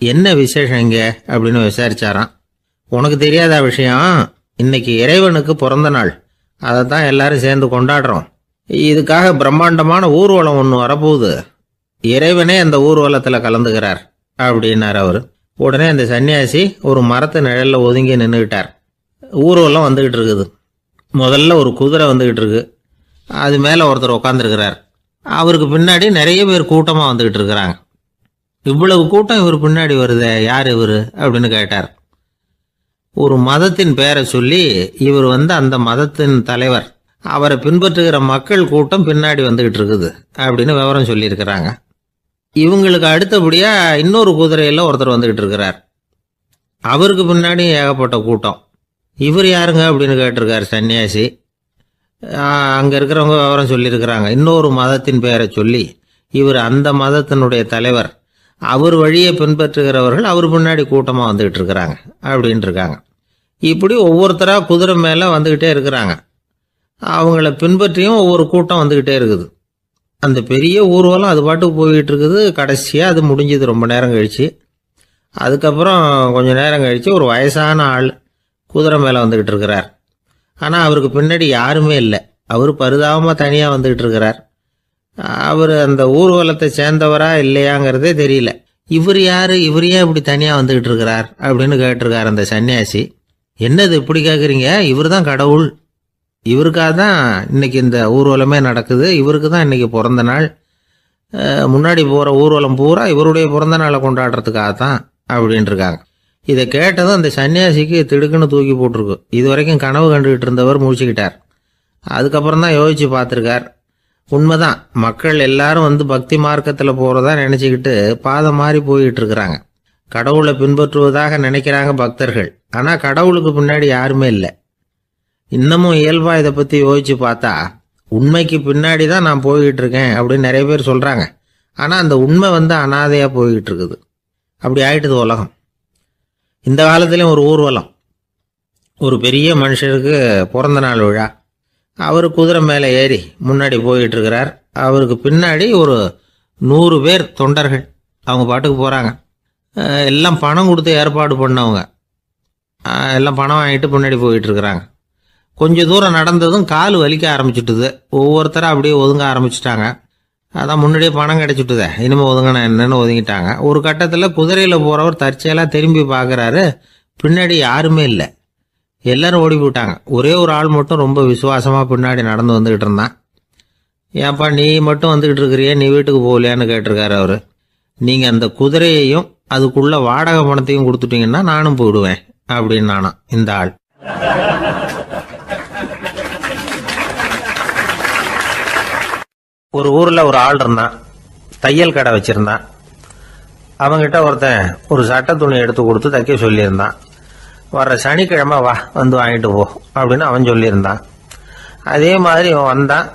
என்ன விசேஷம் இங்க அப்படின்னு விசாரிச்சாராம். உனக்கு தெரியாத விஷயம், இன்னைக்கு இறைவனுக்கு பிறந்த நாள், அதைத்தான் எல்லாரும் சேர்ந்து கொண்டாடுறோம். இதுக்காக பிரம்மாண்டமான ஊர்வலம் ஒன்று வரப்போகுது, இறைவனே அந்த ஊர்வலத்துல கலந்துகிறார் அப்படின்னார் அவரு. உடனே அந்த சன்னியாசி ஒரு மரத்து நிழல்ல ஒதுங்கி நின்றுகிட்டார். ஊர்வலம் வந்துகிட்டு இருக்குது. முதல்ல ஒரு குதிரை வந்துகிட்டு இருக்கு, அது மேல ஒருத்தர் உட்காந்துருக்கிறார். அவருக்கு பின்னாடி நிறைய பேர் கூட்டமா வந்துகிட்டு இருக்கிறாங்க. இவ்வளவு கூட்டம் இவர் பின்னாடி வருதே, யார் இவரு அப்படின்னு கேட்டார். ஒரு மதத்தின் பெயரை சொல்லி, இவர் அந்த மதத்தின் தலைவர், அவரை பின்பற்றுகிற மக்கள் கூட்டம் பின்னாடி வந்துகிட்டு இருக்குது அப்படின்னு விவரம் சொல்லியிருக்கிறாங்க. இவங்களுக்கு அடுத்தபடியா இன்னொரு குதிரையில ஒருத்தர் வந்துகிட்டு இருக்கிறார். அவருக்கு பின்னாடி ஏகப்பட்ட கூட்டம். இவர் யாருங்க அப்படின்னு கேட்டிருக்காரு சன்னியாசி. அங்க இருக்கிறவங்க விவரம் சொல்லியிருக்கிறாங்க. இன்னொரு மதத்தின் பெயரை சொல்லி, இவர் அந்த மதத்தினுடைய தலைவர், அவர் வழியை பின்பற்றுகிறவர்கள் அவர் பின்னாடி கூட்டமா வந்துகிட்டு இருக்கிறாங்க அப்படின்னு இருக்காங்க. இப்படி ஒவ்வொருத்தரா குதிரை மேல வந்துகிட்டே இருக்கிறாங்க. அவங்கள பின்பற்றியும் ஒவ்வொரு கூட்டம் வந்துகிட்டே இருக்குது. அந்த பெரிய ஊர்வலம் அது பாட்டுக்கு போய்கிட்டு இருக்குது. கடைசியா அது முடிஞ்சது ரொம்ப நேரம் கழிச்சு. அதுக்கப்புறம் கொஞ்ச நேரம் கழிச்சு ஒரு வயசான ஆள் குதிரை மேல வந்துகிட்டு இருக்கிறார். ஆனா அவருக்கு பின்னாடி யாருமே இல்லை. அவர் பரிதாபமா தனியா வந்துகிட்டு இருக்கிறார். அவர் அந்த ஊர்வலத்தை சேர்ந்தவரா இல்லையாங்கிறதே தெரியல. இவர் யாரு, இவர் ஏன் இப்படி தனியா வந்துகிட்டு இருக்கிறார் அப்படின்னு கேட்டிருக்காரு அந்த சன்னியாசி. என்னது இப்படி கேட்குறீங்க, இவர் தான் கடவுள், இவருக்காக தான் இன்னைக்கு இந்த ஊர்வலமே நடக்குது, இவருக்கு தான் இன்னைக்கு பிறந்த நாள், முன்னாடி போகிற ஊர்வலம் பூரா இவருடைய பிறந்த நாளை கொண்டாடுறதுக்காக தான் அப்படின்ட்டு இருக்காங்க. இதை கேட்டதும் அந்த சன்னியாசிக்கு திடுக்குன்னு தூக்கி போட்டிருக்கு. இது வரைக்கும் கனவு கண்டுகிட்டு இருந்தவர் முடிச்சுக்கிட்டார். அதுக்கப்புறம் தான் யோசிச்சு பார்த்துருக்கார். உண்மைதான், மக்கள் எல்லாரும் பக்தி மார்க்கத்தில் போகிறதா நினச்சிக்கிட்டு பாதை மாறி போயிட்டு இருக்கிறாங்க. கடவுளை பின்பற்றுவதாக நினைக்கிறாங்க பக்தர்கள். ஆனால் கடவுளுக்கு பின்னாடி யாருமே இல்லை. இன்னமும் இயல்பா இதை பற்றி யோசிச்சு பார்த்தா, உண்மைக்கு பின்னாடி தான் நான் போய்கிட்டு இருக்கேன் அப்படின்னு நிறைய பேர் சொல்கிறாங்க. ஆனால் அந்த உண்மை அனாதையாக போய்கிட்டு இருக்குது. அப்படி ஆயிட்டுது உலகம். இந்த காலத்துலேயும் ஒரு ஊர்வலம், ஒரு பெரிய மனுஷருக்கு பிறந்த நாள் விழா. அவர் குதிரை மேலே ஏறி முன்னாடி போயிட்டு இருக்கிறார். அவருக்கு பின்னாடி ஒரு 100 பேர் தொண்டர்கள் அவங்க பாட்டுக்கு போகிறாங்க. எல்லாம் பணம் கொடுத்து ஏற்பாடு பண்ணவங்க, எல்லாம் பணம் வாங்கிட்டு முன்னாடி போயிட்டு இருக்கிறாங்க. கொஞ்சம் தூரம் நடந்ததும் கால் வலிக்க ஆரம்பிச்சுட்டுது. ஒவ்வொருத்தரும் அப்படியே ஒதுங்க ஆரம்பிச்சுட்டாங்க. அதான் முன்னாடியே பணம் கிடைச்சிட்டுதே, இனிமேல் ஒதுங்கினா என்னன்னு ஒதுங்கிட்டாங்க. ஒரு கட்டத்தில் குதிரையில் போகிறவர் தற்செயலாக திரும்பி பார்க்குறாரு, பின்னாடி யாருமே இல்லை. எல்லாரும் ஓடி போயிட்டாங்க. ஒரே ஒரு ஆள் மட்டும் ரொம்ப விசுவாசமாக பின்னாடி நடந்து வந்துக்கிட்டு இருந்தான். ஏன்ப்பா நீ மட்டும் வந்துக்கிட்டு இருக்கிறியே, நீ வீட்டுக்கு போகலையான்னு கேட்டிருக்காரு அவர். நீங்கள் அந்த குதிரையையும் அதுக்குள்ள வாடகை பணத்தையும் கொடுத்துட்டீங்கன்னா நானும் போயிடுவேன் அப்படின்னு நானா இந்த ஆள். ஒரு ஊரில் ஒரு ஆள் இருந்தான், தையல் கடை வச்சிருந்தான். அவங்கிட்ட ஒருத்தன் ஒரு சட்டை துணி எடுத்து கொடுத்து தைக்க சொல்லியிருந்தான். வர்ற சனிக்கிழமை வா வந்து வாங்கிட்டு போ அப்படின்னு அவன் சொல்லியிருந்தான். அதே மாதிரி இவன் வந்தான்.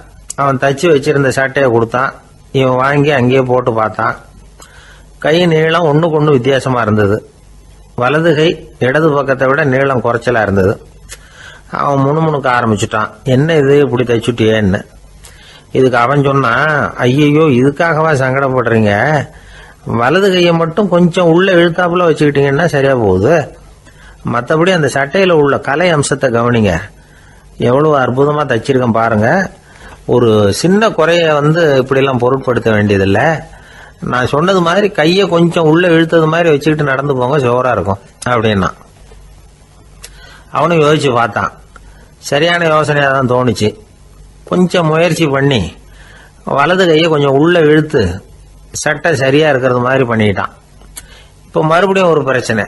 அவன் தச்சு வச்சிருந்த சட்டையை கொடுத்தான். இவன் வாங்கி அங்கேயே போட்டு பார்த்தான். கை நீளம் ஒன்றுக்கு ஒன்று வித்தியாசமாக இருந்தது. வலது கை இடது பக்கத்தை விட நீளம் குறைச்சலாக இருந்தது. அவன் முணுமுணுக்க ஆரம்பிச்சுட்டான், என்ன இது இப்படி தைச்சுட்டியேன்னு. இதுக்கு அவன் சொன்னான், ஐயையோ இதுக்காகவா சங்கடப்படுறீங்க, வலது கையை மட்டும் கொஞ்சம் உள்ள இழுத்தாப்புல வச்சுக்கிட்டீங்கன்னா சரியா போகுது. மற்றபடி அந்த சட்டையில் உள்ள கலை அம்சத்தை கவனிங்க, எவ்வளவு அற்புதமாக தைச்சிருக்கேன் பாருங்க. ஒரு சின்ன குறைய இப்படிலாம் பொருட்படுத்த வேண்டியதில்லை. நான் சொன்னது மாதிரி கையை கொஞ்சம் உள்ள இழுத்தது மாதிரி வச்சுக்கிட்டு நடந்து போங்க, ஜோரா இருக்கும் அப்படின்னா. அவனும் யோசிச்சு பார்த்தான். சரியான யோசனையாக தான் தோணுச்சு. கொஞ்சம் முயற்சி பண்ணி வலது கையை கொஞ்சம் உள்ள இழுத்து சட்டை சரியா இருக்கிறது மாதிரி பண்ணிட்டான். இப்போ மறுபடியும் ஒரு பிரச்சனை.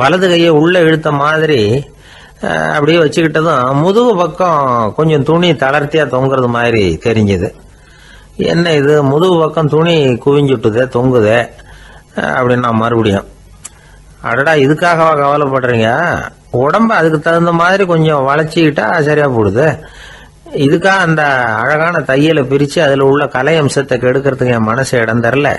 வலது கையை உள்ள இழுத்த மாதிரி அப்படியே வச்சுக்கிட்டதும் முதுகு பக்கம் கொஞ்சம் துணி தளர்த்தியா தொங்குறது மாதிரி தெரிஞ்சது. என்ன இது முதுகு பக்கம் துணி குவிஞ்சுட்டுதே தொங்குதே அப்படின்னா மறுபடியும், அடடா இதுக்காகவா கவலைப்படுறீங்க, உடம்ப அதுக்கு தகுந்த மாதிரி கொஞ்சம் வளைச்சிக்கிட்டா சரியா போடுது. இதுக்காக அந்த அழகான தையலை பிரித்து அதில் உள்ள கலை அம்சத்தை கெடுக்கிறதுக்கு என் மனசு இடம் தரல.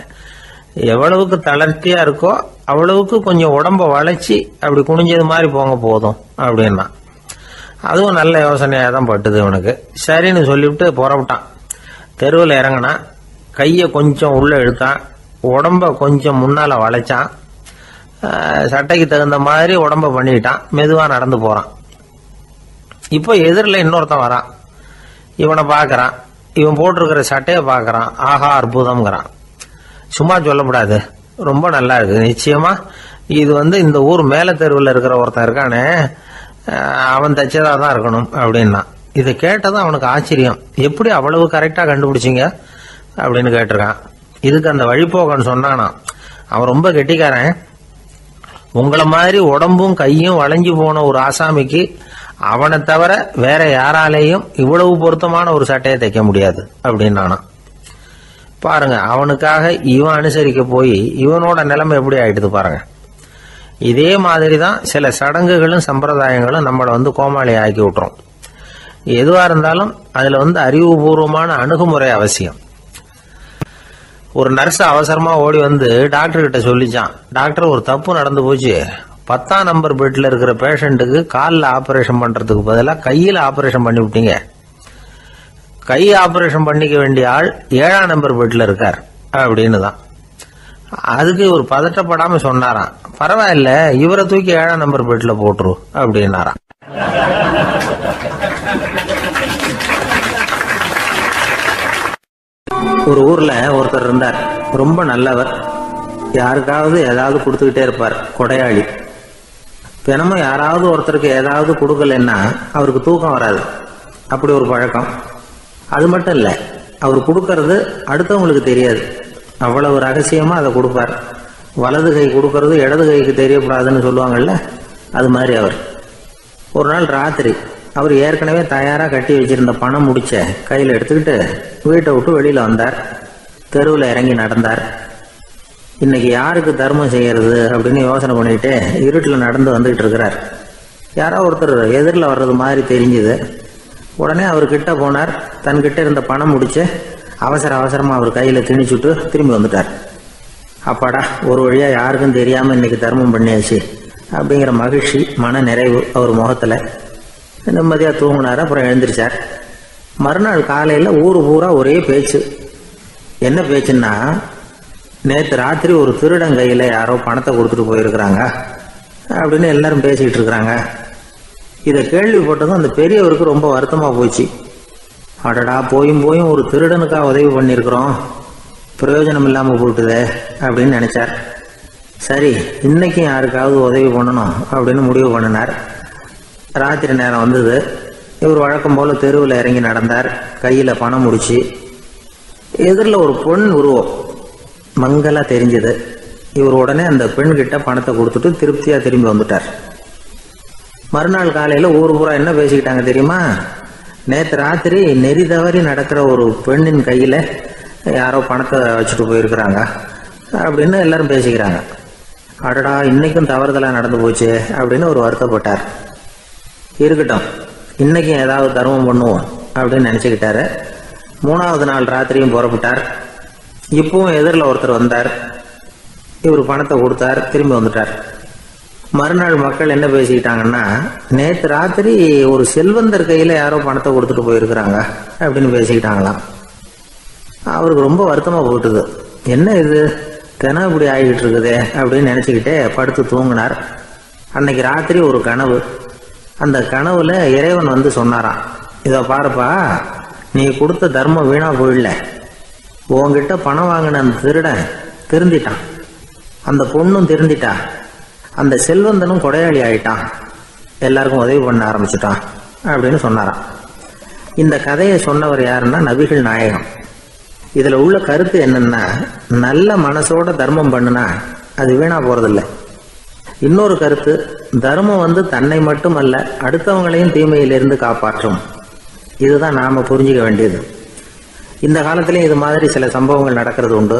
எவ்வளவுக்கு தளர்த்தியா இருக்கோ அவ்வளவுக்கு கொஞ்சம் உடம்ப வளைச்சி அப்படி குனிஞ்சது மாதிரி போங்க போதும் அப்படின்னா. அதுவும் நல்ல யோசனையாக தான் பட்டுது இவனுக்கு. சரின்னு சொல்லிவிட்டு புறப்பட்டான். தெருவில் இறங்கினான். கையை கொஞ்சம் உள்ள இழுத்தான், உடம்ப கொஞ்சம் முன்னால வளைச்சான், சட்டைக்கு தகுந்த மாதிரி உடம்ப பண்ணிக்கிட்டான். மெதுவா நடந்து போறான். இப்போ எதிரில் இன்னொருத்தன் வரான். இவனை பார்க்கறான். இவன் போட்டிருக்கிற சட்டையை பார்க்கறான். ஆஹா அற்புதம்ங்கிறான். சும்மா சொல்லக்கூடாது, ரொம்ப நல்லா இருக்கு, நிச்சயமா இது இந்த ஊர் மேல தெருவில் இருக்கிற ஒருத்தன் இருக்கானே அவன் தைச்சதா தான் இருக்கணும் அப்படின்னா. இதை கேட்டதும் அவனுக்கு ஆச்சரியம். எப்படி அவ்வளவு கரெக்டா கண்டுபிடிச்சிங்க அப்படின்னு கேட்டிருக்கான். இதுக்கு அந்த வழிபோக்கன்னு சொன்னானா, அவன் ரொம்ப கெட்டிக்காரன். உங்களை மாதிரி உடம்பும் கையும் வளைஞ்சு போன ஒரு ஆசாமிக்கு அவனை தவிர வேற யாராலேயும் இவ்வளவு பொருத்தமான ஒரு சட்டையை தைக்க முடியாது அப்படின்னானா. பாருங்க, அவனுக்காக இவன் அனுசரிக்க போய் இவனோட நிலைமை எப்படி ஆயிடுது பாருங்க. இதே மாதிரி தான் சில சடங்குகளும் சம்பிரதாயங்களும் நம்மளை கோமாளி ஆக்கி விட்டுரும். எதுவா இருந்தாலும் அதுல அறிவுபூர்வமான அணுகுமுறை அவசியம். ஒரு நர்ஸ் அவசரமா ஓடி டாக்டர் கிட்ட சொல்லிச்சான், டாக்டர் ஒரு தப்பு நடந்து போச்சு, 10ஆம் நம்பர் பெட்ல இருக்கிற பேஷண்ட்டுக்கு காலில் ஆபரேஷன் பண்றதுக்கு பதிலாக கையில் ஆபரேஷன் பண்ணி விட்டீங்க. கை ஆபரேஷன் பண்ணிக்க வேண்டிய ஆள் 7ஆம் நம்பர் பெட்ல இருக்கார் அப்படின்னு தான். அதுக்கு ஒரு பதட்டப்படாம சொன்னாராம், பரவாயில்ல இவரை தூக்கி 7ஆம் நம்பர் பெட்ல போட்டுரு அப்படின்னாராம். ஒரு ஊர்ல ஒருத்தர் இருந்தார், ரொம்ப நல்லவர். யாருக்காவது ஏதாவது கொடுத்துக்கிட்டே இருப்பார், கொடையாளி. தினமும் யாராவது ஒருத்தருக்கு ஏதாவது கொடுக்கலன்னா அவருக்கு தூக்கம் வராது, அப்படி ஒரு பழக்கம். அது மட்டும் இல்ல, அவர் கொடுக்கறது அடுத்தவங்களுக்கு தெரியாது, அவ்வளவு ரகசியமா அதை கொடுப்பார். வலது கை கொடுக்கறது இடது கைக்கு தெரியக்கூடாதுன்னு சொல்லுவாங்கல்ல, அது மாதிரி அவர். ஒரு நாள் ராத்திரி அவர் ஏற்கனவே தயாரா கட்டி வச்சிருந்த பணம் முடிச்ச கையில எடுத்துக்கிட்டு வீட்டை விட்டு வெளியில வந்தார். தெருவில் இறங்கி நடந்தார். இன்னைக்கு யாருக்கு தர்மம் செய்யறது அப்படின்னு யோசனை பண்ணிட்டு இருட்டில் நடந்து வந்துகிட்டு இருக்கிறார். யாரோ ஒருத்தர் எதிரில் வர்றது மாதிரி தெரிஞ்சுது. உடனே அவர் கிட்ட போனார். தன்கிட்ட இருந்த பணம் முடிச்சு அவசரமா அவர் கையில திணிச்சுட்டு திரும்பி வந்துட்டார். அப்பாடா, ஒரு வழியா யாருக்கும் தெரியாம இன்னைக்கு தர்மம் பண்ணியாச்சு அப்படிங்கிற மகிழ்ச்சி, மன நிறைவு அவர் முகத்துல. நிம்மதியா தூங்கினார். அப்புறம் எழுந்திரிச்சார். மறுநாள் காலையில ஊரு பூரா ஒரே பேச்சு. என்ன பேச்சுன்னா, நேற்று ராத்திரி ஒரு திருடன் கையில யாரோ பணத்தை கொடுத்துட்டு போயிருக்கிறாங்க அப்படின்னு எல்லாரும் பேசிக்கிட்டு இருக்கிறாங்க. இதை கேள்விப்பட்டதும் அந்த பெரியவருக்கு ரொம்ப வருத்தமா போச்சு. அடடா, போயும் ஒரு திருடனுக்கா உதவி பண்ணியிருக்கிறோம், பிரயோஜனம் இல்லாம போட்டுதே அப்படின்னு நினைச்சார். சரி, இன்னைக்கும் யாருக்காவது உதவி பண்ணணும் அப்படின்னு முடிவு பண்ணினார். ராத்திரி நேரம் வந்தது. இவர் வழக்கம் போல தெருவில் இறங்கி நடந்தார். கையில் பணம் முடிச்சு. எதிரில் ஒரு பெண் உருவம் மங்கலா தெரிஞ்சது. இவர் உடனே அந்த பெண் கிட்ட பணத்தை கொடுத்துட்டு திருப்தியா திரும்பி வந்துட்டார். மறுநாள் காலையில ஊர் பூரா என்ன பேசிக்கிட்டாங்க தெரியுமா? நேற்று ராத்திரி நெறி தவறி நடக்கிற ஒரு பெண்ணின் கையில யாரோ பணத்தை வச்சுட்டு போயிருக்கிறாங்க அப்படின்னு எல்லாரும் பேசிக்கிறாங்க. அடடா, இன்னைக்கும் தவறுதலா நடந்து போச்சு அப்படின்னு ஒரு வருத்தப்பட்டார். இருக்கட்டும், இன்னைக்கும் ஏதாவது தர்மம் பண்ணுவோம் அப்படின்னு நினைச்சுக்கிட்டாரு. 3வது நாள் ராத்திரியும் புறப்பட்டார். இப்பவும் எதிரில் ஒருத்தர் வந்தார். இவர் பணத்தை கொடுத்தார், திரும்பி வந்துட்டார். மறுநாள் மக்கள் என்ன பேசிக்கிட்டாங்கன்னா, நேற்று ராத்திரி ஒரு செல்வந்தர் கையில யாரோ பணத்தை கொடுத்துட்டு போயிருக்கிறாங்க அப்படின்னு பேசிக்கிட்டாங்களாம். அவருக்கு ரொம்ப வருத்தமா போயிட்டுது. என்ன இது தினம் இப்படி ஆகிட்டு இருக்குதே அப்படின்னு நினைச்சுக்கிட்டே படுத்து தூங்கினார். அன்னைக்கு ராத்திரி ஒரு கனவு. அந்த கனவுல இறைவன் வந்து சொன்னாராம், இதை பாருப்பா, நீ கொடுத்த தர்மம் வீணா போயிடல. உன்கிட்ட பணம் வாங்கின அந்த திருடன் திருந்திட்டான், அந்த பொண்ணும் திருந்திட்டா, அந்த செல்வந்தனும் கொடையாளி ஆயிட்டான், எல்லாருக்கும் உதவி பண்ண ஆரம்பிச்சுட்டான் அப்படின்னு சொன்னாராம். இந்த கதையை சொன்னவர் யாருன்னா நபிகள் நாயகம். இதுல உள்ள கருத்து என்னன்னா, நல்ல மனசோட தர்மம் பண்ணுனா அது வீணா போறதில்லை. இன்னொரு கருத்து, தர்மம் வந்து தன்னை மட்டுமல்ல அடுத்தவங்களையும் தீமையிலிருந்து காப்பாற்றும். இதுதான் நாம புரிஞ்சுக்க வேண்டியது. இந்த காலத்திலையும் இது மாதிரி சில சம்பவங்கள் நடக்கிறது உண்டு.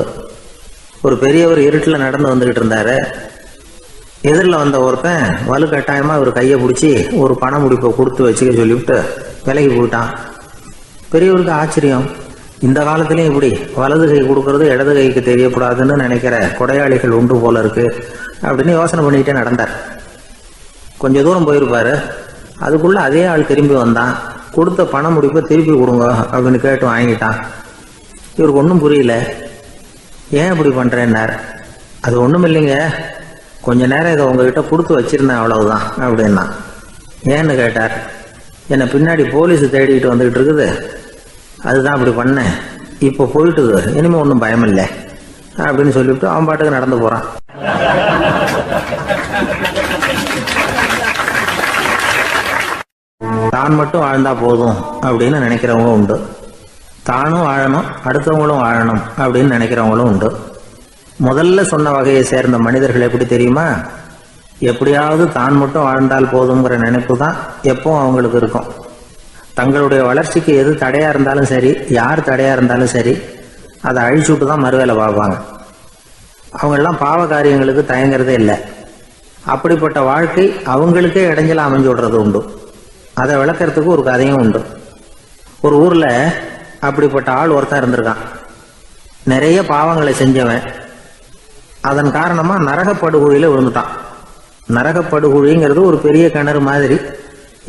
ஒரு பெரியவர் இருட்டில் நடந்து வந்துகிட்டு இருந்தாரு. எதிரில் வந்த ஒருத்தன் வலுக்கட்டாயமா ஒரு கையை பிடிச்சி ஒரு பண முடிப்பை கொடுத்து வச்சுக்க சொல்லிவிட்டு விலகி போயிட்டான். பெரியவருக்கு ஆச்சரியம், இந்த காலத்திலையும் இப்படி வலது கை கொடுக்கறது இடது கைக்கு தெரியக்கூடாதுன்னு நினைக்கிற கொடையாளிகள் உண்டு போல இருக்கு அப்படின்னு யோசனை பண்ணிக்கிட்டே நடந்தார். கொஞ்ச தூரம் போயிருப்பாரு. அதுக்குள்ள அதே ஆள் திரும்பி வந்தான். கொடுத்த பண முடிப்பை திருப்பி கொடுங்க அப்படின்னு கேட்டு வாங்கிட்டான். இவருக்கு ஒன்றும் புரியல. ஏன் இப்படி பண்றேன்னார். அது ஒன்றும் இல்லைங்க, கொஞ்ச நேரம் இதை உங்ககிட்ட கொடுத்து வச்சிருந்தேன், அவ்வளவுதான் அப்படின்னா. ஏன்னு கேட்டார். என்னை பின்னாடி போலீஸ் தேடிக்கிட்டு வந்துகிட்டு இருக்குது, அதுதான் அப்படி பண்ணேன், இப்போ போயிட்டுது, இனிமே ஒன்றும் பயம் இல்லை அப்படின்னு சொல்லிவிட்டு அவன் பாட்டுக்கு நடந்து போறான். தான் மட்டும் வாழ்ந்தா போதும் அப்படின்னு நினைக்கிறவங்க உண்டு. தானும் வாழணும், அடுத்தவங்களும் வாழணும் அப்படின்னு நினைக்கிறவங்களும் உண்டு. முதல்ல சொன்ன வகையை சேர்ந்த மனிதர்கள் எப்படி தெரியுமா? எப்படியாவது தான் மட்டும் வாழ்ந்தால் போதுங்கிற நினைப்பு தான் எப்பவும் அவங்களுக்கு இருக்கும். தங்களுடைய வளர்ச்சிக்கு எது தடையா இருந்தாலும் சரி, யார் தடையா இருந்தாலும் சரி, அதை அழிச்சுட்டு தான் மறுவேலை பார்ப்பாங்க. அவங்கெல்லாம் பாவ காரியங்களுக்கு தயங்குறதே இல்லை. அப்படிப்பட்ட வாழ்க்கை அவங்களுக்கே இடைஞ்சல அமைஞ்சு விடுறது உண்டு. அதை விளக்கறதுக்கு ஒரு கதையும் உண்டு. ஒரு ஊர்ல அப்படிப்பட்ட ஆள் ஒருத்தன் இருந்திருக்கான். நிறைய பாவங்களை செஞ்சவன். அதன் காரணமா நரகப்படுகொழியில விழுந்துட்டான். நரகப்படுகொழிங்கிறது ஒரு பெரிய கிணறு மாதிரி.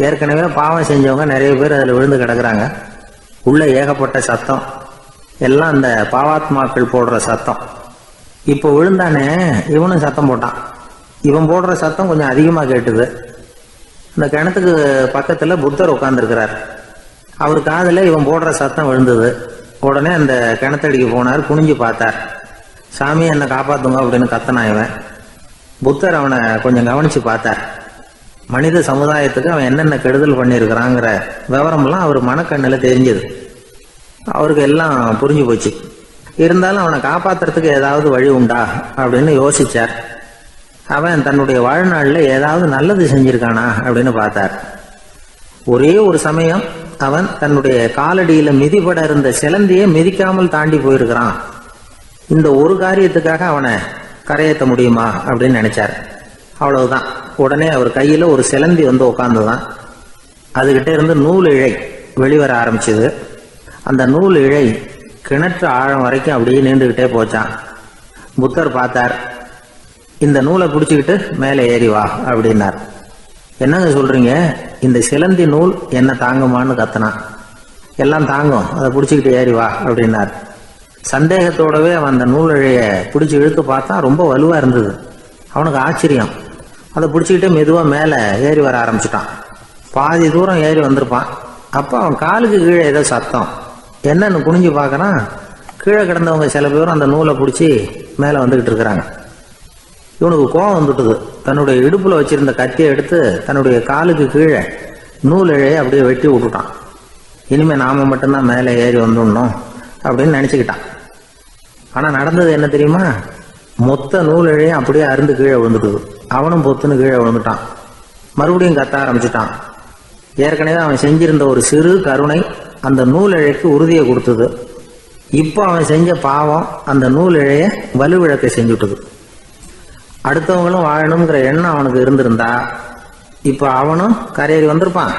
ஏற்கனவே பாவம் செஞ்சவங்க நிறைய பேர் அதில் விழுந்து கிடக்குறாங்க. உள்ள ஏகப்பட்ட சத்தம், எல்லாம் அந்த பாவாத்மாக்கள் போடுற சத்தம். இப்போ விழுந்தானே, இவனும் சத்தம் போட்டான். இவன் போடுற சத்தம் கொஞ்சம் அதிகமாக கேட்டுது. இந்த கிணத்துக்கு பக்கத்துல புத்தர் உட்கார்ந்துருக்கிறார். அவர் காதுல இவன் போடுற சத்தம் விழுந்தது. உடனே அந்த கிணத்தடிக்கு போனார். குனிஞ்சு பார்த்தார். சாமி என்னை காப்பாத்துங்க அப்படின்னு கத்தனா இவன். புத்தர் அவனை கொஞ்சம் கவனிச்சு பார்த்தார். மனித சமுதாயத்துக்கு அவன் என்னென்ன கெடுதல் பண்ணியிருக்கிறாங்கிற விவரம்லாம் அவர் மனக்கண்ணில் தெரிஞ்சது. அவருக்கு எல்லாம் புரிஞ்சு போச்சு. இருந்தாலும் அவனை காப்பாத்துறதுக்கு ஏதாவது வழி உண்டா அப்படின்னு யோசிச்சார். அவன் தன்னுடைய வாழ்நாளில் ஏதாவது நல்லது செஞ்சிருக்கானா அப்படின்னு பார்த்தார். ஒரே ஒரு சமயம் அவன் தன்னுடைய காலடியில மிதிபட இருந்த சிலந்தியை மிதிக்காமல் தாண்டி போயிருக்கிறான். இந்த ஒரு காரியத்துக்காக அவனை கரையேற்ற முடியுமா அப்படின்னு நினைச்சார். அவ்வளவுதான். உடனே அவர் கையில ஒரு சிலந்தி வந்து உட்கார்ந்துதான். அதுகிட்ட இருந்து நூல் இழை வெளிவர ஆரம்பிச்சது. அந்த நூல் இழை கிணற்று ஆழம் வரைக்கும் அப்படியே நீண்டுகிட்டே போச்சான். புத்தர் பார்த்தார். இந்த நூலை பிடிச்சிக்கிட்டு மேலே ஏறி வா அப்படின்னார். என்னங்க சொல்றீங்க, இந்த சிலந்தி நூல் என்ன தாங்குமான்னு கத்தனான். எல்லாம் தாங்கும், அதை பிடிச்சிக்கிட்டு ஏறி வா அப்படின்னார். சந்தேகத்தோடவே அவன் அந்த நூல் இழைய பிடிச்சி இழுத்து பார்த்தா ரொம்ப வலுவா இருந்தது. அவனுக்கு ஆச்சரியம். அதை பிடிச்சிக்கிட்டே மெதுவா மேலே ஏறி வர ஆரம்பிச்சுட்டான். பாதி தூரம் ஏறி வந்திருப்பான். அப்போ அவன் காலுக்கு கீழே ஏதோ சத்தம். என்னன்னு குனிஞ்சு பார்க்கறான். கீழே கிடந்தவங்க சில பேரும் அந்த நூலை பிடிச்சி மேலே வந்துகிட்டு இருக்கிறாங்க. இவனுக்கு கோபம் வந்துட்டுது. தன்னுடைய இடுப்புல வச்சிருந்த கத்தியை எடுத்து தன்னுடைய காலுக்கு கீழே நூல் இழையை அப்படியே வெட்டி விட்டுட்டான். இனிமே நாம மட்டும்தான் மேலே ஏறி வந்துடணும் அப்படின்னு நினைச்சுக்கிட்டான். ஆனா நடந்தது என்ன தெரியுமா? மொத்த நூல் இழையும் அப்படியே அருந்து கீழே விழுந்துட்டுது. அவனும் பொத்துன்னு கீழே விழுந்துட்டான். மறுபடியும் கத்த ஆரம்பிச்சுட்டான். ஏற்கனவே அவன் செஞ்சிருந்த ஒரு சிறு கருணை அந்த நூல் இழைக்கு உறுதியை கொடுத்தது. இப்போ அவன் செஞ்ச பாவம் அந்த நூல் இழைய வலுவிழக்க செஞ்சுட்டுது. அடுத்தவங்களும் வாழணுங்கிற எண்ணம் அவனுக்கு இருந்திருந்தா இப்போ அவனும் கரையேறி வந்திருப்பான்,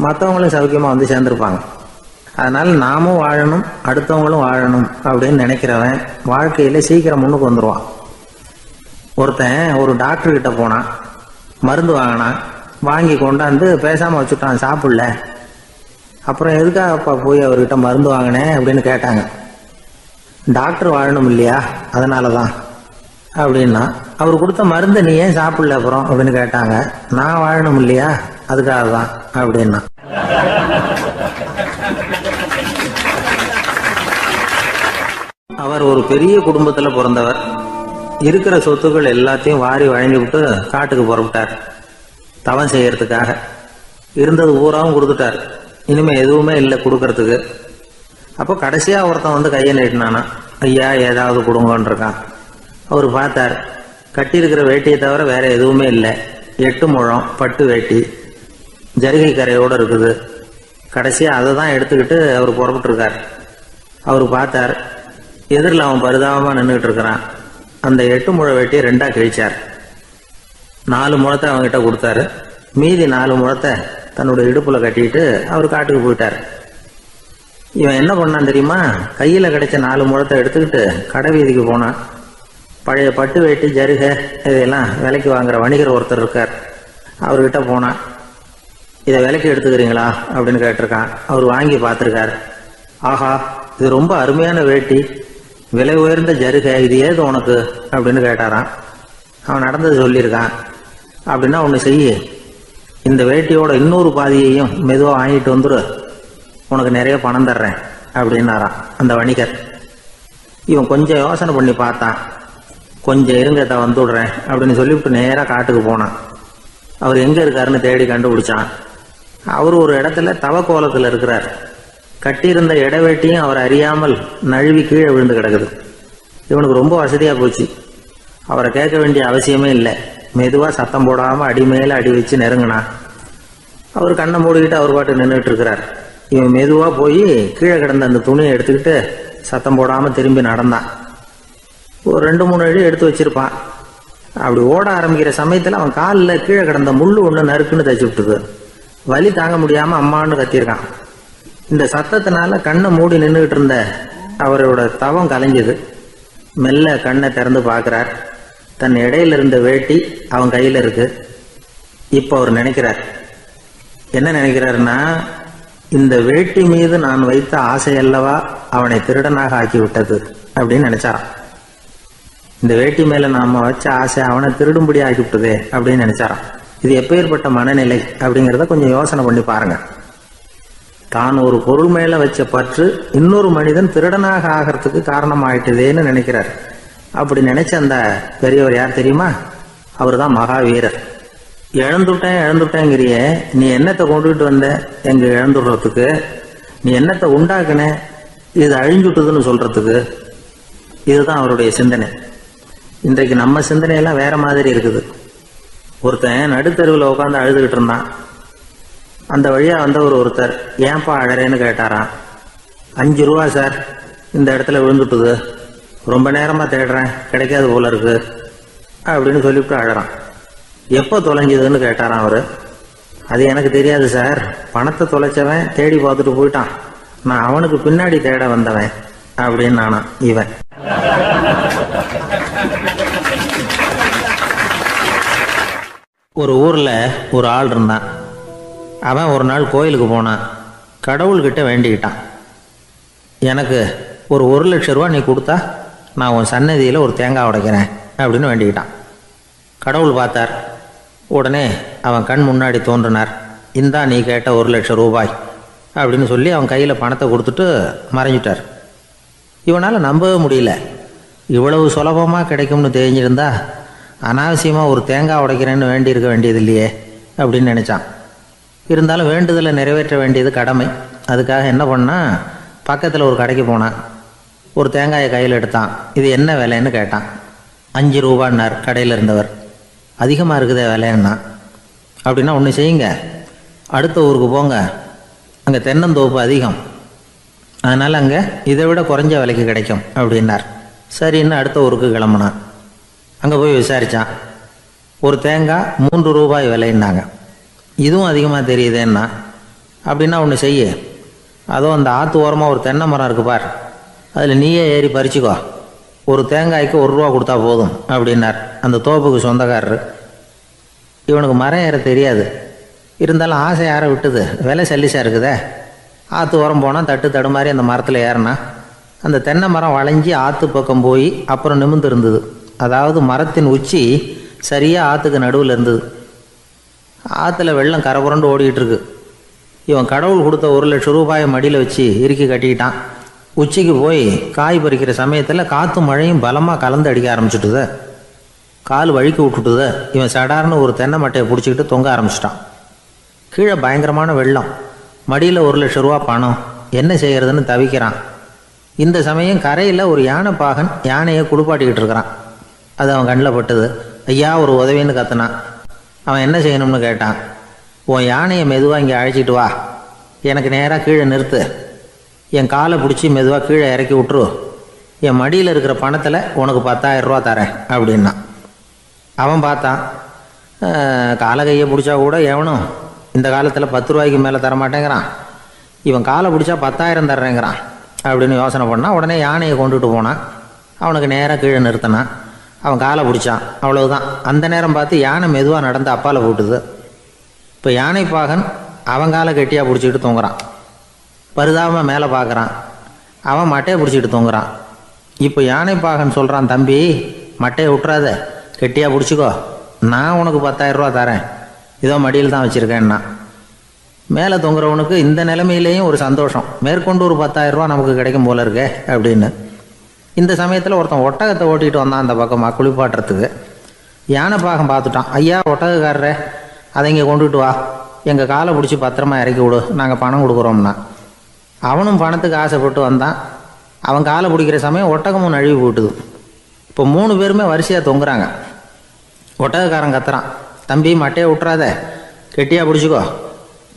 மற்றவங்களும் சௌக்கியமா வந்து சேர்ந்திருப்பாங்க. அதனால நாமும் வாழணும், அடுத்தவங்களும் வாழணும் அப்படின்னு நினைக்கிறவன் வாழ்க்கையில சீக்கிரம் முன்னுக்கு வந்துடுவான். ஒருத்தன் ஒரு டாக்டர் கிட்ட போனான், மருந்து வாங்கினான், வாங்கி கொண்டாந்து பேசாம வச்சுட்டான், சாப்பிடல. அப்புறம் எதுக்காகப்பா போய் அவர்கிட்ட மருந்து வாங்கினேன் அப்படின்னு கேட்டாங்க. டாக்டர் வாழணும் இல்லையா, அதனாலதான் அப்படின்னா. அவர் கொடுத்த மருந்தை நீ ஏன் சாப்பிடல அப்புறம் அப்படின்னு கேட்டாங்க. நான் வாழணும் இல்லையா, அதுக்காக தான் அப்படின்னா. அவர் ஒரு பெரிய குடும்பத்துல பிறந்தவர். இருக்கிற சொத்துக்கள் எல்லாத்தையும் வாரி வழங்கி விட்டு காட்டுக்கு புறப்பட்டார் தவம் செய்யறதுக்காக. இருந்தது ஊராவும் கொடுத்துட்டார். இனிமே எதுவுமே இல்லை கொடுக்கறதுக்கு. அப்போ கடைசியா ஒருத்தன் வந்து கையை நீட்டினானா, ஐயா ஏதாவது கொடுங்கன்னு இருக்கான். அவர் பார்த்தார், கட்டியிருக்கிற வேட்டியை தவிர வேற எதுவுமே இல்லை. 8 முழம் பட்டு வேட்டி ஜரிகை கரையோடு இருக்குது. கடைசியா அதை தான் எடுத்துக்கிட்டு அவர் புறப்பட்டுருக்கார். அவர் பார்த்தார், எதிரில் அவன் பரிதாபமா நின்றுட்டு இருக்கிறான். அந்த 8 முழ வேட்டியை 2ஆ கிழிச்சார். 4 முழத்தை அவன்கிட்ட கொடுத்தாரு. மீதி 4 முழத்தை தன்னுடைய இடுப்புல கட்டிட்டு அவர் காட்டுக்கு போயிட்டார். இவன் என்ன பண்ணான் தெரியுமா? கையில கிடைச்ச 4 முழத்தை எடுத்துக்கிட்டு கடை வீதிக்கு போனான். பழைய பட்டு வேட்டி ஜருகை இதெல்லாம் விலைக்கு வாங்குற வணிகர் ஒருத்தர் இருக்கார். அவர்கிட்ட போனான். இதை விலைக்கு எடுத்துக்கிறீங்களா அப்படின்னு கேட்டிருக்கான். அவர் வாங்கி பார்த்துருக்காரு. ஆஹா, இது ரொம்ப அருமையான வேட்டி, விலை உயர்ந்த ஜருகை, இது ஏது உனக்கு அப்படின்னு கேட்டாரான். அவன் நடந்தது சொல்லியிருக்கான். அப்படின்னா ஒன்று செய்ய, இந்த வேட்டியோட இன்னொரு பாதியையும் மெதுவாக வாங்கிட்டு வந்துரு, உனக்கு நிறைய பணம் தர்றேன் அப்படின்னாரான் அந்த வணிகர். இவன் கொஞ்சம் யோசனை பண்ணி பார்த்தான். கொஞ்சம் இருங்கத்தை வந்துடுறேன் அப்படின்னு சொல்லிவிட்டு நேராக காட்டுக்கு போனான். அவர் எங்கே இருக்காருன்னு தேடி கண்டுபிடிச்சான். அவர் ஒரு இடத்துல தவக்கோலத்தில் இருக்கிறார். கட்டியிருந்த இடவேட்டியும் அவர் அறியாமல் நழுவி கீழே விழுந்து கிடக்குது. இவனுக்கு ரொம்ப வசதியாக போச்சு. அவரை கேட்க வேண்டிய அவசியமே இல்லை. மெதுவாக சத்தம் போடாமல் அடி மேலே அடி வச்சு நெருங்கினான். அவர் கண்ணை மூடிக்கிட்டு அவர் பாட்டு நின்றுட்டு இருக்கிறார். இவன் மெதுவாக போய் கீழே கிடந்த அந்த துணியை எடுத்துக்கிட்டு சத்தம் போடாமல் திரும்பி நடந்தான். ஒரு 2-3 அடி எடுத்து வச்சிருப்பான். அப்படி ஓட ஆரம்பிக்கிற சமயத்தில் அவன் காலில் கீழே கிடந்த முள்ளு ஒன்று நறுக்குன்னு தச்சு விட்டுது. வலி தாங்க முடியாமல் அம்மான்னு கத்தியிருக்கான். இந்த சத்தத்தினால கண்ணை மூடி நின்றுகிட்டு இருந்த அவரோட தவம் கலைஞ்சது. மெல்ல கண்ணை திறந்து பார்க்கிறார். தன் இடையில இருந்த வேட்டி அவன் கையில் இருக்கு. இப்போ அவர் நினைக்கிறார், என்ன நினைக்கிறாருன்னா, இந்த வேட்டி மீது நான் வைத்த ஆசையல்லவா அவனை திருடனாக ஆக்கி விட்டது அப்படின்னு நினைச்சாராம். இந்த வேட்டி மேல நாம வச்ச ஆசை அவனை திருடும்படி ஆக்கி விட்டதே அப்படின்னு நினைச்சாராம். இது எப்பேற்பட்ட மனநிலை அப்படிங்கிறத கொஞ்சம் யோசனை பண்ணி பாருங்க. தான் ஒரு பொருள் மேல வச்ச பற்று இன்னொரு மனிதன் திருடனாக ஆகிறதுக்கு காரணம் ஆயிட்டுதேன்னு நினைக்கிறார். அப்படி நினைச்ச அந்த பெரியவர் யார் தெரியுமா? அவர் தான் மகாவீரர். இழந்துட்டேங்கிறிய, நீ என்னத்தை கொண்டுகிட்டு வந்த எங்க இழந்துடுறதுக்கு? நீ என்னத்தை உண்டாக்குன இது அழிஞ்சுட்டுதுன்னு சொல்றதுக்கு? இதுதான் அவருடைய சிந்தனை. இன்றைக்கு நம்ம சிந்தனையெல்லாம் வேற மாதிரி இருக்குது. ஒருத்தன் நடுத்தருவில் உட்காந்து அழுதுகிட்டு இருந்தான். அந்த வழியா வந்தவர் ஒருத்தர், ஏன்பா அழறேன்னு கேட்டாராம். 5 ரூபா சார், இந்த இடத்துல விழுந்துட்டுது, ரொம்ப நேரமா தேடுறேன், கிடைக்காது போல இருக்கு அப்படின்னு சொல்லிவிட்டு அழறான். எப்போ தொலைஞ்சதுன்னு கேட்டாராம் அவரு. அது எனக்கு தெரியாது சார், பணத்தை தொலைச்சவன் தேடி பார்த்துட்டு போயிட்டான், நான் அவனுக்கு பின்னாடி தேட வந்தவன் அப்படின்னு நானா இவன். ஒரு ஊர்ல ஒரு ஆள் இருந்தான். அவன் ஒரு நாள் கோயிலுக்கு போனான். கடவுள்கிட்ட வேண்டிக்கிட்டான், எனக்கு ஒரு 1,00,000 ரூபா நீ கொடுத்தா நான் உன் சன்னதியில் ஒரு தேங்காய் உடைக்கிறேன் அப்படின்னு வேண்டிக்கிட்டான். கடவுள் பார்த்தார். உடனே அவன் கண் முன்னாடி தோன்றினார். இந்தா நீ கேட்ட 1,00,000 ரூபாய் அப்படின்னு சொல்லி அவன் கையில் பணத்தை கொடுத்துட்டு மறைஞ்சிட்டார். இவனால் நம்பவே முடியல. இவ்வளவு சுலபமாக கிடைக்கும்னு தெரிஞ்சிருந்தா அனாவசியமாக ஒரு தேங்காய் உடைக்கிறேன்னு வேண்டி இருக்க வேண்டியது இல்லையே அப்படின்னு நினச்சான். இருந்தாலும் வேண்டுதலை நிறைவேற்ற வேண்டியது கடமை. அதுக்காக என்ன பண்ணால், பக்கத்தில் ஒரு கடைக்கு போனான். ஒரு தேங்காயை கையில் எடுத்தான். இது என்ன விலைன்னு கேட்டான். 5 ரூபான்னார் கடையில் இருந்தவர். அதிகமாக இருக்குதே விலைன்னா. அப்படின்னா ஒன்று செய்யுங்க, அடுத்த ஊருக்கு போங்க, அங்கே தென்னந்தோப்பு அதிகம், அதனால் அங்கே இதை விட குறைஞ்ச விலைக்கு கிடைக்கும் அப்படின்னார். சரின்னு அடுத்த ஊருக்கு கிளம்புனான். அங்கே போய் விசாரித்தான். ஒரு தேங்காய் 3 ரூபாய் விலைன்னாங்க. இதுவும் அதிகமாக தெரியுதேன்னா. அப்படின்னா ஒன்று செய்ய, அதோ அந்த ஆற்று ஓரமாக ஒரு தென்னை மரம் இருக்கு பார், அதில் நீயே ஏறி பறிச்சுக்கோ, ஒரு தேங்காய்க்கு 1 ரூபா கொடுத்தா போதும் அப்படின்னார் அந்த தோப்புக்கு சொந்தக்காரரு. இவனுக்கு மரம் ஏற தெரியாது, இருந்தாலும் ஆசை யாரை விட்டுது, விலை சல்லிசாக இருக்குதே. ஆற்று ஓரம் போனால் தட்டு தடுமாறி அந்த மரத்தில் ஏறினா அந்த தென்னை மரம் வளைஞ்சி ஆற்று பக்கம் போய் அப்புறம் நிமிர்ந்து இருந்தது. அதாவது மரத்தின் உச்சி சரியாக ஆற்றுக்கு நடுவில் இருந்தது. ஆற்றுல வெள்ளம் கரைபுரண்டு ஓடிக்கிட்டு இருக்கு. இவன் கடவுள் கொடுத்த 1 லட்சம் ரூபாயை மடியில் வச்சு இறுக்கி கட்டிக்கிட்டான். உச்சிக்கு போய் காய் பறிக்கிற சமயத்தில் காற்று மழையும் பலமாக கலந்து அடிக்க ஆரம்பிச்சுட்டுது. கால் வழுக்கி விட்டுட்டுது. இவன் சடார்னு ஒரு தென்னை மட்டையை பிடிச்சிக்கிட்டு தொங்க ஆரம்பிச்சிட்டான். கீழே பயங்கரமான வெள்ளம், மடியில் 1 லட்சம் ரூபா பணம், என்ன செய்கிறதுன்னு தவிக்கிறான். இந்த சமயம் கரையில் ஒரு யானை பாகன் யானையை குளிப்பாட்டிக்கிட்டு இருக்கிறான். அது அவன் கண்ணில் பட்டுது. ஐயா ஒரு உதவின்னு கத்துனான். அவன் என்ன செய்யணும்னு கேட்டான். உன் யானையை மெதுவாக இங்கே அழைச்சிட்டு வா, எனக்கு நேராக கீழே நிறுத்து, என் காலை பிடிச்சி மெதுவாக கீழே இறக்கி விட்டுரு, என் மடியில் இருக்கிற பணத்தில் உனக்கு 10,000 ரூபா தரேன் அப்படின்னா. அவன் பார்த்தான். காலை கையை பிடிச்சா கூட எவனும் இந்த காலத்தில் 10 ரூபாய்க்கு மேலே தரமாட்டேங்கிறான், இவன் காலை பிடிச்சா 10,000 தர்றேங்கிறான் அப்படின்னு யோசனை பண்ணால் உடனே யானையை கொண்டுட்டு போனான். அவனுக்கு நேராக கீழே நிறுத்தினான். அவன் காலை பிடிச்சான். அவ்வளவுதான். அந்த நேரம் பார்த்து யானை மெதுவாக நடந்து அப்பால் போட்டுது. இப்போ யானை பாகன் அவன் காலை கெட்டியாக பிடிச்சிக்கிட்டு தூங்குறான். பரிதாபமாக மேலே பார்க்குறான். அவன் மட்டையை பிடிச்சிக்கிட்டு தூங்குறான். இப்போ யானை பாகன் சொல்கிறான், தம்பி மட்டையை விட்டுறாத, கெட்டியாக பிடிச்சிக்கோ, நான் உனக்கு 10,000 ரூபா தரேன், இதோ மடியில் தான் வச்சுருக்கேன்னா. மேலே தொங்குறவனுக்கு இந்த நிலைமையிலேயும் ஒரு சந்தோஷம், மேற்கொண்டு ஒரு 10,000 ரூபா நமக்கு கிடைக்கும் போல இருக்கே அப்படின்னு. இந்த சமயத்தில் ஒருத்தன் ஒட்டகத்தை ஓட்டிகிட்டு வந்தான் அந்த பக்கமாக குளிப்பாட்டுறதுக்கு. யானை பாகம் பார்த்துட்டான். ஐயா ஒட்டகக்காரரே, அதை இங்கே கொண்டுட்டு வா, எங்கள் காலை பிடிச்சி பத்திரமா இறக்கி விடு, நாங்கள் பணம் கொடுக்குறோம்னா. அவனும் பணத்துக்கு ஆசைப்பட்டு வந்தான். அவன் காலை பிடிக்கிற சமயம் ஒட்டகமும் நழுவி போட்டுது. இப்போ 3 பேருமே வரிசையாக தொங்குறாங்க. ஒட்டகக்காரன் கத்துறான், தம்பி மட்டையை விட்டுறாத, கெட்டியாக பிடிச்சிக்கோ,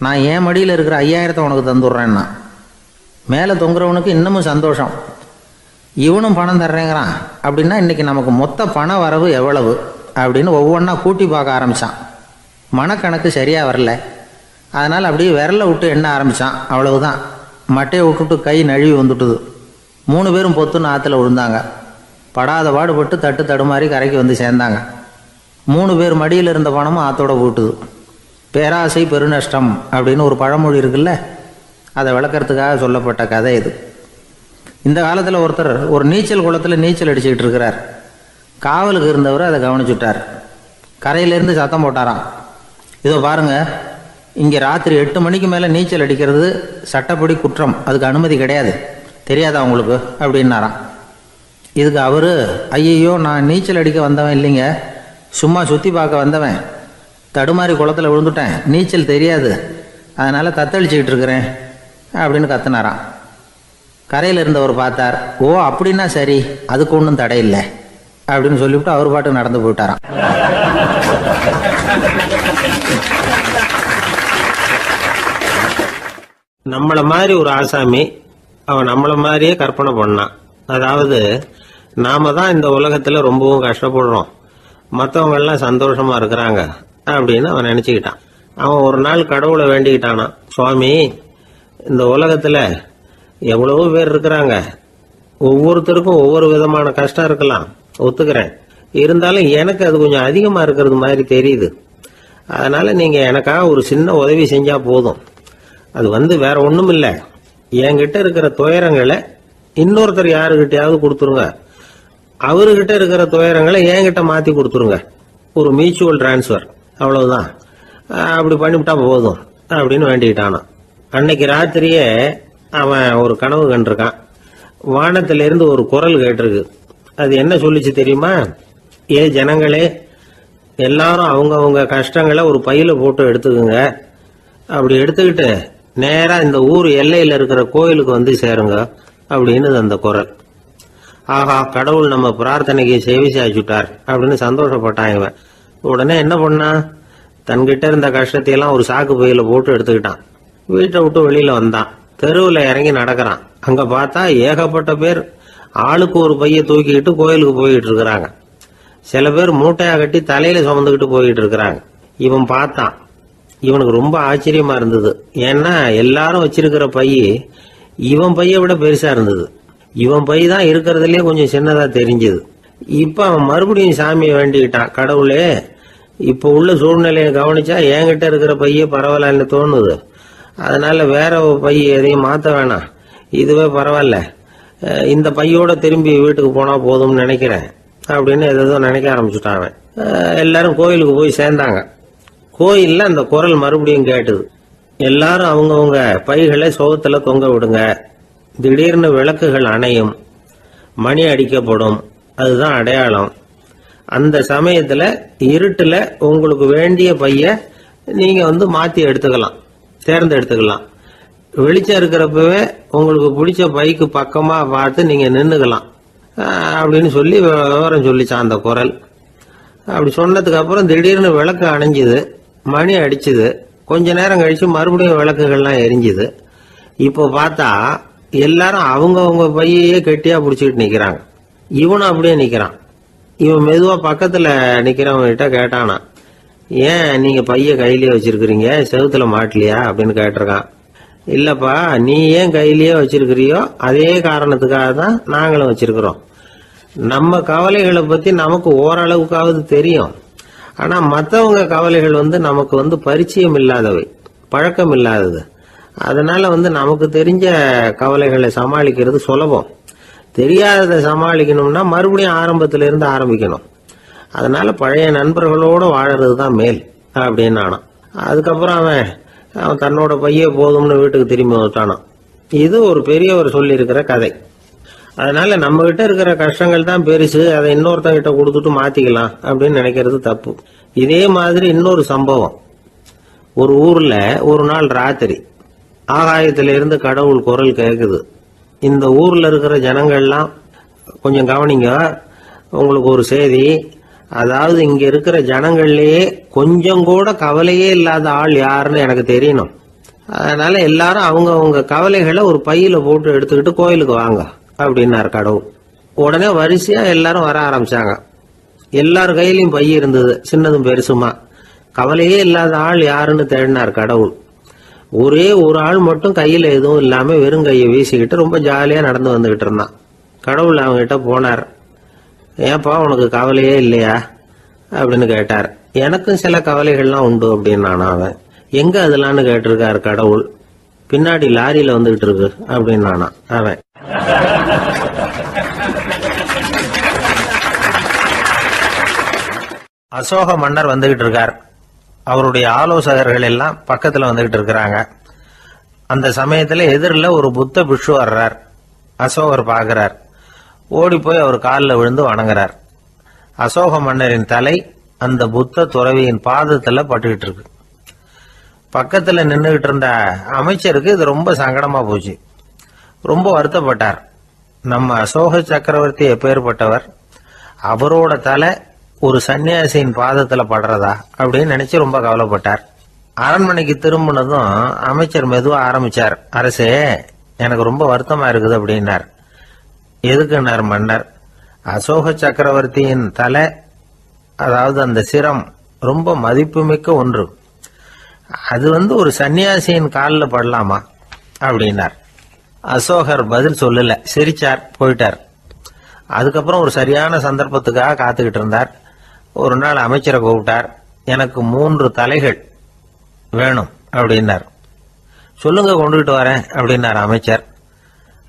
நான் என் மடியில் இருக்கிற 5,000 உனக்கு தந்துடுறேன்னா. மேலே தொங்குறவனுக்கு இன்னமும் சந்தோஷம், இவனும் பணம் தர்றேங்கிறான், அப்படின்னா இன்றைக்கி நமக்கு மொத்த பண வரவு எவ்வளவு அப்படின்னு ஒவ்வொன்றா கூட்டி பார்க்க ஆரம்பித்தான். மனக்கணக்கு சரியாக வரல. அதனால் அப்படியே விரலை விட்டு எண்ண ஆரம்பித்தான். அவ்வளவுதான். மட்டையை விட்டுட்டு கை நழுவி வந்துட்டுது. 3 பேரும் பொத்துன்னு ஆற்றுல விழுந்தாங்க. படாத பாடுபட்டு தட்டு தடுமாறி கரைக்கு வந்து சேர்ந்தாங்க. 3 பேர் மடியில் இருந்த பணமும் ஆற்றோட போட்டுது. பேராசை பெருநஷ்டம் அப்படின்னு ஒரு பழமொழி இருக்குல்ல, அதை விளக்கறதுக்காக சொல்லப்பட்ட கதை இது. இந்த காலத்தில் ஒருத்தர் ஒரு நீச்சல் குளத்தில் நீச்சல் அடிச்சுக்கிட்டு இருக்கிறார். காவலுக்கு இருந்தவர் அதை கவனிச்சுட்டார். கரையிலேருந்து சத்தம் போட்டாராம், இதோ பாருங்க, இங்கே ராத்திரி 8 மணிக்கு மேலே நீச்சல் அடிக்கிறது சட்டப்படி குற்றம், அதுக்கு அனுமதி கிடையாது, தெரியாதா உங்களுக்கு அப்படின்னாராம். இதுக்கு அவர், ஐயையோ நான் நீச்சல் அடிக்க வந்தவன் இல்லைங்க, சும்மா சுற்றி பார்க்க வந்தவன், தடுமாறி குளத்தில் விழுந்துட்டேன், நீச்சல் தெரியாது, அதனால் தத்தளிச்சுக்கிட்டு இருக்கிறேன் அப்படின்னு கத்துனாராம். கரையில் இருந்தவர் பார்த்தார். ஓ அப்படின்னா சரி, அதுக்கு ஒன்றும் தடை இல்லை அப்படின்னு சொல்லிவிட்டு அவர் பாட்டுக்கு நடந்து போயிட்டாராம். நம்மளை மாதிரி ஒரு ஆசாமி அவன் நம்மளை மாதிரியே கற்பனை பண்ணான். அதாவது நாம தான் இந்த உலகத்துல ரொம்பவும் கஷ்டப்படுறோம், மற்றவங்க எல்லாம் சந்தோஷமா இருக்கிறாங்க அப்படின்னு அவன் நினைச்சுக்கிட்டான். அவன் ஒரு நாள் கடவுளை வேண்டிக்கிட்டானான், சுவாமி இந்த உலகத்துல எவ்வளவோ பேர் இருக்கிறாங்க, ஒவ்வொருத்தருக்கும் ஒவ்வொரு விதமான கஷ்டம் இருக்கலாம், ஒத்துக்கிறேன், இருந்தாலும் எனக்கு அது கொஞ்சம் அதிகமா இருக்கிறது மாதிரி தெரியுது, அதனால நீங்க எனக்காக ஒரு சின்ன உதவி செஞ்சா போதும். அது வேற ஒண்ணும் இல்லை, என்கிட்ட இருக்கிற துயரங்களை இன்னொருத்தர் யாருக்கிட்டையாவது கொடுத்துருங்க, அவர்கிட்ட இருக்கிற துயரங்களை என்கிட்ட மாத்தி கொடுத்துருங்க, ஒரு மியூச்சுவல் டிரான்ஸ்பர், அவ்வளவுதான், அப்படி பண்ணிவிட்டா போதும் அப்படின்னு வேண்டிக்கிட்டானான். அன்னைக்கு ராத்திரியே அவன் ஒரு கனவு கண்டிருக்கான். வானத்திலிருந்து ஒரு குரல் கேட்டிருக்கு. அது என்ன சொல்லிச்சு தெரியுமா? ஏ ஜனங்களே, எல்லாரும் அவங்கவங்க கஷ்டங்களை ஒரு பையில போட்டு எடுத்துக்குங்க. அப்படி எடுத்துக்கிட்டு நேரா இந்த ஊர் எல்லையில இருக்கிற கோயிலுக்கு வந்து சேருங்க அப்படின்னு அந்த குரல். ஆஹா, கடவுள் நம்ம பிரார்த்தனைக்கு செவி சாய்ச்சுட்டார் அப்படின்னு சந்தோஷப்பட்டான் இவன். உடனே என்ன பண்ணா, தன்கிட்ட இருந்த கஷ்டத்தையெல்லாம் ஒரு சாக்கு பையில போட்டு எடுத்துக்கிட்டான். வீட்டை விட்டு வெளியில வந்தான். தெருவில் இறங்கி நடக்கிறான். அங்க பார்த்தா ஏகப்பட்ட பேர் ஆளுக்கு ஒரு பைய தூக்கிக்கிட்டு கோயிலுக்கு போயிட்டு இருக்கிறாங்க. சில பேர் மூட்டையா கட்டி தலையில சுமந்துக்கிட்டு போயிட்டு இருக்கிறாங்க. இவன் பார்த்தான். இவனுக்கு ரொம்ப ஆச்சரியமா இருந்தது. ஏன்னா எல்லாரும் வச்சிருக்கிற பை இவன் பைய விட பெருசா இருந்தது. இவன் பை தான் இருக்கிறதுலயே கொஞ்சம் சின்னதா தெரிஞ்சது. இப்ப அவன் மறுபடியும் சாமியை வேண்டிக்கிட்டான். கடவுளே, இப்ப உள்ள சூழ்நிலையை கவனிச்சா என்கிட்ட இருக்கிற பைய பரவாயில்லன்னு தோணுது. அதனால வேற பை எதையும் மாத்த வேணாம், இதுவே பரவாயில்ல, இந்த பையோட திரும்பி வீட்டுக்கு போனா போதும்னு நினைக்கிறேன் அப்படின்னு ஏதோ நினைக்க ஆரம்பிச்சுட்டான் அவன். எல்லாரும் கோயிலுக்கு போய் சேர்ந்தாங்க. கோயில்ல அந்த குரல் மறுபடியும் கேட்டுது. எல்லாரும் அவங்கவுங்க பைகளை சோகத்துல தொங்க விடுங்க. திடீர்னு விளக்குகள் அணையும், மணி அடிக்கப்படும், அதுதான் அடையாளம். அந்த சமயத்துல இருட்டுல உங்களுக்கு வேண்டிய பைய நீங்க வந்து மாத்தி எடுத்துக்கலாம், தேர்ந்தெடுத்துக்கலாம். வெளிச்சம் இருக்கிறப்பவே உங்களுக்கு பிடிச்ச பைக்கு பக்கமா பார்த்து நீங்க நின்னுக்கலாம் அப்படின்னு சொல்லி விவரம் சொல்லிச்சான் அந்த குரல். அப்படி சொன்னதுக்கு அப்புறம் திடீர்னு விளக்கு அணைஞ்சுது, மணி அடிச்சுது. கொஞ்ச நேரம் கழிச்சு மறுபடியும் விளக்குகள்லாம் எரிஞ்சுது. இப்போ பார்த்தா எல்லாரும் அவங்கவுங்க பையையே கெட்டியா பிடிச்சிக்கிட்டு நிக்கிறாங்க. இவனும் அப்படியே நிக்கிறான். இவன் மெதுவா பக்கத்துல நிக்கிறவங்க கிட்ட கேட்டானா, ஏன் நீங்க பைய கையிலேயே வச்சிருக்கிறீங்க, செவுத்துல மாட்டலையா அப்படின்னு கேட்டிருக்கான். இல்லப்பா, நீ ஏன் கையிலேயே வச்சிருக்கிறியோ அதே காரணத்துக்காக தான் நாங்களும் வச்சிருக்கிறோம். நம்ம கவலைகளை பத்தி நமக்கு ஓரளவுக்காவது தெரியும். ஆனா மற்றவங்க கவலைகள் வந்து நமக்கு வந்து பரிச்சயம் இல்லாதவை, பழக்கம் இல்லாதது. அதனால வந்து நமக்கு தெரிஞ்ச கவலைகளை சமாளிக்கிறது சுலபம். தெரியாததை சமாளிக்கணும்னா மறுபடியும் ஆரம்பத்தில இருந்து ஆரம்பிக்கணும். அதனால பழைய நண்பர்களோட வாழறது தான் மேல் அப்படின்னு ஆனான். அதுக்கப்புறம் அவன் தன்னோட பைய போதும்னு வீட்டுக்கு திரும்பி வந்துட்டானான். இது ஒரு பெரியவர் சொல்லி இருக்கிற கதை. அதனால நம்ம கிட்ட இருக்கிற கஷ்டங்கள் தான் பெருசு, அதை இன்னொருத்தங்கிட்ட கொடுத்துட்டு மாத்திக்கலாம் அப்படின்னு நினைக்கிறது தப்பு. இதே மாதிரி இன்னொரு சம்பவம். ஒரு ஊர்ல ஒரு நாள் ராத்திரி ஆகாயத்திலிருந்து கடவுள் குரல் கேக்குது. இந்த ஊர்ல இருக்கிற ஜனங்கள்லாம் கொஞ்சம் கவனிங்க, உங்களுக்கு ஒரு செய்தி. அதாவது இங்க இருக்கிற ஜனங்கள்லயே கொஞ்சம் கூட கவலையே இல்லாத ஆள் யாருன்னு எனக்கு தெரியணும். அதனால எல்லாரும் அவங்க கவலைகளை ஒரு பையில போட்டு எடுத்துக்கிட்டு கோயிலுக்கு வாங்க அப்படின்னாரு கடவுள். உடனே வரிசையா எல்லாரும் வர ஆரம்பிச்சாங்க. எல்லார் கையிலயும் பை இருந்தது, சின்னதும் பெருசுமா. கவலையே இல்லாத ஆள் யாருன்னு தேடினார் கடவுள். ஒரே ஒரு ஆள் மட்டும் கையில எதுவும் இல்லாம வெறும் கையை வீசிக்கிட்டு ரொம்ப ஜாலியா நடந்து வந்துகிட்டு இருந்தான். கடவுள் அவங்க கிட்ட போனார். ஏன்பா உனக்கு கவலையே இல்லையா அப்படின்னு கேட்டார். எனக்கும் சில கவலைகள்லாம் உண்டு அப்படின்னு அவன். எங்க அதெல்லாம்னு கேட்டிருக்காரு கடவுள். பின்னாடி லாரியில வந்துகிட்டு இருக்கு அப்படின்னு அவன். அசோக மன்னர் வந்துகிட்டு இருக்கார். அவருடைய ஆலோசகர்கள் எல்லாம் பக்கத்துல வந்துகிட்டு இருக்கிறாங்க. அந்த சமயத்துல எதிரில் ஒரு புத்த பிக்ஷு வர்றார். அசோகர் பாக்குறார். ஓடி போய் அவர் காலில் விழுந்து வணங்குறார். அசோக மன்னரின் தலை அந்த புத்த துறவியின் பாதத்துல பட்டுக்கிட்டு இருக்கு. பக்கத்துல நின்றுகிட்டு இருந்த அமைச்சருக்கு இது ரொம்ப சங்கடமா போச்சு. ரொம்ப வருத்தப்பட்டார். நம்ம அசோக சக்கரவர்த்தி எப்பேற்பட்டவர், அவரோட தலை ஒரு சன்னியாசியின் பாதத்துல படுறதா அப்படின்னு நினைச்சு ரொம்ப கவலைப்பட்டார். அரண்மனைக்கு திரும்பினதும் அமைச்சர் மெதுவா ஆரம்பிச்சார். அரசே, எனக்கு ரொம்ப வருத்தமா இருக்குது அப்படின்னார். எதுக்குன்னார் மன்னர். அசோக சக்கரவர்த்தியின் தலை, அதாவது அந்த சிரம் ரொம்ப மதிப்புமிக்க ஒன்று. அது ஒரு சன்னியாசியின் காலில் படலாமா அப்படின்னார். அசோகர் பதில் சொல்லல, சிரிச்சார், போயிட்டார். அதுக்கப்புறம் ஒரு சரியான சந்தர்ப்பத்துக்காக காத்துக்கிட்டு இருந்தார். ஒரு நாள் அமைச்சரை கூப்பிட்டார். எனக்கு 3 தலைகள் வேணும் அப்படின்னார். சொல்லுங்க, கொண்டுகிட்டு வரேன் அப்படின்னார் அமைச்சர்.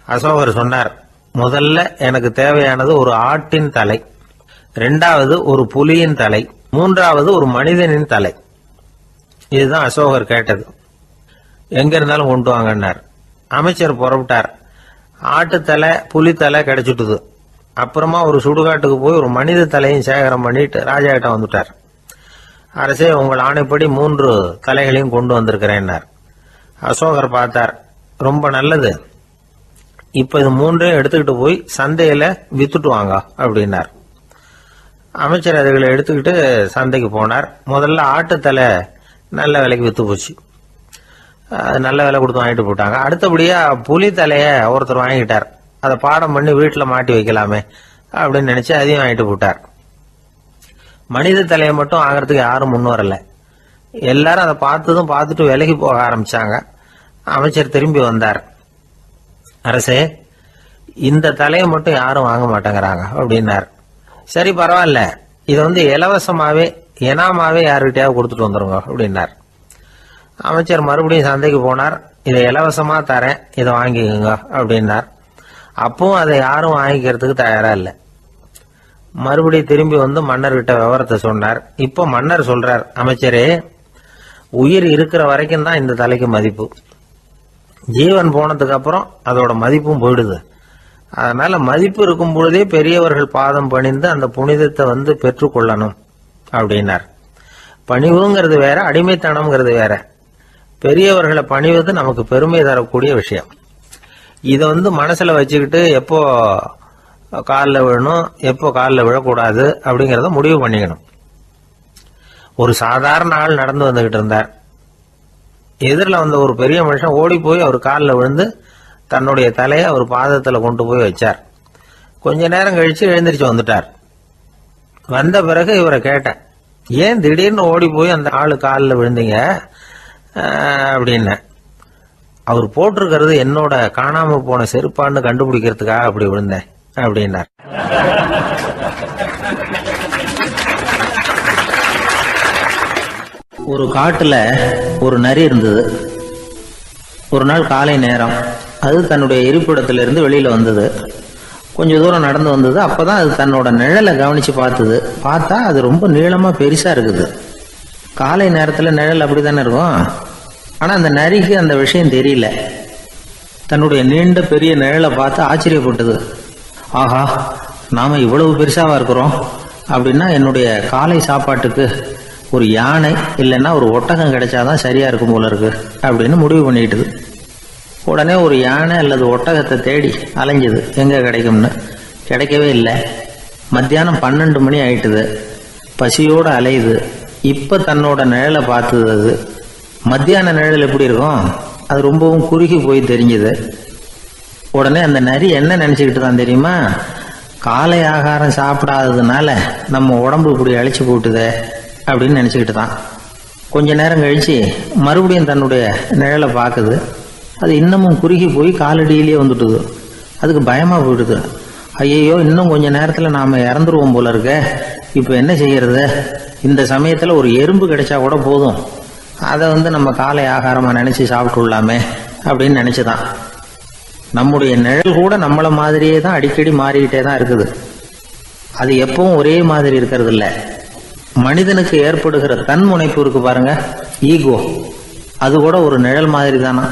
அசோகர் சொன்னார், முதல்ல எனக்கு தேவையானது ஒரு ஆட்டின் தலை, 2வது ஒரு புலியின் தலை, 3வது ஒரு மனிதனின் தலை. இதுதான் அசோகர் கேட்டது. எங்க இருந்தாலும் கொண்டு வாங்கன்னார். அமைச்சர் புறப்பட்டார். ஆட்டுத்தலை, புலித்தலை கிடைச்சிட்டுது. அப்புறமா ஒரு சுடுகாட்டுக்கு போய் ஒரு மனித தலையும் சேகரம் பண்ணிட்டு ராஜா கிட்ட வந்துட்டார். அரசே, உங்கள் ஆணைப்படி 3 தலைகளையும் கொண்டு வந்திருக்கிறேன்னார். அசோகர் பார்த்தார், ரொம்ப நல்லது, இப்ப இது 3ஐயும் எடுத்துக்கிட்டு போய் சந்தையில வித்துட்டு வாங்க அப்படின்னார். அமைச்சர் அதுகளை எடுத்துக்கிட்டு சந்தைக்கு போனார். முதல்ல ஆட்டுத்தலை நல்ல விலைக்கு வித்து போச்சு, நல்ல விலை கொடுத்து வாங்கிட்டு போட்டாங்க. அடுத்தபடியா புலி தலைய ஒருத்தர் வாங்கிட்டார். அதை பாடம் பண்ணி வீட்டில் மாட்டி வைக்கலாமே அப்படின்னு நினைச்சு அதையும் வாங்கிட்டு போட்டார். மனித தலையை மட்டும் வாங்கறதுக்கு யாரும் முன் வரல. எல்லாரும் அதை பார்த்துட்டு விலகி போக ஆரம்பிச்சாங்க. அமைச்சர் திரும்பி வந்தார். அரசே, இந்த தலையை மட்டும் யாரும் வாங்க மாட்டேங்கிறாங்க அப்படின்னார். சரி, பரவாயில்ல, இதை இலவசமாவே எனாமாவே யாருக்கிட்டையாவது கொடுத்துட்டு வந்துருங்க அப்படின்னார். அமைச்சர் மறுபடியும் சந்தைக்கு போனார். இதை இலவசமா தரேன், இதை வாங்கிக்கோங்க அப்படின்னார். அப்பவும் அதை யாரும் வாங்கிக்கிறதுக்கு தயாரா இல்லை. மறுபடியும் திரும்பி வந்து மன்னர்கிட்ட விவரத்தை சொன்னார். இப்போ மன்னர் சொல்றார், அமைச்சரே, உயிர் இருக்கிற வரைக்கும் தான் இந்த தலைக்கு மதிப்பு. ஜீவன் போனதுக்கு அப்புறம் அதோட மதிப்பும் போயிடுது. அதனால மதிப்பு இருக்கும் பொழுதே பெரியவர்கள் பாதம் பணிந்து அந்த புனிதத்தை பெற்றுக்கொள்ளணும் அப்படின்னார். பணிவுங்கிறது வேற, அடிமைத்தனம்ங்கிறது வேற. பெரியவர்களை பணிவது நமக்கு பெருமை தரக்கூடிய விஷயம். இதை மனசுல வச்சுக்கிட்டு எப்போ காலில் விழணும், எப்போ காலில் விழக்கூடாது அப்படிங்கிறத முடிவு பண்ணிக்கணும். ஒரு சாதாரண ஆள் நடந்து வந்துகிட்டு இருந்தார். எதிரில் வந்த ஒரு பெரிய மனுஷன் ஓடி போய் அவர் காலில் விழுந்து தன்னுடைய தலையை அவர் பாதத்தில் கொண்டு போய் வச்சார். கொஞ்ச நேரம் கழிச்சு எழுந்திரிச்சு வந்துட்டார். வந்த பிறகு இவரை கேட்டேன், ஏன் திடீர்னு ஓடி போய் அந்த ஆளு காலில் விழுந்தீங்க அப்படின்னு. அவர் போட்டிருக்கிறது என்னோட காணாம போன செருப்பான்னு கண்டுபிடிக்கிறதுக்காக அப்படி விழுந்தேன் அப்படின்னார். ஒரு காட்டுல ஒரு நரி இருந்தது. ஒரு நாள் காலை நேரம் அது தன்னுடைய இருப்பிடத்திலிருந்து வெளியில வந்தது. கொஞ்ச தூரம் நடந்து வந்தது. அப்பதான் அது தன்னோட நிழலை கவனிச்சு பார்த்தது. பார்த்தா அது ரொம்ப நீளமா பெருசா இருக்குது. காலை நேரத்துல நிழல் அப்படித்தானே இருக்கும். ஆனா அந்த நரிக்கு அந்த விஷயம் தெரியல. தன்னுடைய நீண்ட பெரிய நிழலை பார்த்து ஆச்சரியப்பட்டது. ஆஹா, நாம இவ்வளவு பெருசாவா இருக்கிறோம் அப்படின்னா என்னுடைய காலை சாப்பாட்டுக்கு ஒரு யானை இல்லைன்னா ஒரு ஒட்டகம் கிடைச்சாதான் சரியா இருக்கும் போல இருக்கு அப்படின்னு முடிவு பண்ணிக்கிட்டது. உடனே ஒரு யானை அல்லது ஒட்டகத்தை தேடி அலைஞ்சது, எங்க கிடைக்கும்னு. கிடைக்கவே இல்லை. மத்தியானம் 12 மணி ஆயிட்டுது. பசியோட அலையுது. இப்ப தன்னோட நிழலை பார்த்தது. அது மத்தியான நிழல் எப்படி இருக்கும், அது ரொம்பவும் குறுகி போய் தெரிஞ்சது. உடனே அந்த நரி என்ன நினைச்சுக்கிட்டு தான் தெரியுமா, காலை ஆகாரம் சாப்பிடாததுனால நம்ம உடம்பு இப்படி அழிச்சு போட்டுதே அப்படின்னு நினைச்சுக்கிட்டு தான். கொஞ்ச நேரம் கழிச்சு மறுபடியும் தன்னுடைய நிழலை பார்க்குது. அது இன்னமும் குறுகி போய் காலடியிலேயே வந்துட்டுது. அதுக்கு பயமா போயிடுது. ஐயோ, இன்னும் கொஞ்ச நேரத்துல நாம இறந்துருவோம் போல இருக்க. இப்ப என்ன செய்யறது? இந்த சமயத்துல ஒரு எறும்பு கிடைச்சா கூட போதும், அதை நம்ம காலை ஆகாரமா நினைச்சு சாப்பிட்டுள்ளாமே அப்படின்னு நினைச்சுதான். நம்முடைய நிழல் கூட நம்மள மாதிரியே தான் அடிக்கடி மாறிக்கிட்டே தான் இருக்குது. அது எப்பவும் ஒரே மாதிரி இருக்கிறது இல்ல. மனிதனுக்கு ஏற்படுகிற தன்முனைப்பு இருக்கு பாருங்க, ஈகோ, அது கூட ஒரு நிழல் மாதிரி தானா.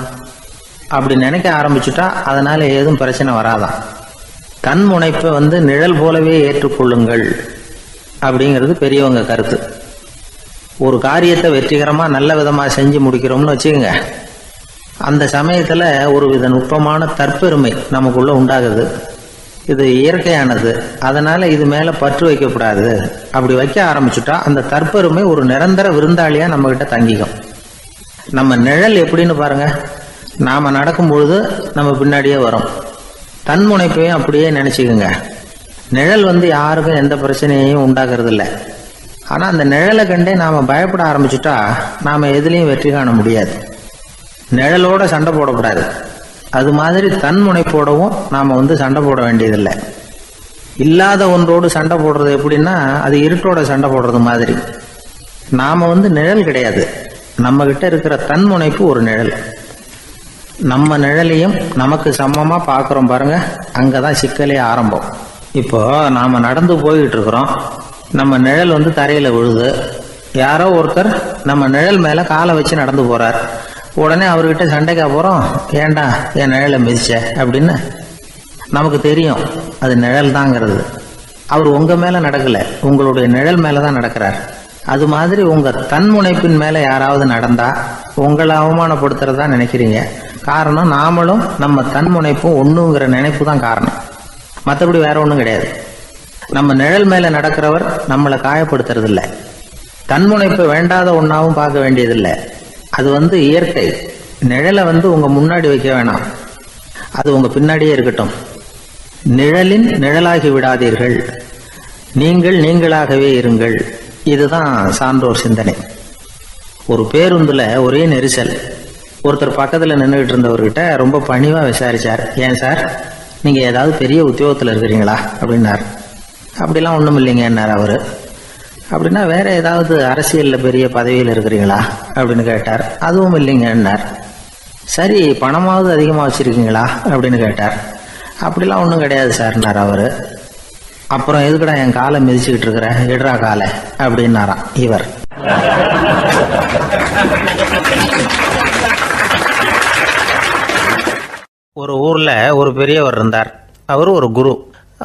அப்படி நினைக்க ஆரம்பிச்சுட்டா அதனால ஏதும் பிரச்சனை வராதான். தன்முனைப்பை நிழல் போலவே ஏற்றுக்கொள்ளுங்கள் அப்படிங்கிறது பெரியவங்க கருத்து. ஒரு காரியத்தை வெற்றிகரமா நல்ல விதமா செஞ்சு முடிக்கிறோம்னு வச்சுக்கோங்க, அந்த சமயத்துல ஒரு வித நுட்பமான தற்பெருமை நமக்குள்ள உண்டாகுது. இது இயற்கையானது. அதனால இது மேல பற்று வைக்கக்கூடாது. அப்படி வைக்க ஆரம்பிச்சுட்டா அந்த தற்பெருமை ஒரு நிரந்தர விருந்தாளியா நம்ம கிட்ட தங்கிக்கும். நம்ம நிழல் எப்படின்னு பாருங்க, நாம நடக்கும் பொழுது நம்ம பின்னாடியே வரும். தன்முனைப்பையும் அப்படியே நினைச்சுக்குங்க. நிழல் யாருக்கும் எந்த பிரச்சனையையும் உண்டாக்குறது இல்லை. ஆனா அந்த நிழலை கண்டே நாம பயப்பட ஆரம்பிச்சுட்டா நாம எதுலையும் வெற்றி காண முடியாது. நிழலோட சண்டை போடக்கூடாது. அது மாதிரி தன்முனைப்போடவும் நாம சண்டை போட வேண்டியதில்லை. இல்லாத ஒன்றோடு சண்டை போடுறது எப்படின்னா, அது இருட்டோட சண்டை போடுறது மாதிரி. நாம நிழல் கிடையாது. நம்ம கிட்ட இருக்கிற தன்முனைப்பு ஒரு நிழல். நம்ம நிழலையும் நமக்கு சமமா பாக்குறோம் பாருங்க, அங்கதான் சிக்கலே ஆரம்பம். இப்போ நாம நடந்து போயிட்டு இருக்கிறோம். நம்ம நிழல் தரையில விழுது. யாரோ ஒருத்தர் நம்ம நிழல் மேல காலை வச்சு நடந்து போறார். உடனே அவர்கிட்ட சண்டைக்கா போறோம், ஏண்டா என் நிழலை மிதிச்ச அப்படின்னு. நமக்கு தெரியும் அது நிழல் தாங்கிறது. அவர் உங்க மேல நடக்கல, உங்களுடைய நிழல் மேலதான் நடக்கிறார். அது மாதிரி உங்க தன்முனைப்பின் மேல யாராவது நடந்தா உங்களை அவமானப்படுத்துறதா நினைக்கிறீங்க. காரணம், நாமளும் நம்ம தன்முனைப்பும் ஒண்ணுங்கிற நினைப்பு தான் காரணம், மற்றபடி வேற ஒண்ணும் கிடையாது. நம்ம நிழல் மேல நடக்கிறவர் நம்மளை காயப்படுத்துறது இல்லை. தன்முனைப்பை வேண்டாத ஒன்னாவும் பார்க்க வேண்டியதில்லை. அது இயற்கை. நிழலை உங்க முன்னாடி வைக்க வேணாம், அது உங்க பின்னாடியே இருக்கட்டும். நிழலின் நிழலாகி விடாதீர்கள், நீங்கள் நீங்களாகவே இருங்கள். இதுதான் சான்றோர் சிந்தனை. ஒரு பேருந்துல ஒரே நெரிசல். ஒருத்தர் பக்கத்துல நின்றுகிட்டு இருந்தவர்கிட்ட ரொம்ப பணிவா விசாரிச்சார், ஏன் சார் நீங்க ஏதாவது பெரிய உத்தியோகத்துல இருக்கிறீங்களா அப்படின்னார். அப்படிலாம் ஒண்ணும் இல்லைங்கன்னார் அவரு. அப்படின்னா வேற ஏதாவது அரசியல்ல பெரிய பதவியில் இருக்கிறீங்களா அப்படின்னு கேட்டார். அதுவும் இல்லைங்கன்னார். சரி, பணமாவது அதிகமா வச்சிருக்கீங்களா அப்படின்னு கேட்டார். அப்படிலாம் ஒன்றும் கிடையாது சார்னார் அவரு. அப்புறம் எதுக்குடா என் காலை மிதிச்சுக்கிட்டு இருக்கிற, இடரா காலை அப்படின்னாராம் இவர். ஒரு ஊர்ல ஒரு பெரியவர் இருந்தார். அவர் ஒரு குரு.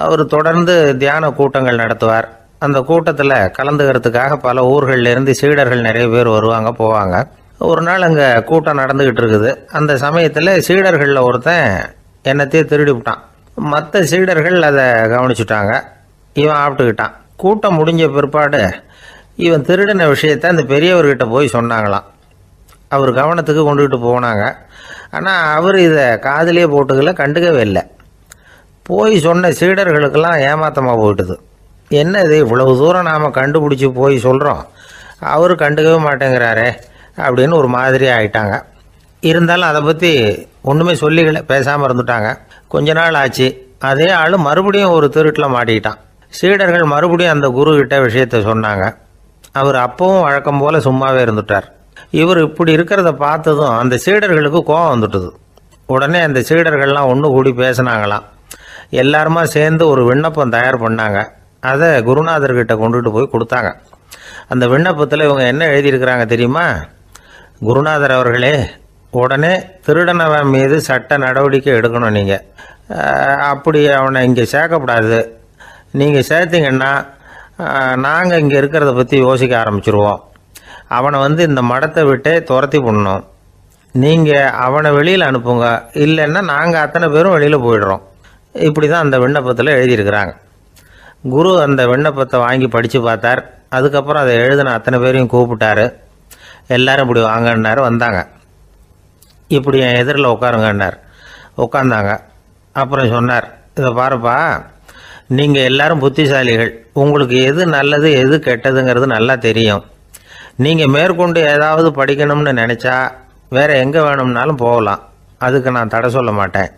அவர் தொடர்ந்து தியான கூட்டங்கள் நடத்துவார். அந்த கூட்டத்தில் கலந்துக்கிறதுக்காக பல ஊர்கள்ல இருந்து சீடர்கள் நிறைய பேர் வருவாங்க போவாங்க. ஒரு நாள் அங்கே கூட்டம் நடந்துகிட்டு இருக்குது. அந்த சமயத்தில் சீடர்களில் ஒருத்தன் என்னத்தையே திருடி விட்டான். மற்ற சீடர்கள் அதை கவனிச்சுட்டாங்க. இவன் ஆப்பிட்டுக்கிட்டான். கூட்டம் முடிஞ்ச பிற்பாடு இவன் திருடின விஷயத்தை அந்த பெரியவர்கிட்ட போய் சொன்னாங்களாம். அவர் கவனத்துக்கு கொண்டுகிட்டு போனாங்க. ஆனால் அவர் இதை காதிலே போட்டுக்கல, கண்டுக்கவே இல்லை. போய் சொன்ன சீடர்களுக்கெல்லாம் ஏமாத்தமாக போயிட்டுது. என்ன இது, இவ்வளவு தூரம் நாம் கண்டுபிடிச்சி போய் சொல்கிறோம், அவர் கண்டுக்கவே மாட்டேங்கிறாரே அப்படின்னு ஒரு மாதிரி ஆயிட்டாங்க. இருந்தாலும் அதை பற்றி ஒன்றுமே சொல்லிக்கல, பேசாமல் இருந்துட்டாங்க. கொஞ்ச நாள் ஆச்சு. அதே ஆள் மறுபடியும் ஒரு திருட்டில் மாட்டிக்கிட்டான். சீடர்கள் மறுபடியும் அந்த குரு கிட்ட விஷயத்த சொன்னாங்க. அவர் அப்பவும் வழக்கம் போல சும்மாவே இருந்துட்டார். இவர் இப்படி இருக்கிறத பார்த்ததும் அந்த சீடர்களுக்கு கோபம் வந்துட்டுது. உடனே அந்த சீடர்கள்லாம் ஒன்று கூடி பேசினாங்களாம். எல்லாருமா சேர்ந்து ஒரு விண்ணப்பம் தயார் பண்ணாங்க. அதை குருநாதர்கிட்ட கொண்டுட்டு போய் கொடுத்தாங்க. அந்த விண்ணப்பத்தில் இவங்க என்ன எழுதியிருக்கிறாங்க தெரியுமா? குருநாதர் அவர்களே, உடனே திருடனவன் மீது சட்ட நடவடிக்கை எடுக்கணும். நீங்கள் அப்படி அவனை இங்கே சேர்க்கக்கூடாது. நீங்கள் சேர்த்தீங்கன்னா நாங்கள் இங்கே இருக்கிறத பற்றி யோசிக்க ஆரம்பிச்சிருவோம். அவனை இந்த மடத்தை விட்டே துரத்தி பண்ணணும். நீங்கள் அவனை வெளியில் அனுப்புங்க, இல்லைன்னா நாங்கள் அத்தனை பேரும் வெளியில் போயிடுறோம். இப்படி தான் அந்த விண்ணப்பத்தில் எழுதியிருக்கிறாங்க. குரு அந்த விண்ணப்பத்தை வாங்கி படித்து பார்த்தார். அதுக்கப்புறம் அதை எழுதின அத்தனை பேரையும் கூப்பிட்டாரு. எல்லாரும் இப்படி வாங்கன்னாரு. வந்தாங்க. இப்படி என் எதிரில் உட்காருங்கன்னார். உட்காந்தாங்க. அப்புறம் சொன்னார், இதை பாருப்பா, நீங்கள் எல்லாரும் புத்திசாலிகள். உங்களுக்கு எது நல்லது எது கெட்டதுங்கிறது நல்லா தெரியும். நீங்கள் மேற்கொண்டு ஏதாவது படிக்கணும்னு நினச்சா வேற எங்கே வேணும்னாலும் போகலாம், அதுக்கு நான் தடை சொல்ல மாட்டேன்.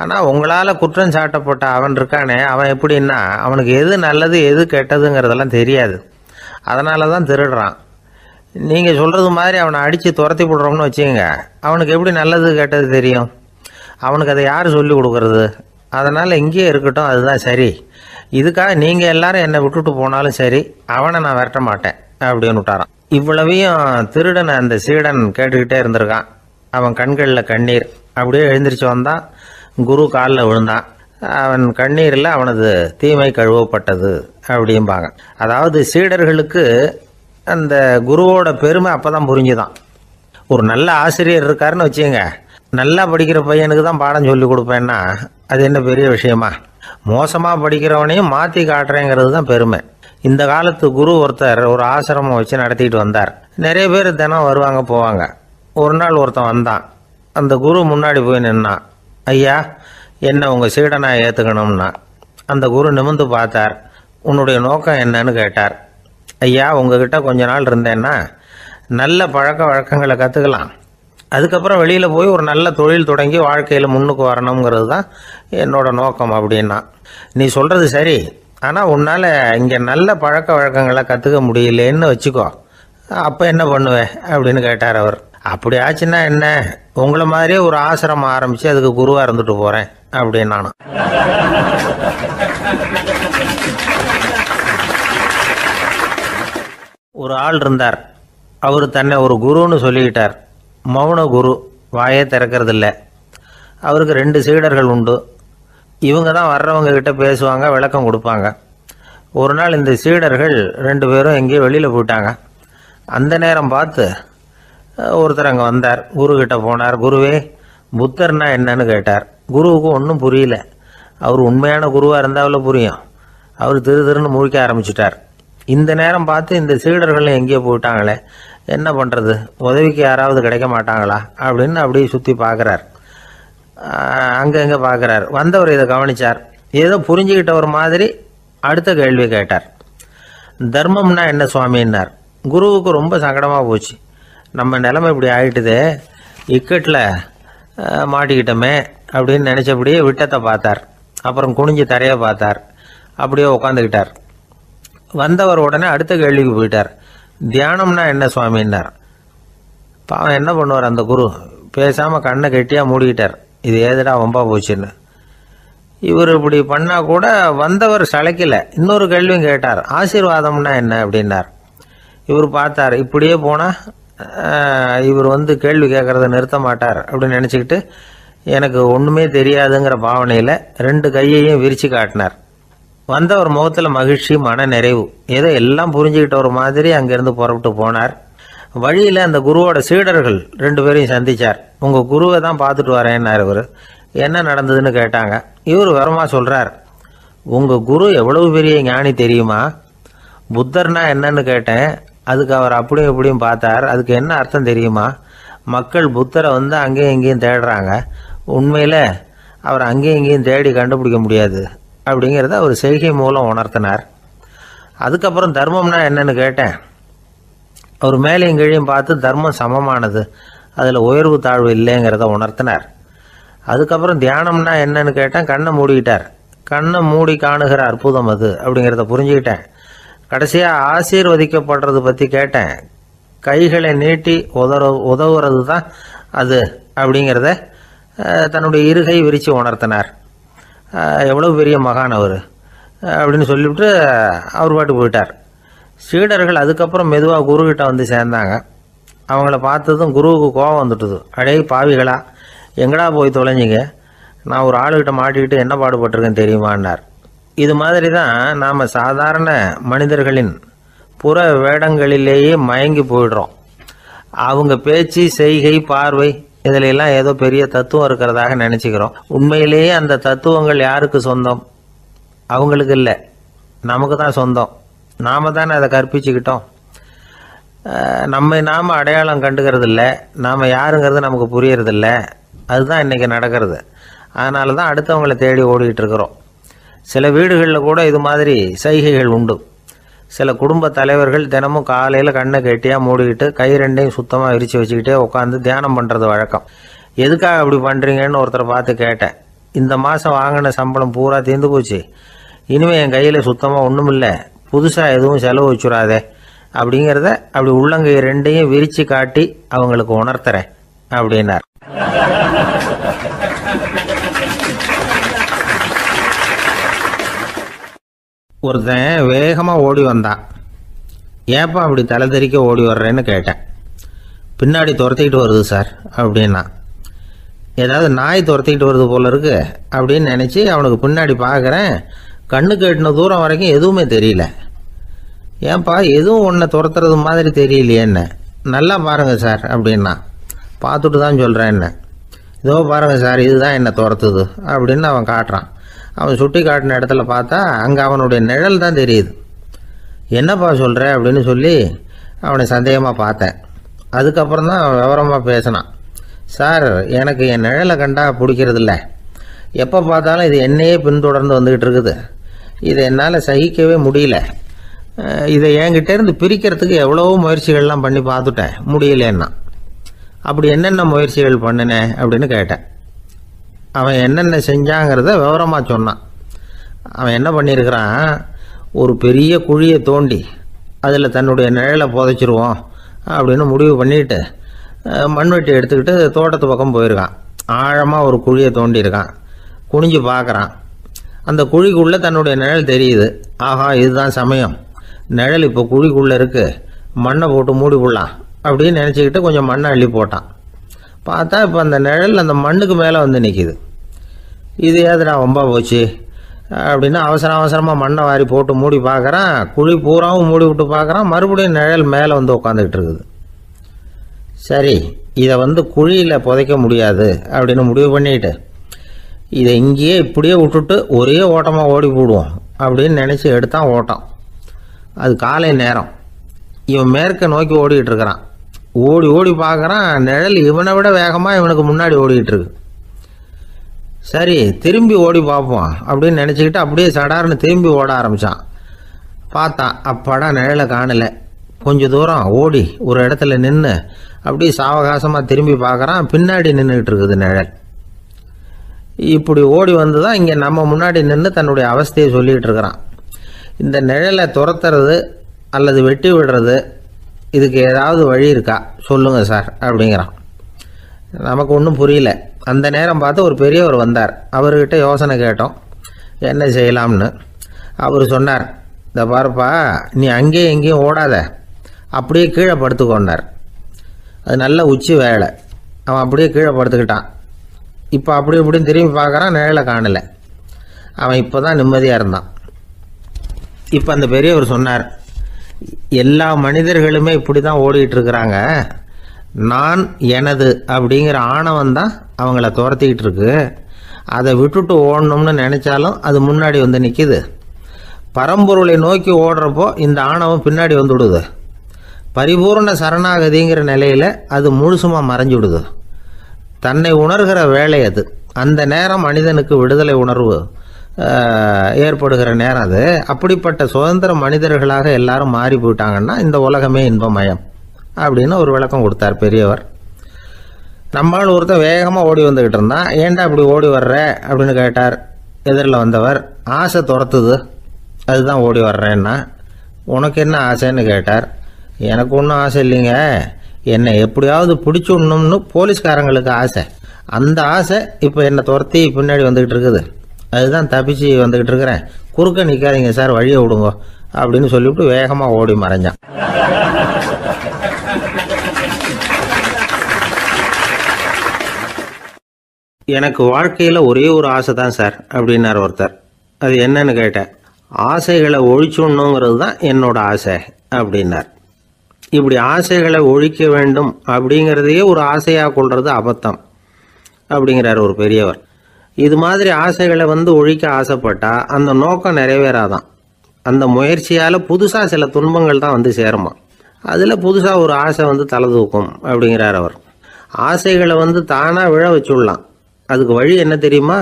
ஆனால் உங்களால் குற்றம் சாட்டப்பட்ட அவன் இருக்கானே, அவன் எப்படின்னா அவனுக்கு எது நல்லது எது கெட்டதுங்கிறதெல்லாம் தெரியாது. அதனால தான் திருடுறான். நீங்கள் சொல்கிறது மாதிரி அவனை அடித்து துரத்தி விடுறோம்னு வச்சுக்கோங்க, அவனுக்கு எப்படி நல்லது கெட்டது தெரியும்? அவனுக்கு அதை யார் சொல்லி கொடுக்கறது? அதனால் இங்கேயே இருக்கட்டும், அதுதான் சரி. இதுக்காக நீங்கள் எல்லாரும் என்னை விட்டுட்டு போனாலும் சரி, அவனை நான் விரட்ட மாட்டேன் அப்படின்னு விட்டாரான். இவ்வளவையும் திருடனை அந்த சீடன் கேட்டுக்கிட்டே இருந்திருக்கான். அவன் கண்களில் கண்ணீர். அப்படியே எழுந்திரிச்சு வந்தான். குரு காலில் விழுந்தான். அவன் கண்ணீரில் அவனது தீமை கழுவப்பட்டது அப்படிம்பாங்க. அதாவது சீடர்களுக்கு அந்த குருவோட பெருமை அப்பதான் புரிஞ்சுதான். ஒரு நல்ல ஆசிரியர் இருக்காருன்னு வச்சுங்க, நல்லா படிக்கிற பையனுக்கு தான் பாடம் சொல்லி கொடுப்பேன்னா அது என்ன பெரிய விஷயமா? மோசமாக படிக்கிறவனையும் மாற்றி காட்டுறேங்கிறது தான் பெருமை. இந்த காலத்து குரு ஒருத்தர் ஒரு ஆசிரமம் வச்சு நடத்திட்டு வந்தார். நிறைய பேர் தினம் வருவாங்க போவாங்க. ஒரு நாள் ஒருத்தன் வந்தான். அந்த குரு முன்னாடி போய் நின்னான். ஐயா, என்ன உங்கள் சீடனா ஏற்றுக்கணும்னா. அந்த குரு நிமிர்ந்து பார்த்தார். உன்னுடைய நோக்கம் என்னன்னு கேட்டார். ஐயா, உங்ககிட்ட கொஞ்ச நாள் இருந்தேன்னா நல்ல பழக்க வழக்கங்களை கற்றுக்கலாம், அதுக்கப்புறம் வெளியில் போய் ஒரு நல்ல தொழில் தொடங்கி வாழ்க்கையில் முன்னுக்கு வரணுங்கிறது தான் என்னோட நோக்கம் அப்படின்னா. நீ சொல்கிறது சரி, ஆனால் உன்னால் இங்கே நல்ல பழக்க வழக்கங்களை கற்றுக்க முடியலேன்னு வச்சுக்கோ, அப்போ என்ன பண்ணுவேன் அப்படின்னு கேட்டார் அவர். அப்படி ஆச்சுன்னா என்ன, உங்களை மாதிரியே ஒரு ஆசிரமம் ஆரம்பித்து அதுக்கு குருவாக இருந்துட்டு போகிறேன் அப்படின்னு நானும். ஒரு ஆள் இருந்தார். அவர் தன்னை ஒரு குருன்னு சொல்லிக்கிட்டார். மௌன குரு, வாயே திறக்கிறதில்ல. அவருக்கு 2 சீடர்கள் உண்டு. இவங்க தான் வர்றவங்க கிட்ட பேசுவாங்க, விளக்கம் கொடுப்பாங்க. ஒரு நாள் இந்த சீடர்கள் 2 பேரும் எங்கேயோ வெளியில் போயிட்டாங்க. அந்த நேரம் பார்த்து ஒருத்தர் அங்கே வந்தார். குருக்கிட்ட போனார். குருவே, புத்தர்னா என்னன்னு கேட்டார். குருவுக்கு ஒன்றும் புரியல. அவர் உண்மையான குருவாக இருந்தாவில் புரியும். அவர் திருன்னு முழிக்க ஆரம்பிச்சிட்டார். இந்த நேரம் பார்த்து இந்த சீடர்களும் எங்கேயோ போயிட்டாங்களே, என்ன பண்ணுறது, உதவிக்கு யாராவது கிடைக்க மாட்டாங்களா அப்படின்னு அப்படியே சுற்றி பார்க்குறார். அங்கங்கே பார்க்குறார். வந்தவர் இதை கவனித்தார். ஏதோ புரிஞ்சுக்கிட்ட ஒரு மாதிரி அடுத்த கேள்வி கேட்டார். தர்மம்னா என்ன சுவாமின்னார். குருவுக்கு ரொம்ப சங்கடமாக போச்சு. நம்ம நிலைமை இப்படி ஆகிட்டுதே, இக்கட்டில் மாட்டிக்கிட்டோமே அப்படின்னு நினச்சபடியே விட்டத்தை பார்த்தார். அப்புறம் குனிஞ்சு தரையை பார்த்தார். அப்படியே உட்காந்துக்கிட்டார். வந்தவர் உடனே அடுத்த கேள்விக்கு போயிட்டார். தியானம்னா என்ன சுவாமின்னார். பாவம் என்ன பண்ணுவார் அந்த குரு, பேசாமல் கண்ணை கெட்டியாக மூடிக்கிட்டார். இது ஏதுடா வம்பா போச்சுன்னு. இவர் இப்படி பண்ணால் கூட வந்தவர் சளைக்கல. இன்னொரு கேள்வியும் கேட்டார். ஆசீர்வாதம்னா என்ன அப்படின்னார். இவர் பார்த்தார். இப்படியே போனால் இவர் கேள்வி கேட்குறத நிறுத்த மாட்டார் அப்படின்னு நினச்சிக்கிட்டு எனக்கு ஒன்றுமே தெரியாதுங்கிற பாவனையில் 2 கையையும் விரித்து காட்டினார். வந்தவர் முகத்தில் மகிழ்ச்சி, மன நிறைவு, ஏதோ எல்லாம் புரிஞ்சுக்கிட்ட ஒரு மாதிரி அங்கேருந்து புறப்பட்டு போனார். வழியில் அந்த குருவோட சீடர்கள் 2 பேரையும் சந்தித்தார். உங்கள் குருவை தான் பார்த்துட்டு வரேன்னார். இவர் என்ன நடந்ததுன்னு கேட்டாங்க. இவர் விவரமாக சொல்கிறார். உங்கள் குரு எவ்வளவு பெரிய ஞானி தெரியுமா? புத்தர்னா என்னன்னு கேட்டேன். அதுக்கு அவர் அப்படியும் இப்படியும் பார்த்தார். அதுக்கு என்ன அர்த்தம் தெரியுமா? மக்கள் புத்தரை அங்கேயும் இங்கேயும் தேடுறாங்க. உண்மையில் அவர் அங்கேயும் இங்கேயும் தேடி கண்டுபிடிக்க முடியாது அப்படிங்கிறத அவர் செய்கை மூலம் உணர்த்தினார். அதுக்கப்புறம் தர்மம்னா என்னன்னு கேட்டேன். அவர் மேலேயும் கீழையும் பார்த்து தர்மம் சமமானது, அதில் உயர்வு தாழ்வு இல்லைங்கிறத உணர்த்தினார். அதுக்கப்புறம் தியானம்னா என்னன்னு கேட்டேன். கண்ணை மூடிக்கிட்டார். கண்ணை மூடி காணுகிற அற்புதம் அது அப்படிங்கிறத புரிஞ்சுக்கிட்டேன். கடைசியாக ஆசீர்வதிக்கப்படுறது பற்றி கேட்டேன். கைகளை நீட்டி உதவுறது தான் அது அப்படிங்கிறத தன்னுடைய இருகை விரித்து உணர்த்தினார். எவ்வளோ பெரிய மகான் அவர் அப்படின்னு சொல்லிவிட்டு அவர் பாட்டு போயிட்டார். சீடர்கள் அதுக்கப்புறம் மெதுவாக குருக்கிட்ட சேர்ந்தாங்க. அவங்கள பார்த்ததும் குருவுக்கு கோபம் வந்துட்டுது. அடே பாவிகளா, எங்கடா போய் தொலைஞ்சிங்க, நான் ஒரு ஆளுகிட்ட மாட்டிக்கிட்டு என்ன பாடுபட்டிருக்கேன்னு தெரியுமான்னார். இது மாதிரி தான் நாம் சாதாரண மனிதர்களின் புற வேடங்களிலேயே மயங்கி போயிடுறோம். அவங்க பேச்சு, செய்கை, பார்வை இதிலெல்லாம் ஏதோ பெரிய தத்துவம் இருக்கிறதாக நினச்சிக்கிறோம். உண்மையிலேயே அந்த தத்துவங்கள் யாருக்கு சொந்தம்? அவங்களுக்கு இல்லை, நமக்கு தான் சொந்தம். நாம் தானே அதை கற்பிச்சுக்கிட்டோம். நாம் அடையாளம் கண்டுக்கிறது இல்லை. நாம் யாருங்கிறது நமக்கு புரியறதில்ல. அதுதான் இன்றைக்கி நடக்கிறது. அதனால தான் அடுத்தவங்களை தேடி ஓடிக்கிட்டு இருக்கிறோம். சில வீடுகளில் கூட இது மாதிரி சைகைகள் உண்டு. சில குடும்ப தலைவர்கள் தினமும் காலையில் கண்ணை கெட்டியாக மூடிக்கிட்டு கை 2ஐயும் சுத்தமாக விரித்து வச்சுக்கிட்டே உட்காந்து தியானம் பண்ணுறது வழக்கம். எதுக்காக அப்படி பண்ணுறீங்கன்னு ஒருத்தரை பார்த்து கேட்டேன். இந்த மாதம் வாங்கின சம்பளம் பூரா தீர்ந்து போச்சு, இனிமேல் என் கையில் சுத்தமாக ஒன்றும் இல்லை, புதுசாக எதுவும் செலவு வச்சுடாதே அப்படிங்கிறத அப்படி உள்ளங்கை 2ஐயும் விரித்து காட்டி அவங்களுக்கு உணர்த்துறேன் அப்படின்னார். ஒருத்தன் வேகமாக ஓடி வந்தான். ஏப்பா அப்படி தலை தெறிக்க ஓடி வர்றேன்னு கேட்டேன். பின்னாடி துரத்திக்கிட்டு வருது சார் அப்படின்னா. ஏதாவது நாய் துரத்திக்கிட்டு வருது போல இருக்கு அப்படின்னு நினச்சி அவனுக்கு பின்னாடி பார்க்குறேன். கண்ணு கேட்டின தூரம் வரைக்கும் எதுவுமே தெரியல. ஏன்பா எதுவும் ஒன்றை துரத்துறது மாதிரி தெரியலையே என்ன, நல்லா பாருங்கள் சார் அப்படின்னா. பார்த்துட்டு தான் சொல்கிறேன் என்ன. இதோ பாருங்கள் சார், இதுதான் என்னை துரத்துது அப்படின்னு அவன் காட்டுறான். அவன் சுட்டி காட்டின இடத்துல பார்த்தா அங்கே அவனுடைய நிழல் தான் தெரியுது. என்னப்பா சொல்கிற அப்படின்னு சொல்லி அவனை சந்தேகமாக பார்த்தேன். அதுக்கப்புறம் தான் அவன் விவரமாக பேசினான். சார், எனக்கு என் நிழலை கண்டா பிடிக்கிறதில்ல. எப்போ பார்த்தாலும் இது என்னையே பின்தொடர்ந்து வந்துக்கிட்டு இருக்குது. இதை என்னால் சகிக்கவே முடியல. இதை என்கிட்டேருந்து பிரிக்கிறதுக்கு எவ்வளவோ முயற்சிகள்லாம் பண்ணி பார்த்துட்டேன், முடியலன்னா. அப்படி என்னென்ன முயற்சிகள் பண்ணினேன் அப்படின்னு கேட்டேன். அவன் என்னென்ன செஞ்சாங்கிறத விவரமாக சொன்னான். அவன் என்ன பண்ணியிருக்கிறான், ஒரு பெரிய குழியை தோண்டி அதில் தன்னுடைய நிழலை புதைச்சிருவோம் அப்படின்னு முடிவு பண்ணிட்டு மண்வெட்டி எடுத்துக்கிட்டு தோட்டத்து பக்கம் போயிருக்கான். ஆழமாக ஒரு குழியை தோண்டியிருக்கான். குனிஞ்சு பார்க்குறான். அந்த குழிக்குள்ளே தன்னுடைய நிழல் தெரியுது. ஆஹா, இதுதான் சமயம், நிழல் இப்போ குழிக்குள்ளே இருக்குது, மண்ணை போட்டு மூடி விடலாம் அப்படின்னு நினச்சிக்கிட்டு கொஞ்சம் மண்ணை அள்ளி போட்டான். பார்த்தா இப்போ அந்த நிழல் அந்த மண்ணுக்கு மேலே வந்து நிற்கிது. இது ஏதுடா வம்பா போச்சு, அப்படின்னு அவசரமாக மண்ணை வாரி போட்டு மூடி பார்க்குறான். குழி பூராவும் மூடி விட்டு பார்க்குறான். மறுபடியும் நிழல் மேலே வந்து உட்காந்துக்கிட்டு இருக்குது. சரி, இதை குழியில் புதைக்க முடியாது அப்படின்னு முடிவு பண்ணிட்டு இதை இங்கேயே இப்படியே விட்டுட்டு ஒரே ஓட்டமாக ஓடி போடுவோம் அப்படின்னு நினச்சி எடுத்தான் ஓட்டம். அது காலை நேரம். இவன் மேற்க நோக்கி ஓடிக்கிட்டு இருக்கிறான். ஓடி ஓடி பார்க்குறான், நிழல் இவனை விட வேகமாக இவனுக்கு முன்னாடி ஓடிக்கிட்டு இருக்கு. சரி, திரும்பி ஓடி பார்ப்போம் அப்படின்னு நினச்சிக்கிட்டு அப்படியே சடார்னு திரும்பி ஓட ஆரம்பித்தான். பார்த்தான், அப்பாடா நிழலை காணலை. கொஞ்சம் தூரம் ஓடி ஒரு இடத்துல நின்று அப்படியே சாவகாசமாக திரும்பி பார்க்குறான். பின்னாடி நின்றுக்கிட்டு இருக்குது நிழல். இப்படி ஓடி வந்து தான் இங்கே நம்ம முன்னாடி நின்று தன்னுடைய அவஸ்தையை சொல்லிகிட்டு இருக்கிறான். இந்த நிழலை துரத்துறது அல்லது வெட்டி விடுறது, இதுக்கு ஏதாவது வழி இருக்கா சொல்லுங்கள் சார் அப்படிங்கிறான். நமக்கு ஒன்றும் புரியல. அந்த நேரம் பார்த்து ஒரு பெரியவர் வந்தார். அவர்கிட்ட யோசனை கேட்டோம், என்ன செய்யலாம்னு. அவர் சொன்னார், இந்த பாருப்பா, நீ அங்கேயும் எங்கேயும் ஓடாத, அப்படியே கீழே படுத்துக்கொண்டார். அது நல்ல உச்சி வேலை. அவன் அப்படியே கீழே படுத்துக்கிட்டான். இப்போ அப்படி இப்படின்னு திரும்பி பார்க்குறான், நிழலை காணலை. அவன் இப்போ தான் நிம்மதியாக இருந்தான். இப்போ அந்த பெரியவர் சொன்னார், எல்லா மனிதர்களுமே இப்படி தான் ஓடிட்டு இருக்கிறாங்க. நான் எனது அப்படிங்கிற ஆணவம் தான் அவங்கள துரத்திக்கிட்டு இருக்கு. அதை விட்டுட்டு ஓடணும்னு நினைச்சாலும் அது முன்னாடி வந்து நிற்கிது. பரம்பொருளை நோக்கி ஓடுறப்போ இந்த ஆணவம் பின்னாடி வந்துவிடுது. பரிபூர்ண சரணாகதிங்கிற நிலையில் அது முழுசுமாக மறைஞ்சுடுது. தன்னை உணர்கிற வேலை அது. அந்த நேரம் மனிதனுக்கு விடுதலை உணர்வு ஏற்படுகிற நேரம் அது. அப்படிப்பட்ட சுதந்திர மனிதர்களாக எல்லாரும் மாறி போயிட்டாங்கன்னா இந்த உலகமே இன்பமயம் அப்படின்னு ஒரு விளக்கம் கொடுத்தார் பெரியவர். நம்மளால் ஒருத்தர் வேகமாக ஓடி வந்துக்கிட்டு இருந்தான். ஏன்டா அப்படி ஓடி வர்ற அப்படின்னு கேட்டார் எதிரில் வந்தவர். ஆசை துரத்துது, அதுதான் ஓடி வர்றேன்னா. உனக்கு என்ன ஆசைன்னு கேட்டார். எனக்கு ஒன்றும் ஆசை இல்லைங்க, என்னை எப்படியாவது பிடிச்சுடணும்னு போலீஸ்காரங்களுக்கு ஆசை. அந்த ஆசை இப்போ என்னை துரத்தி பின்னாடி வந்துக்கிட்டு இருக்குது. அதுதான் தப்பிச்சு வந்துக்கிட்டு இருக்கிறேன். குறுக்க நிற்காதீங்க சார், வழியை விடுங்க அப்படின்னு சொல்லிவிட்டு வேகமாக ஓடி மறைஞ்சான். எனக்கு வாழ்க்கையில் ஒரே ஒரு ஆசை தான் சார் அப்படின்னார் ஒருத்தர். அது என்னன்னு கேட்டேன். ஆசைகளை ஒழிச்சுடணுங்கிறது தான் என்னோட ஆசை அப்படின்னார். இப்படி ஆசைகளை ஒழிக்க வேண்டும் அப்படிங்கிறதையே ஒரு ஆசையாக கொள்வது அபத்தம் அப்படிங்கிறார் ஒரு பெரியவர். இது மாதிரி ஆசைகளை ஒழிக்க ஆசைப்பட்டா அந்த நோக்கம் நிறைவேறாதான். அந்த முயற்சியால் புதுசாக சில துன்பங்கள் தான் சேருமா. அதில் புதுசாக ஒரு ஆசை தலை தூக்கும் அப்படிங்கிறார் அவர். ஆசைகளை தானாக விழ வச்சுடலாம். அதுக்கு வழி என்ன தெரியுமா?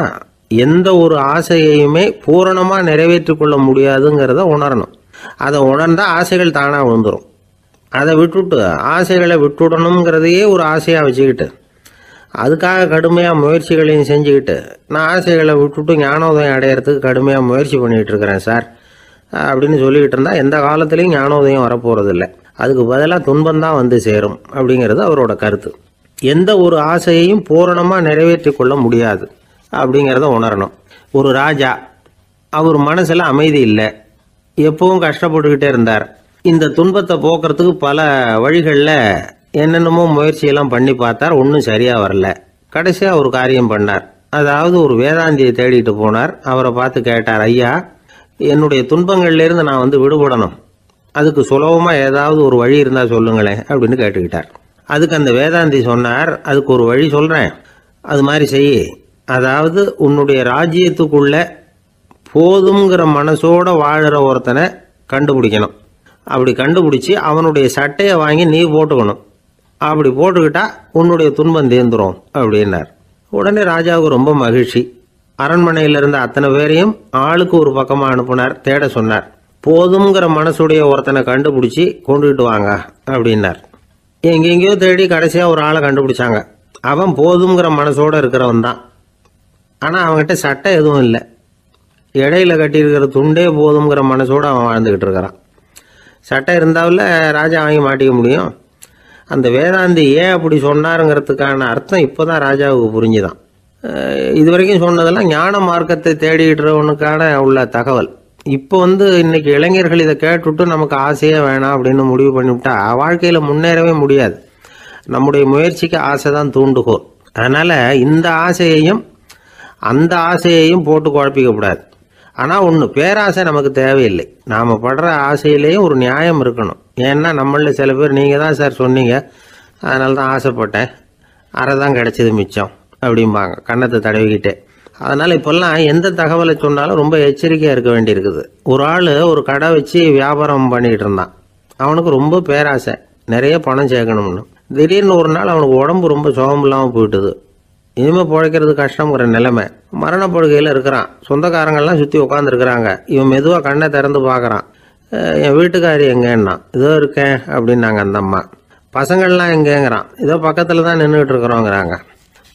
எந்த ஒரு ஆசையையுமே பூரணமாக நிறைவேற்றி கொள்ள முடியாதுங்கிறத உணரணும். அதை உணர்ந்தால் ஆசைகள் தானாக விழுந்துடும். அதை விட்டுட்டு ஆசைகளை விட்டுடணுங்கிறதையே ஒரு ஆசையாக வச்சுக்கிட்டு அதுக்காக கடுமையாக முயற்சிகளையும் செஞ்சுக்கிட்டு நான் ஆசைகளை விட்டுட்டு ஞானோதயம் அடையிறதுக்கு கடுமையாக முயற்சி பண்ணிகிட்டு இருக்கிறேன் சார் அப்படின்னு சொல்லிக்கிட்டு இருந்தால் எந்த காலத்துலேயும் ஞானோதயம் வரப்போகிறது இல்லை. அதுக்கு பதிலாக துன்பந்தான் சேரும் அப்படிங்கிறது அவரோட கருத்து. எந்த ஒரு ஆசையையும் பூரணமாக நிறைவேற்றி கொள்ள முடியாது அப்படிங்கிறத உணரணும். ஒரு ராஜா, அவர் மனசில் அமைதி இல்லை, எப்பவும் கஷ்டப்பட்டுக்கிட்டே இருந்தார். இந்த துன்பத்தை போக்குறதுக்கு பல வழிகளில் என்னென்னமோ முயற்சியெல்லாம் பண்ணி பார்த்தார். ஒன்றும் சரியாக வரல. கடைசியாக ஒரு காரியம் பண்ணார். அதாவது ஒரு வேதாந்தியை தேடிட்டு போனார். அவரை பார்த்து கேட்டார், ஐயா, என்னுடைய துன்பங்கள்லேருந்து நான் விடுபடணும், அதுக்கு சுலபமாக ஏதாவது ஒரு வழி இருந்தால் சொல்லுங்களேன் அப்படின்னு கேட்டுக்கிட்டார். அதுக்கு அந்த வேதாந்தி சொன்னார், அதுக்கு ஒரு வழி சொல்கிறேன், அது மாதிரி செய். அதாவது உன்னுடைய ராஜ்யத்துக்குள்ள போதுங்கிற மனசோட வாழுற ஒருத்தனை கண்டுபிடிக்கணும். அப்படி கண்டுபிடிச்சி அவனுடைய சட்டையை வாங்கி நீ போட்டுக்கணும். அப்படி போட்டுக்கிட்டா உன்னுடைய துன்பம் தீர்ந்துரும் அப்படின்னார். உடனே ராஜாவுக்கு ரொம்ப மகிழ்ச்சி. அரண்மனையில் இருந்த அத்தனை பேரையும் ஆளுக்கு ஒரு பக்கமாக அனுப்புனார். தேட சொன்னார். போதுங்கிற மனசுடைய ஒருத்தனை கண்டுபிடிச்சி கொண்டுகிட்டு வாங்க அப்படின்னார். எங்கெங்கேயோ தேடி கடைசியாக ஒரு ஆளை கண்டுபிடிச்சாங்க. அவன் போதுங்கிற மனசோட இருக்கிறவன் தான். ஆனால் அவன்கிட்ட சட்டை எதுவும் இல்லை. இடையில கட்டியிருக்கிற துண்டே போதுங்கிற மனசோடு அவன் வாழ்ந்துக்கிட்டு இருக்கிறான். சட்டை இருந்தாவில் ராஜா வாங்கி மாட்டிக்க முடியும். அந்த வேதாந்தி ஏன் அப்படி சொன்னாருங்கிறதுக்கான அர்த்தம் இப்போ தான் ராஜாவுக்கு புரிஞ்சுதான். இது வரைக்கும் சொன்னதெல்லாம் ஞான மார்க்கத்தை தேடிடுறவனுக்கான உள்ள தகவல். இப்போ இன்னைக்கு இளைஞர்கள் இதை கேட்டுவிட்டு நமக்கு ஆசையே வேணாம் அப்படின்னு முடிவு பண்ணிவிட்டா வாழ்க்கையில் முன்னேறவே முடியாது. நம்முடைய முயற்சிக்கு ஆசை தான் தூண்டுகோல். அதனால் இந்த ஆசையையும் அந்த ஆசையையும் போட்டு குழப்பிக்க கூடாது. ஆனால் ஒன்று, பேராசை நமக்கு தேவையில்லை. நாம் படுற ஆசையிலேயும் ஒரு நியாயம் இருக்கணும். ஏன்னா நம்மள சில பேர் நீங்கள் தான் சார் சொன்னீங்க, அதனால தான் ஆசைப்பட்டேன், அரை தான் கிடைச்சது மிச்சம் அப்படிம்பாங்க கன்னத்தை தடவிக்கிட்டே. அதனால் இப்போல்லாம் எந்த தகவலை சொன்னாலும் ரொம்ப எச்சரிக்கையாக இருக்க வேண்டியிருக்குது. ஒரு ஆள் ஒரு கடை வச்சு வியாபாரம் பண்ணிக்கிட்டு இருந்தான். அவனுக்கு ரொம்ப பேராசை, நிறைய பணம் சேர்க்கணும்னு. திடீர்னு ஒரு நாள் அவனுக்கு உடம்பு ரொம்ப சுகம் இல்லாமல் போயிட்டுது. இனிமேல் பிழைக்கிறது கஷ்டங்கிற நிலைமை. மரணப்படுகையில் இருக்கிறான். சொந்தக்காரங்கள்லாம் சுற்றி உட்காந்துருக்குறாங்க. இவன் மெதுவாக கண்ணை திறந்து பார்க்குறான். என் வீட்டுக்காரி எங்கேன்னா, இதோ இருக்கேன் அப்படின்னாங்க அந்த அம்மா. பசங்கள்லாம் எங்கேங்கிறான். இதோ பக்கத்தில் தான் நின்றுட்டு இருக்கிறோங்கிறாங்க.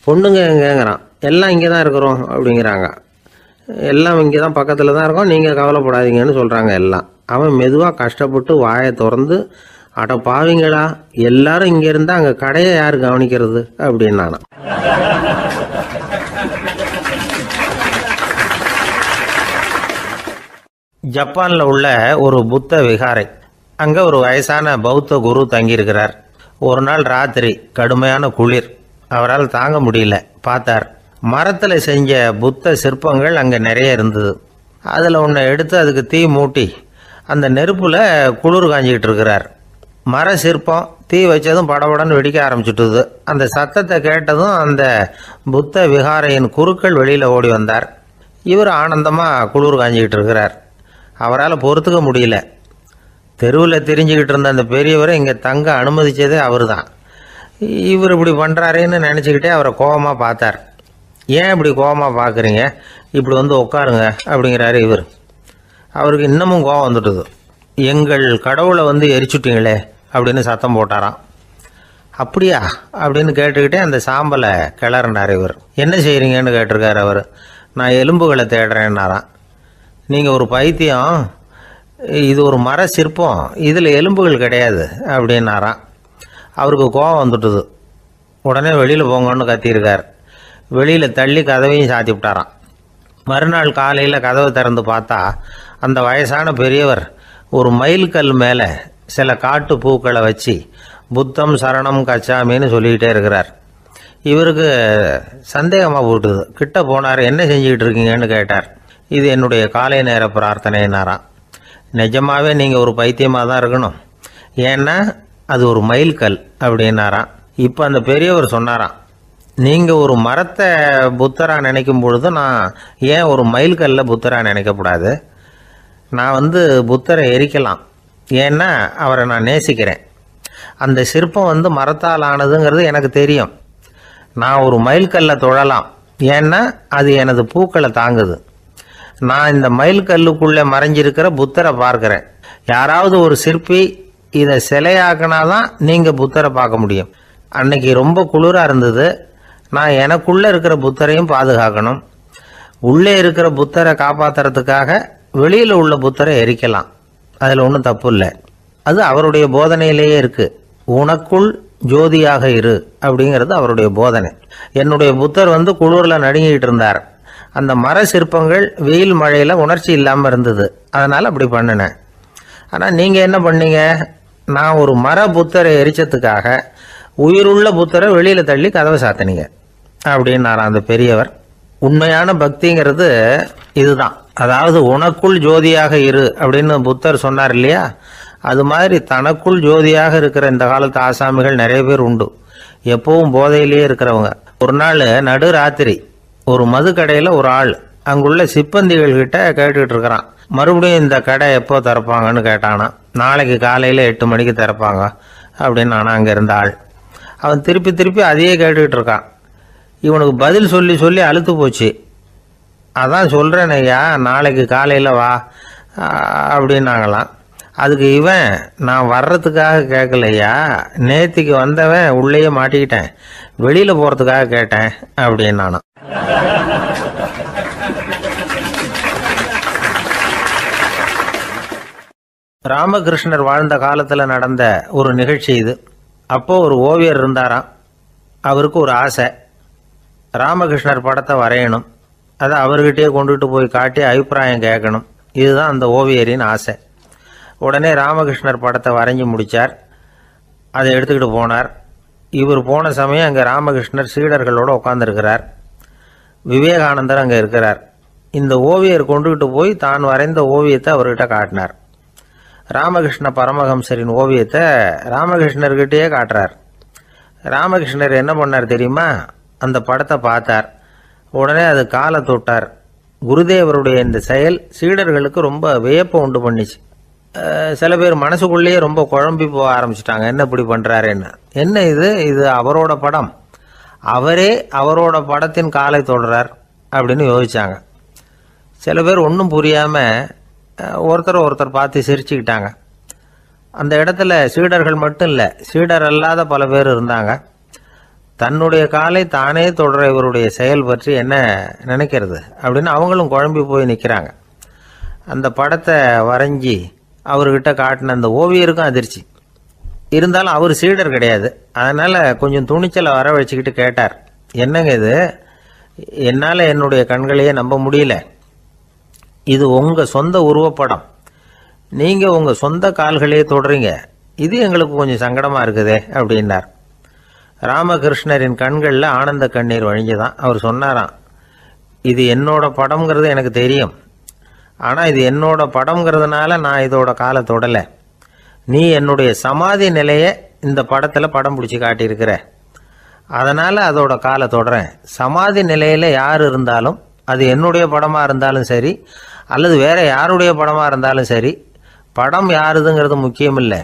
பொண்ணுங்க எங்கேங்கிறான். எல்லாம் இங்கே தான் இருக்கிறோம் அப்படிங்கிறாங்க. எல்லாம் இங்கே தான் பக்கத்தில் தான் இருக்கோம், நீங்கள் கவலைப்படாதீங்கன்னு சொல்கிறாங்க எல்லாம். அவன் மெதுவாக கஷ்டப்பட்டு வாயை திறந்து, அட பாவிங்களா, எல்லாரும் இங்கே இருந்தால் அங்கே கடையை யார் கவனிக்கிறது அப்படின்னானா. ஜப்பானில் உள்ள ஒரு புத்த விகாரை. அங்கே ஒரு வயசான பௌத்த குரு தங்கியிருக்கிறார். ஒரு நாள் ராத்திரி கடுமையான குளிர். அவரால் தாங்க முடியல. பார்த்தார், மரத்தில் செஞ்ச புத்த சிற்பங்கள் அங்கே நிறைய இருந்தது. அதில் ஒன்றை எடுத்து அதுக்கு தீ மூட்டி அந்த நெருப்பில் குளிர் காஞ்சிக்கிட்டு இருக்கிறார். மர சிற்பம் தீ வச்சதும் படபடன்னு வெடிக்க ஆரம்பிச்சுட்டுது. அந்த சத்தத்தை கேட்டதும் அந்த புத்த விகாரையின் குருக்கள் வெளியில் ஓடி வந்தார். இவர் ஆனந்தமாக குளிர் காஞ்சிக்கிட்டு இருக்கிறார். அவரால் பொறுத்துக்க முடியல. தெருவில் திரிஞ்சுக்கிட்டு இருந்த அந்த பெரியவரை இங்கே தங்க அனுமதித்ததே அவர் தான். இவர் இப்படி பண்ணுறாருன்னு நினச்சிக்கிட்டே அவரை கோபமாக பார்த்தார். ஏன் இப்படி கோபமாக பார்க்குறீங்க, இப்படி வந்து உட்காருங்க அப்படிங்கிறாரு இவர். அவருக்கு இன்னமும் கோபம் வந்துட்டுது. எங்கள் கடவுளை வந்து எரிச்சுட்டீங்களே அப்படின்னு சத்தம் போட்டாராம். அப்படியா அப்படின்னு கேட்டுக்கிட்டே அந்த சாம்பலை கிளறினார் இவர். என்ன செய்கிறீங்கன்னு கேட்டிருக்காரு அவர். நான் எலும்புகளை தேடுறேன்னாராம். நீங்கள் ஒரு பைத்தியம், இது ஒரு மர சிற்பம், இதில் எலும்புகள் கிடையாது அப்படின்னாராம். அவருக்கு கோபம் வந்துட்டுது. உடனே வெளியில் போங்கன்னு கத்தியிருக்கார். வெளியில் தள்ளி கதவையும் சாத்தி விட்டாராம். மறுநாள் காலையில் கதவை திறந்து பார்த்தா அந்த வயசான பெரியவர் ஒரு மைல்கல் மேலே சில காட்டு பூக்களை வச்சு புத்தம் சரணம் கச்சாமின்னு சொல்லிக்கிட்டே இருக்கிறார். இவருக்கு சந்தேகமாக போட்டுது. கிட்ட போனார். என்ன செஞ்சுக்கிட்டு இருக்கீங்கன்னு கேட்டார். இது என்னுடைய காலை நேர பிரார்த்தனைனாராம். நிஜமாவே நீங்கள் ஒரு பைத்தியமாக தான் இருக்கணும், ஏன்னா அது ஒரு மைல்கல் அப்படின்னாராம். இப்போ அந்த பெரியவர் சொன்னாராம், நீங்கள் ஒரு மரத்தை புத்தராக நினைக்கும் பொழுது நான் ஏன் ஒரு மைல்கல்ல புத்தராக நினைக்கக்கூடாது? நான் வந்து புத்தரை எரிக்கலாம், ஏன்னா அவரை நான் நேசிக்கிறேன். அந்த சிற்பம் வந்து மரத்தால் ஆனதுங்கிறது எனக்கு தெரியும். நான் ஒரு மைல்கல்லை தொழலாம், ஏன்னா அது எனது பூக்களை தாங்குது. நான் இந்த மைல்கல்லுக்குள்ளே மறைஞ்சிருக்கிற புத்தரை பார்க்குறேன். யாராவது ஒரு சிற்பி இதை சிலையாக்கினாதான் நீங்கள் புத்தரை பார்க்க முடியும். அன்னைக்கு ரொம்ப குளிராக இருந்தது. நான் எனக்குள்ளே இருக்கிற புத்தரையும் பாதுகாக்கணும். உள்ளே இருக்கிற புத்தரை காப்பாற்றுறதுக்காக வெளியில் உள்ள புத்தரை எரிக்கலாம், அதில் ஒன்றும் தப்பு இல்லை. அது அவருடைய போதனையிலேயே இருக்குது. உனக்குள் ஜோதியாக இரு அப்படிங்கிறது அவருடைய போதனை. என்னுடைய புத்தர் வந்து குளிரில் நடுங்கிட்டு இருந்தார். அந்த மர சிற்பங்கள் வெயில் மழையில் உணர்ச்சி இல்லாமல் இருந்தது, அதனால் அப்படி பண்ணினேன். ஆனால் நீங்கள் என்ன பண்ணீங்க? நான் ஒரு மர புத்தரை எரிச்சதுக்காக உயிருள்ள புத்தரை வெளியில் தள்ளி கதவை சாத்தினீங்க அப்படின்னாராம் அந்த பெரியவர். உண்மையான பக்திங்கிறது இதுதான். அதாவது உனக்குள் ஜோதியாக இரு அப்படின்னு புத்தர் சொன்னார் இல்லையா, அது மாதிரி தனக்குள் ஜோதியாக இருக்கிற இந்த காலத்து ஆசாமிகள் நிறைய பேர் உண்டு. எப்பவும் போதையிலேயே இருக்கிறவங்க. ஒரு நாள் நடு ராத்திரி ஒரு மது கடையில் ஒரு ஆள் அங்குள்ள சிப்பந்திகள் கிட்ட கேட்டுக்கிட்டு இருக்கிறான். மறுபடியும் இந்த கடை எப்போ திறப்பாங்கன்னு கேட்டானா. நாளைக்கு காலையில் 8 மணிக்கு திறப்பாங்க அப்படின்னு நானா அங்கே இருந்த ஆள். அவன் திருப்பி திருப்பி அதையே கேட்டுக்கிட்டு இருக்கான். இவனுக்கு பதில் சொல்லி சொல்லி அழுத்து போச்சு. அதான் சொல்கிறேன் ஐயா, நாளைக்கு காலையில் வா அப்படின்னாங்களாம். அதுக்கு இவன், நான் வர்றதுக்காக கேட்கலையா, நேத்திக்கு வந்தவன் உள்ளேயே மாட்டிக்கிட்டேன், வெளியில் போகிறதுக்காக கேட்டேன் அப்படின்னானா. ராமகிருஷ்ணர் வாழ்ந்த காலத்தில் நடந்த ஒரு நிகழ்ச்சி இது. அப்போ ஒரு ஓவியர் இருந்தாராம். அவருக்கு ஒரு ஆசை, ராமகிருஷ்ணர் படத்தை வரையணும். அதை அவர்கிட்டயே கொண்டுட்டு போய் காட்டி அபிப்பிராயம் கேட்கணும். இதுதான் அந்த ஓவியரின் ஆசை. உடனே ராமகிருஷ்ணர் படத்தை வரைஞ்சி முடித்தார். அதை எடுத்துக்கிட்டு போனார். இவர் போன சமயம் அங்கே ராமகிருஷ்ணர் சீடர்களோடு உட்காந்துருக்கிறார். விவேகானந்தர் அங்கே இருக்கிறார். இந்த ஓவியர் கொண்டுகிட்டு போய் தான் வரைந்த ஓவியத்தை அவர்கிட்ட காட்டினார். ராமகிருஷ்ண பரமஹம்சரின் ஓவியத்தை ராமகிருஷ்ணர்கிட்டயே காட்டுறார். ராமகிருஷ்ணர் என்ன பண்ணார் தெரியுமா? அந்த படத்தை பார்த்தார். உடனே அது காலை தொட்டார். குருதேவருடைய இந்த செயல் சீடர்களுக்கு ரொம்ப வியப்பை உண்டு பண்ணிச்சு. சில பேர் மனசுக்குள்ளேயே ரொம்ப குழம்பி போக ஆரம்பிச்சிட்டாங்க, என்ன இப்படி பண்ணுறாருன்னு. என்ன இது அவரோட படம், அவரே அவரோட படத்தின் காலை தொடுறார் அப்படின்னு யோசிச்சாங்க. சில பேர் ஒன்றும் புரியாமல் ஒருத்தர் பார்த்து சிரிச்சுக்கிட்டாங்க. அந்த இடத்துல சீடர்கள் மட்டும் இல்லை, சீடர் அல்லாத பல பேர் இருந்தாங்க. தன்னுடைய காலை தானே தொடர இவருடைய செயல் பற்றி என்ன நினைக்கிறது அப்படின்னு அவங்களும் குழம்பி போய் நிற்கிறாங்க. அந்த படத்தை வரைஞ்சி அவர்கிட்ட காட்டின அந்த ஓவியருக்கும் அதிர்ச்சி. இருந்தாலும் அவர் சீடர் கிடையாது. அதனால் கொஞ்சம் துணிச்சலை வர வச்சுக்கிட்டு கேட்டார், என்னங்க இது, என்னால் என்னுடைய கண்களையே நம்ப முடியல. இது உங்கள் சொந்த உருவப்படம், நீங்கள் உங்கள் சொந்த கால்களையே தொடுறீங்க, இது எங்களுக்கு கொஞ்சம் சங்கடமாக இருக்குதே அப்படின்னார். ராமகிருஷ்ணரின் கண்களில் ஆனந்த கண்ணீர் வழிஞ்சுதான். அவர் சொன்னாராம், இது என்னோட படம்ங்கிறது எனக்கு தெரியும், ஆனால் இது என்னோட படம்ங்கிறதுனால நான் இதோட காலை தொடலை. நீ என்னுடைய சமாதி நிலையை இந்த படத்தில் படம் பிடிச்சி காட்டியிருக்கிற, அதனால் அதோட காலை தொடறேன். சமாதி நிலையில் யார் இருந்தாலும், அது என்னுடைய படமாக இருந்தாலும் சரி அல்லது வேற யாருடைய படமாக இருந்தாலும் சரி, படம் யாருதுங்கிறது முக்கியம் இல்லை.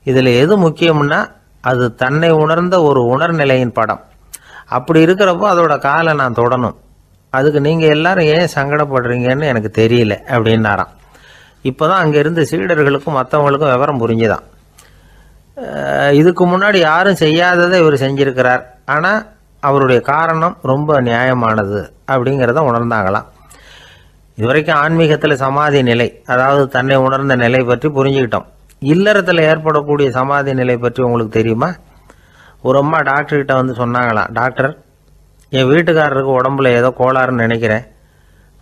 இதில் எது முக்கியம்னா அது தன்னை உணர்ந்த ஒரு உணர்நிலையின் படம். அப்படி இருக்கிறப்போ அதோட காலை நான் தொடணும். அதுக்கு நீங்கள் எல்லாரும் ஏன் சங்கடப்படுறீங்கன்னு எனக்கு தெரியல அப்படின்னாராம். இப்போ தான் அங்கே இருந்த சீடர்களுக்கும் மற்றவங்களுக்கும் விவரம் புரிஞ்சுதான். இதுக்கு முன்னாடி யாரும் செய்யாததை இவர் செஞ்சிருக்கிறார், ஆனால் அவருடைய காரணம் ரொம்ப நியாயமானது அப்படிங்கிறத உணர்ந்தாங்களாம். இதுவரைக்கும் ஆன்மீகத்தில் சமாதி நிலை, அதாவது தன்னை உணர்ந்த நிலை பற்றி புரிஞ்சுக்கிட்டோம். இல்லறத்தில் ஏற்படக்கூடிய சமாதி நிலை பற்றி உங்களுக்கு தெரியுமா? ஒரு அம்மா டாக்டர்கிட்ட வந்து சொன்னாங்களாம், டாக்டர், என் வீட்டுக்காரருக்கு உடம்புல ஏதோ கோளாறுன்னு நினைக்கிறேன்,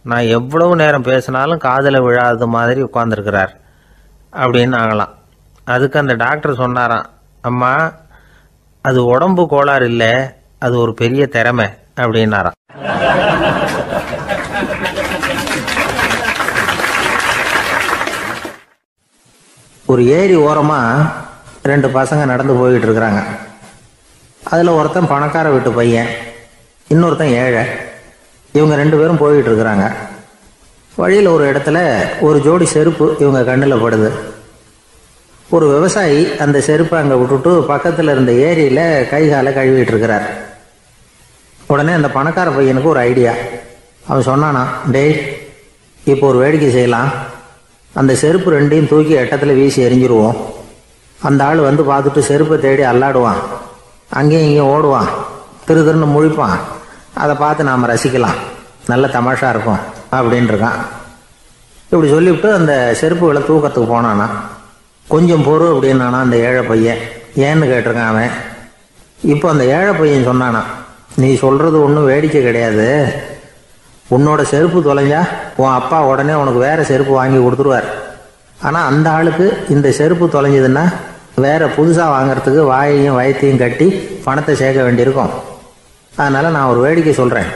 நான் எவ்வளவு நேரம் பேசினாலும் காதில் விழாத மாதிரி உட்கார்ந்துருக்கிறார் அப்படின்னு ஆகலாம். அதுக்கு அந்த டாக்டர் சொன்னாராம், அம்மா, அது உடம்பு கோளாறு இல்லை, அது ஒரு பெரிய திறமை அப்படின்னாராம். ஒரு ஏரி ஓரமாக 2 பசங்க நடந்து போய்கிட்டு இருக்கிறாங்க. அதில் ஒருத்தன் பணக்கார வீட்டு பையன், இன்னொருத்தன் ஏழை. இவங்க 2 பேரும் போய்கிட்டு இருக்கிறாங்க. வழியில் ஒரு இடத்துல ஒரு ஜோடி செருப்பு இவங்க கண்ணில் படுது. ஒரு விவசாயி அந்த செருப்பை அங்கே விட்டுட்டு பக்கத்தில் இருந்த ஏரியில் கை காலை கழுவிட்டு இருக்கிறார். உடனே அந்த பணக்கார பையனுக்கு ஒரு ஐடியா. அவன் சொன்னானா, டேய், இப்போ ஒரு வேடிக்கை செய்யலாம், அந்த செருப்பு 2ஐயும் தூக்கி எட்டத்தில் வீசி எரிஞ்சிருவோம். அந்த ஆள் வந்து பார்த்துட்டு செருப்பை தேடி அல்லாடுவான், அங்கேயும் இங்கேயும் ஓடுவான், திருன்னு முழிப்பான். அதை பார்த்து நாம் ரசிக்கலாம், நல்ல தமாஷா இருக்கும் அப்படின்னு இருக்கான். இப்படி சொல்லிவிட்டு அந்த செருப்புகளை தூக்கத்துக்கு போனானா. கொஞ்சம் பொறு அப்படின்னானா அந்த ஏழை பையன். ஏன்னு கேட்டிருக்கான் அவன். இப்போ அந்த ஏழை பையன் சொன்னானா, நீ சொல்கிறது ஒன்றும் வேடிக்கை கிடையாது, உன்னோட செருப்பு தொலைஞ்சா உன் அப்பா உடனே உனக்கு வேற செருப்பு வாங்கி கொடுத்துருவார். ஆனால் அந்த ஆளுக்கு இந்த செருப்பு தொலைஞ்சதுன்னா வேற புதுசாக வாங்கிறதுக்கு வாயையும் வயத்தையும் கட்டி பணத்தை சேர்க்க வேண்டியிருக்கும். அதனால் நான் ஒரு வேடிக்கை சொல்கிறேன்,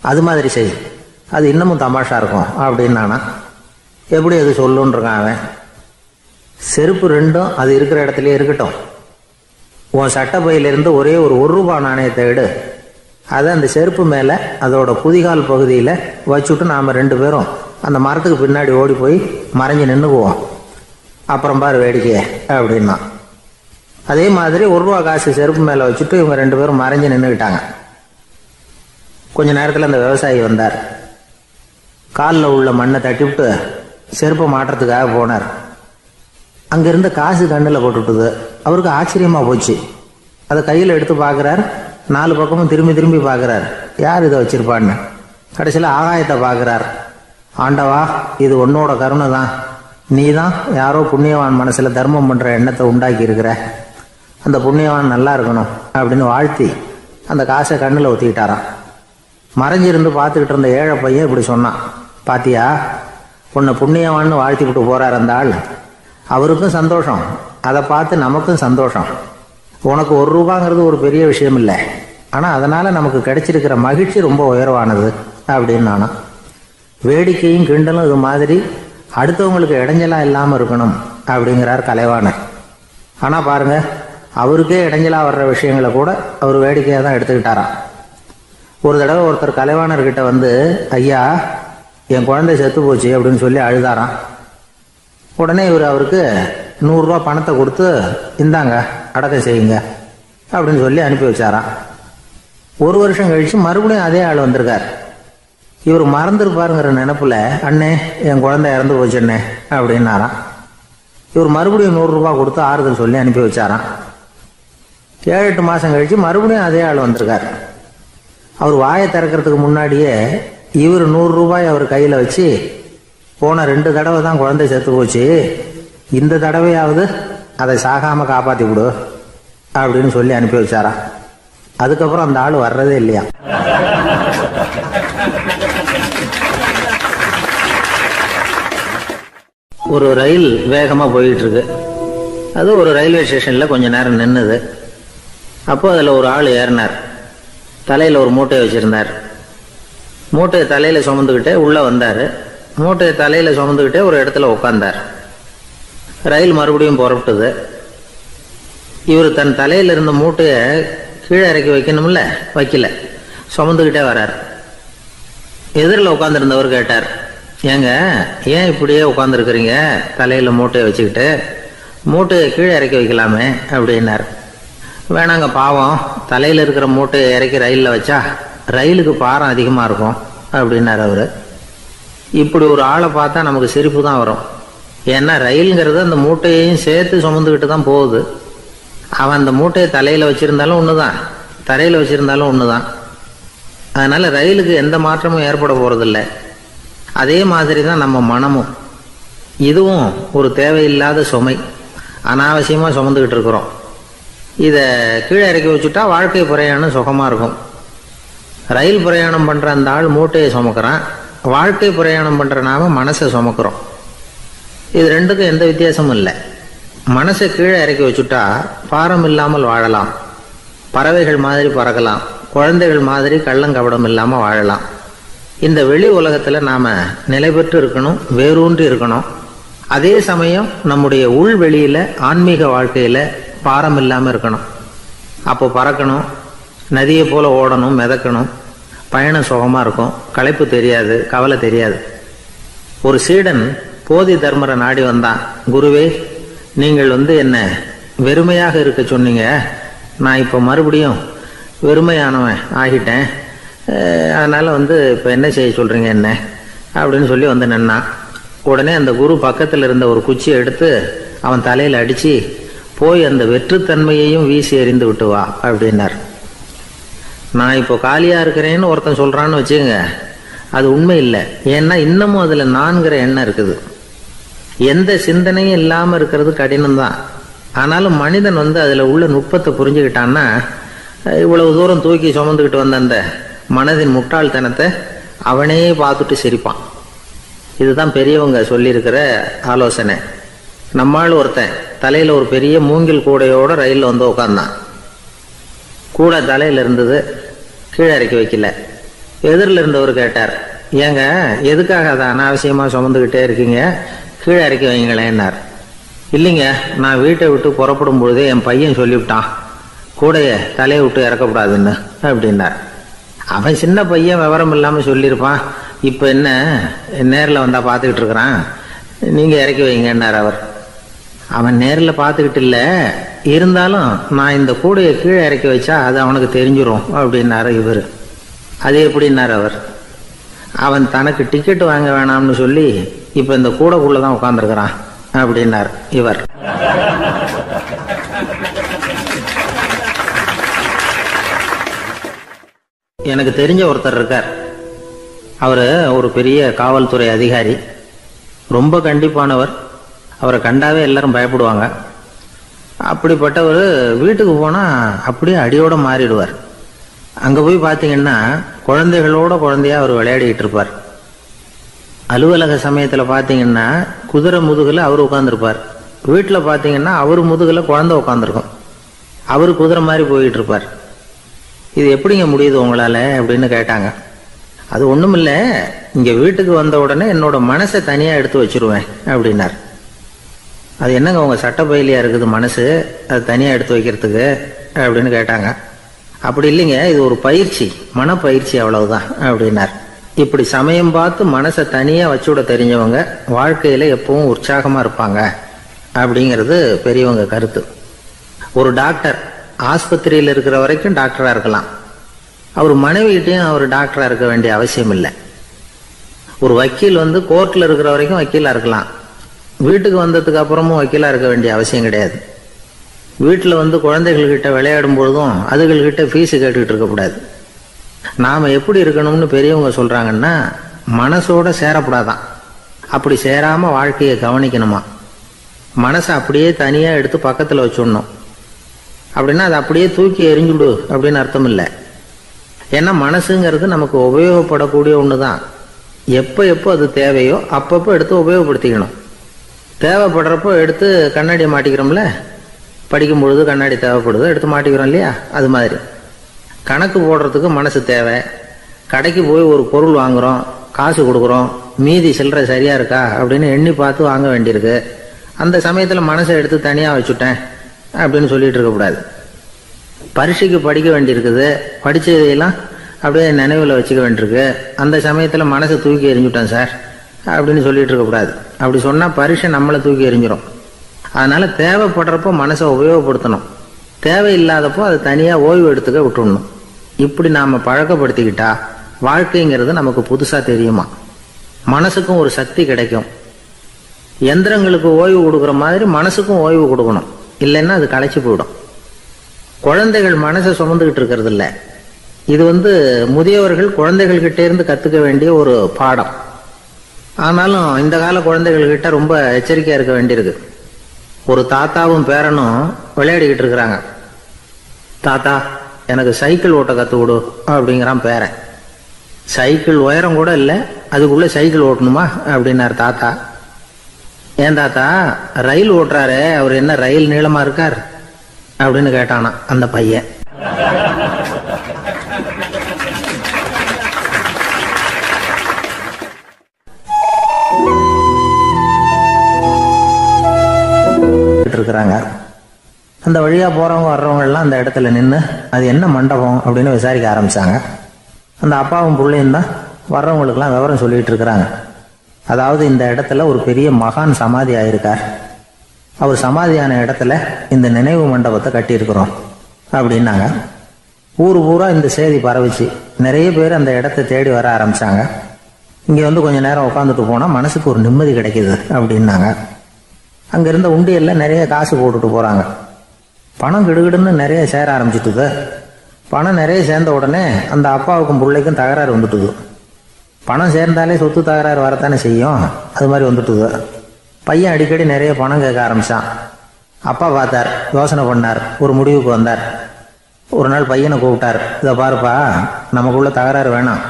அது மாதிரி செய், அது இன்னமும் தமாஷா இருக்கும் அப்படின்னு நானா. எப்படி அது சொல்லுன்னு இருக்கான் அவன். செருப்பு 2ம் அது இருக்கிற இடத்துலயே இருக்கட்டும், உன் சட்டை பையிலிருந்து ஒரே ஒரு ரூபா நாணயத்தை எடு, அதை அந்த செருப்பு மேலே அதோட குதிகால் பகுதியில் வச்சுட்டு நாம் 2 பேரும் அந்த மரத்துக்கு பின்னாடி ஓடி போய் மறைஞ்சு நின்றுக்குவோம், அப்புறம் பாரு வேடிக்கையை அப்படின்னா. அதே மாதிரி ₹1 காசு செருப்பு மேலே வச்சுட்டு இவங்க 2 பேரும் மறைஞ்சு நின்றுக்கிட்டாங்க. கொஞ்ச நேரத்தில் அந்த விவசாயி வந்தார். காலில் உள்ள மண்ணை தட்டிவிட்டு செருப்பை மாட்டுறதுக்காக போனார். அங்கிருந்த காசு கண்ணில் போட்டுவிட்டது. அவருக்கு ஆச்சரியமாக போச்சு. அதை கையில் எடுத்து பார்க்குறார். 4 பக்கமும் திரும்பி திரும்பி பார்க்குறார், யார் இதை வச்சிருப்பான்னு. கடைசியில் ஆகாயத்தை பார்க்குறார். ஆண்டவா, இது உன்னோட கருணை தான், நீ தான் யாரோ புண்ணியவான் மனசில் தர்மம் பண்ணுற எண்ணத்தை உண்டாக்கி இருக்கிற, அந்த புண்ணியவான் நல்லா இருக்கணும் அப்படின்னு வாழ்த்தி அந்த காசை கண்ணில் ஊற்றிக்கிட்டாராம். மறைஞ்சிருந்து பார்த்துக்கிட்டு இருந்த ஏழை பையன் இப்படி சொன்னான், பாத்தியா, உன்னை புண்ணியவான்னு வாழ்த்தி விட்டு போகிறார் அந்த ஆள், அவருக்கும் சந்தோஷம், அதை பார்த்து நமக்கும் சந்தோஷம். உனக்கு ₹1 ஒரு பெரிய விஷயம் இல்லை, ஆனால் அதனால் நமக்கு கிடைச்சிருக்கிற மகிழ்ச்சி ரொம்ப உயர்வானது அப்படின்னு நானும். வேடிக்கையும் கிண்டலும் இது மாதிரி அடுத்தவங்களுக்கு இடைஞ்சலா இல்லாமல் இருக்கணும் அப்படிங்கிறார் கலைவாணர். ஆனால் பாருங்க, அவருக்கே இடைஞ்சலா வர்ற விஷயங்களை கூட அவர் வேடிக்கையாக தான் எடுத்துக்கிட்டாராம். ஒரு தடவை ஒருத்தர் கலைவாணர்கிட்ட வந்து, ஐயா என் குழந்தை செத்து போச்சு அப்படின்னு சொல்லி அழுதாராம். உடனே இவர் அவருக்கு 100 ரூபா பணத்தை கொடுத்து, இந்தாங்க அடக்கம் செய்யுங்க அப்படின்னு சொல்லி அனுப்பி வச்சாராம். 1 வருஷம் கழிச்சு மறுபடியும் அதே ஆள் வந்திருக்கார். இவர் மறந்துருப்பாருங்கிற நினைப்புல, அண்ணே என் குழந்தை இறந்து போச்சுண்ணே அப்படின்னாராம். இவர் மறுபடியும் 100 ரூபா கொடுத்து ஆறுதல் சொல்லி அனுப்பி வச்சாராம். 7-8 மாசம் கழிச்சு மறுபடியும் அதே ஆள் வந்திருக்கார். அவர் வாயை திறக்கிறதுக்கு முன்னாடியே இவர் 100 ரூபாய் அவர் கையில வச்சு, போன 2 தடவை தான் குழந்தை செத்து போச்சு, இந்த தடவையாவது அதை சாகாம காப்பாத்தி விடு அப்படின்னு சொல்லி அனுப்பி வச்சாராம். அதுக்கப்புறம் அந்த ஆள் வர்றதே இல்லையா. ஒரு ரயில் வேகமா போயிட்டு இருக்கு. அது ஒரு ரயில்வே ஸ்டேஷன்ல கொஞ்ச நேரம் நின்னுது. அப்போ அதுல ஒரு ஆள் ஏறினார். தலையில ஒரு மூட்டையை வச்சிருந்தார். மூட்டையை தலையில சுமந்துக்கிட்டே உள்ள வந்தாரு. மூட்டையை தலையில சுமந்துக்கிட்டே ஒரு இடத்துல உட்கார்ந்தார். ரயில் மறுபடியும் புறப்பட்டது. இவர் தன் தலையில இருந்த மூட்டையை கீழே இறக்கி வைக்கணும்ல, வைக்கல, சுமந்துக்கிட்டே வர்றார். எதிரில் உட்காந்துருந்தவர் கேட்டார், ஏங்க ஏன் இப்படியே உட்காந்துருக்குறீங்க தலையில மூட்டையை வச்சுக்கிட்டு, மூட்டையை கீழே இறக்கி வைக்கலாமே அப்படின்னார். வேணாங்க, பாவம், தலையில இருக்கிற மூட்டையை இறக்கி ரயிலில் வச்சா ரயிலுக்கு பாரம் அதிகமாக இருக்கும் அப்படின்னார் அவரு. இப்படி ஒரு ஆளை பார்த்தா நமக்கு சிரிப்பு தான் வரும். ஏன்னா ரயிலுங்கிறது அந்த மூட்டையையும் சேர்த்து சுமந்துக்கிட்டு தான் போகுது. அவன் அந்த மூட்டையை தலையில வச்சிருந்தாலும் ஒண்ணுதான், தரையில வச்சிருந்தாலும் ஒண்ணுதான். அதனால ரயிலுக்கு எந்த மாற்றமும் ஏற்பட போறதில்லை. அதே மாதிரி தான் நம்ம மனமும். இதுவும் ஒரு தேவையில்லாத சுமை, அனாவசியமா சுமந்துக்கிட்டு இருக்கிறோம். இதை கீழே இறக்கி வச்சுட்டா வாழ்க்கை பிரயாணம் சுகமா இருக்கும். ரயில் பிரயாணம் பண்ற அந்த ஆள் மூட்டையை சுமக்கிறான், வாழ்க்கை பிரயாணம் பண்ற நாம மனசை சுமக்கிறோம். இது ரெண்டுக்கும் எந்த வித்தியாசமும் இல்லை. மனசை கீழே இறக்கி வச்சுட்டா பாரம் இல்லாமல் வாழலாம், பறவைகள் மாதிரி பறக்கலாம், குழந்தைகள் மாதிரி கள்ளங்கபடம் இல்லாம வாழலாம். இந்த வெளி உலகத்துல நாம நிலை பெற்று இருக்கணும், வேரூன்றி இருக்கணும். அதே சமயம் நம்முடைய உள்வெளியில ஆன்மீக வாழ்க்கையில பாரம் இல்லாம இருக்கணும். அப்போ பறக்கணும், நதியை போல ஓடணும், மிதக்கணும். பயணம் சுகமா இருக்கும், களைப்பு தெரியாது, கவலை தெரியாது. ஒரு சீடன் போதி தர்மரை நாடி வந்தான். குருவே, நீங்கள் என்ன வெறுமையாக இருக்க சொன்னீங்க, நான் இப்போ மறுபடியும் வெறுமையானவன் ஆகிட்டேன், அதனால இப்போ என்ன செய்ய சொல்றீங்க என்ன அப்படின்னு சொல்லி நின்னான். உடனே அந்த குரு பக்கத்தில் இருந்த ஒரு குச்சியை எடுத்து அவன் தலையில் அடிச்சு, போய் அந்த வெற்றுத்தன்மையையும் வீசி எறிந்து விட்டு வா அப்படின்னார். நான் இப்போ காலியா இருக்கிறேன்னு ஒருத்தன் சொல்றான்னு வச்சுக்கோங்க, அது உண்மை இல்லை. ஏன்னா இன்னமும் அதுல நான்கிற எண்ணம் இருக்குது. எந்த சிந்தனையும் இல்லாம இருக்கிறது கடினம்தான். ஆனாலும் மனிதன் அதுல உள்ள நுட்பத்தை புரிஞ்சுக்கிட்டான்னா, இவ்வளவு தூரம் தூக்கி சுமந்துக்கிட்டு வந்த அந்த மனதின் முட்டாள்தனத்தை அவனே பார்த்துட்டு சிரிப்பான். இதுதான் பெரியவங்க சொல்லியிருக்கிற ஆலோசனை. நம்மால் ஒருத்தன் தலையில ஒரு பெரிய மூங்கில் கூடையோட ரயில்ல உட்கார்ந்தான். கூடை தலையில இருந்தது, கீழே இறக்கி வைக்கல. எதிரில் இருந்தவர் கேட்டார், ஏங்க எதுக்காக அதை அனாவசியமா சுமந்துக்கிட்டே இருக்கீங்க, கீழே இறக்கி வைங்களேன்னார். இல்லைங்க, நான் வீட்டை விட்டு புறப்படும் பொழுதே என் பையன் சொல்லிவிட்டான், கூடைய தலையை விட்டு இறக்கக்கூடாதுன்னு அப்படின்னார். அவன் சின்ன பையன், விவரம் இல்லாம சொல்லியிருப்பான். இப்ப என்ன நேரில் வந்தா பார்த்துக்கிட்டு இருக்கிறான், நீங்க இறக்கி வைங்கன்னார் அவர். அவன் நேரில் பார்த்துக்கிட்டு இல்ல, இருந்தாலும் நான் இந்த கூடையை கீழே இறக்கி வச்சா அது அவனுக்கு தெரிஞ்சிடும் அப்படின்னாரு இவர். அது எப்படின்னார் அவர். அவன் தனக்கு டிக்கெட் வாங்க வேணாம்னு சொல்லி இப்ப இந்த கூடைக்குள்ளதான் உட்கார்ந்துருக்கிறான் அப்படின்னார் இவர். எனக்கு தெரிஞ்ச ஒருத்தர் இருக்கார். அவரு ஒரு பெரிய காவல்துறை அதிகாரி, ரொம்ப கண்டிப்பானவர். அவரை கண்டாவே எல்லாரும் பயப்படுவாங்க. அப்படிப்பட்டவர் வீட்டுக்கு போனா அப்படியே அடியோட மாறிடுவார். அங்க போய் பாத்தீங்கன்னா குழந்தைகளோட குழந்தையா அவர் விளையாடிக்கிட்டு இருப்பார். அலுவலக சமயத்துல பாத்தீங்கன்னா குதிரை முதுகுல அவர் உட்கார்ந்துருப்பார். வீட்டுல பாத்தீங்கன்னா அவர் முதுகுல குழந்தை உட்காந்துருக்கும். அவரு குதிரை மாதிரி போயிட்டு இருப்பார். இது எப்படிங்க முடியுது உங்களால அப்படின்னு கேட்டாங்க. அது ஒண்ணுமில்ல, இங்க வீட்டுக்கு வந்த உடனே என்னோட மனசை தனியா எடுத்து வச்சிருவேன் அப்படின்னார். அது என்னங்க உங்க சட்டப்பையிலையா இருக்குது மனசு, அது தனியா எடுத்து வைக்கிறதுக்கு அப்படின்னு கேட்டாங்க. அப்படி இல்லைங்க, இது ஒரு பயிற்சி, மனப்பயிற்சி, அவ்வளவுதான் அப்படின்னார். இப்படி சமயம் பார்த்து மனசை தனியா வச்சுவிட தெரிஞ்சவங்க வாழ்க்கையில எப்பவும் உற்சாகமா இருப்பாங்க அப்படிங்கிறது பெரியவங்க கருத்து. ஒரு டாக்டர் ஆஸ்பத்திரியில் இருக்கிற வரைக்கும் டாக்டரா இருக்கலாம், அவர் மனைவிகிட்டையும் அவர் டாக்டரா இருக்க வேண்டிய அவசியம் இல்லை. ஒரு வக்கீல் கோர்ட்ல இருக்கிற வரைக்கும் வக்கீலா இருக்கலாம், வீட்டுக்கு வந்ததுக்கு அப்புறமும் வக்கீலா இருக்க வேண்டிய அவசியம் கிடையாது. வீட்டில் குழந்தைகள்கிட்ட விளையாடும் பொழுதும் அதுகள்கிட்ட ஃபீஸு கேட்டுக்கிட்டு இருக்கக்கூடாது. நாம் எப்படி இருக்கணும்னு பெரியவங்க சொல்கிறாங்கன்னா, மனசோட சேரக்கூடாதான், அப்படி சேராமல் வாழ்க்கையை கவனிக்கணுமா. மனசை அப்படியே தனியாக எடுத்து பக்கத்தில் வச்சுடணும். அப்படின்னா அதை அப்படியே தூக்கி எறிஞ்சுடு அப்படின்னு அர்த்தம் இல்லை. ஏன்னா மனசுங்கிறது நமக்கு உபயோகப்படக்கூடிய ஒன்று தான். எப்போ எப்போ அது தேவையோ அப்பப்போ எடுத்து உபயோகப்படுத்திக்கணும். தேவைப்படுறப்போ எடுத்து கண்ணாடியை மாட்டிக்கிறோம்ல, படிக்கும் பொழுது கண்ணாடி தேவைப்படுது, எடுத்து மாட்டிக்கிறோம் இல்லையா, அது மாதிரி கணக்கு போடுறதுக்கு மனசு தேவை. கடைக்கு போய் ஒரு பொருள் வாங்குகிறோம், காசு கொடுக்குறோம், மீதி சில்லறை சரியாக இருக்கா அப்படின்னு எண்ணி பார்த்து வாங்க வேண்டியிருக்கு. அந்த சமயத்தில் மனசை எடுத்து தனியாக வச்சுட்டேன் அப்படின்னு சொல்லிட்டு இருக்கக்கூடாது. பரீட்சைக்கு படிக்க வேண்டியிருக்குது, படித்ததையெல்லாம் அப்படியே நினைவில் வச்சுக்க வேண்டியிருக்கு, அந்த சமயத்தில் மனசை தூக்கி எறிஞ்சுட்டேன் சார் அப்படின்னு சொல்லிட்டு இருக்கக்கூடாது. அப்படி சொன்னால் பரீட்சை நம்மளை தூக்கி எறிஞ்சிடும். அதனால் தேவைப்படுறப்போ மனசை உபயோகப்படுத்தணும், தேவையில்லாதப்போ அது தனியாக ஓய்வு எடுத்துக்க விட்டுடணும். இப்படி நாம் பழக்கப்படுத்திக்கிட்டா வாழ்க்கைங்கிறது நமக்கு புதுசாக தெரியுமா. மனசுக்கும் ஒரு சக்தி கிடைக்கும். எந்திரங்களுக்கு ஓய்வு கொடுக்குற மாதிரி மனசுக்கும் ஓய்வு கொடுக்கணும், இல்லைன்னா அது களைச்சி போயிடும். குழந்தைகள் மனசை சுமந்துக்கிட்டு இருக்கிறது இல்லை. இது முதியவர்கள் குழந்தைகள்கிட்ட இருந்து கற்றுக்க வேண்டிய ஒரு பாடம். ஆனாலும் இந்த கால குழந்தைகள்கிட்ட ரொம்ப எச்சரிக்கையாக இருக்க வேண்டியிருக்கு. ஒரு தாத்தாவும் பேரனும் விளையாடிக்கிட்டு இருக்கிறாங்க. தாத்தா எனக்கு சைக்கிள் ஓட்ட கற்றுக் கொடு அப்படிங்கிறான் பேரன். சைக்கிள் உயரம் கூட இல்லை, அதுக்குள்ளே சைக்கிள் ஓட்டணுமா அப்படின்னார் தாத்தா. ஏன் தாத்தா, ரயில் ஓட்டுறாரு, அவர் என்ன ரயில் நீளமா இருக்கார் அப்படின்னு கேட்டானா அந்த பையன். இருக்கிறாங்க. அந்த வழியா போறவங்க வர்றவங்க எல்லாம் அந்த இடத்துல நின்று அது என்ன மண்டபம் அப்படின்னு விசாரிக்க ஆரம்பிச்சாங்க. அந்த அப்பாவும் பிள்ளையும் தான் வர்றவங்களுக்கெல்லாம் விவரம் சொல்லிட்டு இருக்கிறாங்க. அதாவது இந்த இடத்துல ஒரு பெரிய மகான் சமாதி ஆயிருக்கார், அவர் சமாதியான இடத்துல இந்த நினைவு மண்டபத்தை கட்டியிருக்கிறோம் அப்படின்னாங்க. ஊர் பூரா இந்த செய்தி பரவிச்சு. நிறைய பேர் அந்த இடத்தை தேடி வர ஆரம்பிச்சாங்க. இங்கே கொஞ்ச நேரம் உட்காந்துட்டு போனால் மனசுக்கு ஒரு நிம்மதி கிடைக்குது அப்படின்னாங்க. அங்கே இருந்த உண்டியலில் நிறைய காசு போட்டுட்டு போகிறாங்க. பணம் கிடுகிடுன்னு நிறைய சேர ஆரம்பிச்சுட்டுது. பணம் நிறைய சேர்ந்த உடனே அந்த அப்பாவுக்கும் பிள்ளைக்கும் தகராறு வந்துட்டுது. பணம் சேர்ந்தாலே சொத்து தகராறு வரத்தானே செய்யும், அது மாதிரி வந்துட்டுது. பையன் அடிக்கடி நிறைய பணம் கேட்க ஆரம்பித்தான். அப்பா பார்த்தார், யோசனை பண்ணார், ஒரு முடிவுக்கு வந்தார். ஒரு நாள் பையனை கூப்பிட்டார். இதை பாருப்பா, நமக்குள்ள தகராறு வேணாம்,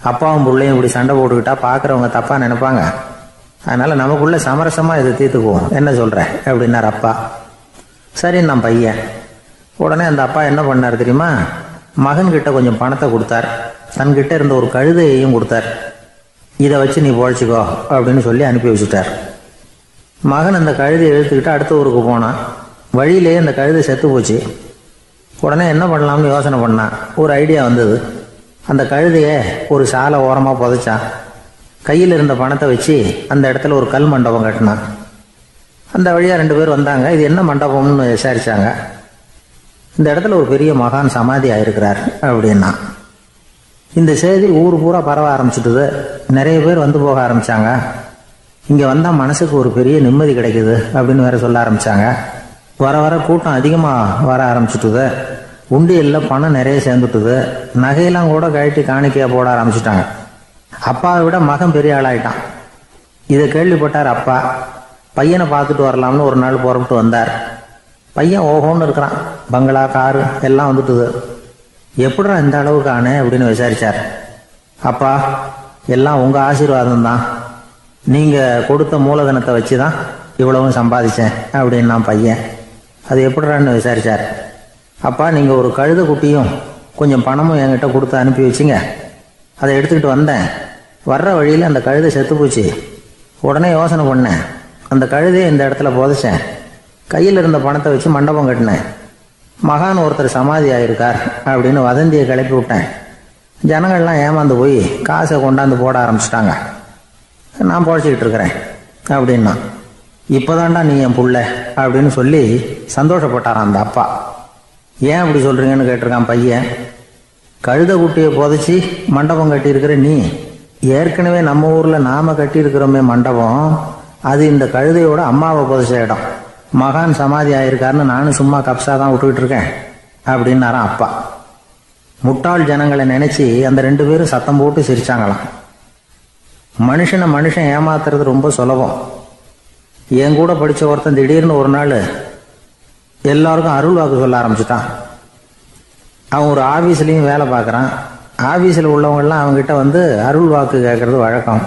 அப்பாவும் பிள்ளையும் இப்படி சண்டை போட்டுக்கிட்டா பார்க்குறவங்க தப்பாக நினைப்பாங்க, அதனால் நமக்குள்ள சமரசமாக இதை தீர்த்துக்குவோம், என்ன சொல்கிற அப்படின்னார் அப்பா. சரி நான் பையன். உடனே அந்த அப்பா என்ன பண்ணார் தெரியுமா, மகன்கிட்ட கொஞ்சம் பணத்தை கொடுத்தார், தன்கிட்ட இருந்த ஒரு கழுதையையும் கொடுத்தார். இதை வச்சு நீ பொழைச்சிக்கோ அப்படின்னு சொல்லி அனுப்பி வச்சுட்டார். மகன் அந்த கழுதையை இழுத்துக்கிட்டு அடுத்த ஊருக்கு போனான். வழியிலேயே அந்த கழுதை செத்து போச்சு. உடனே என்ன பண்ணலாம்னு யோசனை பண்ணான். ஒரு ஐடியா வந்தது. அந்த கழுதையை ஒரு சாலை ஓரமாக புதைச்சான். கையில் இருந்த பணத்தை வச்சு அந்த இடத்துல ஒரு கல் மண்டபம் கட்டினான். அந்த வழியாக 2 பேர் வந்தாங்க. இது என்ன மண்டபம்னு விசாரிச்சாங்க. இந்த இடத்துல ஒரு பெரிய மகான் சமாதி ஆயிருக்கிறார் அப்படின்னா. இந்த செய்தி ஊர் பூரா பரவ ஆரம்பிச்சுட்டுது. நிறைய பேர் போக ஆரம்பிச்சாங்க. இங்கே வந்தால் மனசுக்கு ஒரு பெரிய நிம்மதி கிடைக்குது அப்படின்னு வேற சொல்ல ஆரம்பிச்சாங்க. வர வர கூட்டம் அதிகமாக வர ஆரம்பிச்சுட்டுது. உண்டியலில் பணம் நிறைய சேர்ந்துட்டுது. நகையெல்லாம் கூட கழட்டி காணிக்கையாக போட ஆரம்பிச்சுட்டாங்க. அப்பாவை விட மகன் பெரிய ஆளாயிட்டான். இதை கேள்விப்பட்டார் அப்பா. பையனை பார்த்துட்டு வரலாம்னு ஒரு நாள் புறப்பட்டு வந்தார். பையன் ஓஹோன்னு இருக்கிறான். பங்களா, காரு எல்லாம் வந்துட்டுது. எப்படிடா இந்த அளவுக்கு ஆனே அப்படின்னு விசாரிச்சார். அப்பா, எல்லாம் உங்கள் ஆசீர்வாதம் தான், நீங்கள் கொடுத்த மூலதனத்தை வச்சு தான் இவ்வளவும் சம்பாதிச்சேன் அப்படின்னா பையன். அது எப்படிறான்னு விசாரிச்சார். அப்பா, நீங்கள் ஒரு கழுதை குட்டியும் கொஞ்சம் பணமும் என்கிட்ட கொடுத்து அனுப்பி வச்சிங்க, அதை எடுத்துக்கிட்டு வந்தேன். வர்ற வழியில் அந்த கழுதை செத்து போச்சு. உடனே யோசனை பண்ணேன், அந்த கழுதையை இந்த இடத்துல புதைச்சேன், கையில் இருந்த பணத்தை வச்சு மண்டபம் கட்டினேன், மகான் ஒருத்தர் சமாதி ஆயிருக்கார் அப்படின்னு வதந்தியை கிளப்பி விட்டேன். ஜனங்கள்லாம் ஏமாந்து போய் காசை கொண்டாந்து போட ஆரம்பிச்சிட்டாங்க. நான் பொழைச்சிக்கிட்டு இருக்கிறேன் அப்படின்னா, இப்போதான்டா நீ என் புள்ள அப்படின்னு சொல்லி சந்தோஷப்பட்டாரான் அந்த அப்பா. ஏன் அப்படி சொல்றீங்கன்னு கேட்டிருக்கான் பையன். கழுதை குட்டியை புதைச்சி மண்டபம் கட்டியிருக்கிற நீ, ஏற்கனவே நம்ம ஊரில் நாம கட்டியிருக்கிறோமே மண்டபம், அது இந்த கழுதையோட அம்மாவை புதைச்ச இடம். மகான் சமாதி ஆயிருக்காருன்னு நானும் சும்மா கப்ஸா தான் விட்டுக்கிட்டு இருக்கேன் அப்படின்னாரான் அப்பா. முட்டாள் ஜனங்களை நினைச்சு அந்த 2 பேரும் சத்தம் போட்டு சிரிச்சாங்களாம். மனுஷன் ஏமாத்துறது ரொம்ப சுலபம். என் கூட படிச்ச ஒருத்தன் திடீர்னு ஒரு நாள் எல்லாருக்கும் அருள் வாக்கு சொல்ல ஆரம்பிச்சுட்டான். அவன் ஒரு ஆபீஸ்லயும் வேலை பார்க்குறான். ஆபீஸில் உள்ளவங்கெல்லாம் அவங்ககிட்ட வந்து அருள் வாக்கு கேட்கறது வழக்கம்.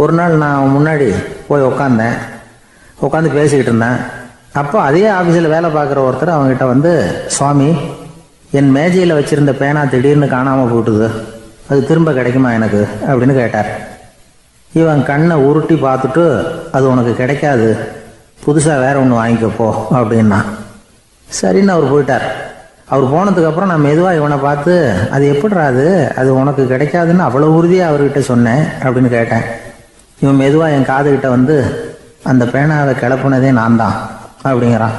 ஒரு நாள் நான் அவன் முன்னாடி போய் உட்காந்து பேசிக்கிட்டு இருந்தேன். அப்போ அதே ஆபீஸில் வேலை பார்க்குற ஒருத்தர் அவங்ககிட்ட வந்து, சுவாமி, என் மேஜையில் வச்சிருந்த பேனா திடீர்னு காணாமல் போயிட்டுது, அது திரும்ப கிடைக்குமா எனக்கு அப்படின்னு கேட்டார். இவன் கண்ணை உருட்டி பார்த்துட்டு, அது உனக்கு கிடைக்காது, புதுசாக வேற ஒன்று வாங்கிக்கப்போ அப்படின்னா. சரின்னு அவர் போயிட்டார். அவர் போனதுக்கப்புறம் நான் மெதுவாக இவனை பார்த்து, அது எப்படிடா அது உனக்கு கிடைக்காதுன்னு அவ்வளோ உறுதியாக அவர்கிட்ட சொன்னேன் அப்படின்னு கேட்டேன். இவன் மெதுவாக என் காதுகிட்ட வந்து, அந்த பேனாவை கிளப்புனதே நான் தான் அப்படிங்கிறான்.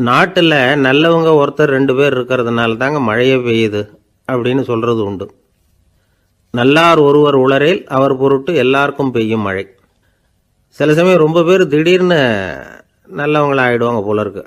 நாட்டில் நல்லவங்க ஒருத்தர் 2 பேர் இருக்கிறதுனால தாங்க மழையே பெய்யுது அப்படின்னு சொல்கிறது உண்டு. நல்லார் ஒருவர் உளரேல் அவர் பொருட்டு எல்லாருக்கும் பெய்யும் மழை. சில சமயம் ரொம்ப பேர் திடீர்னு நல்லவங்களா ஆயிடுவாங்க போல இருக்கு.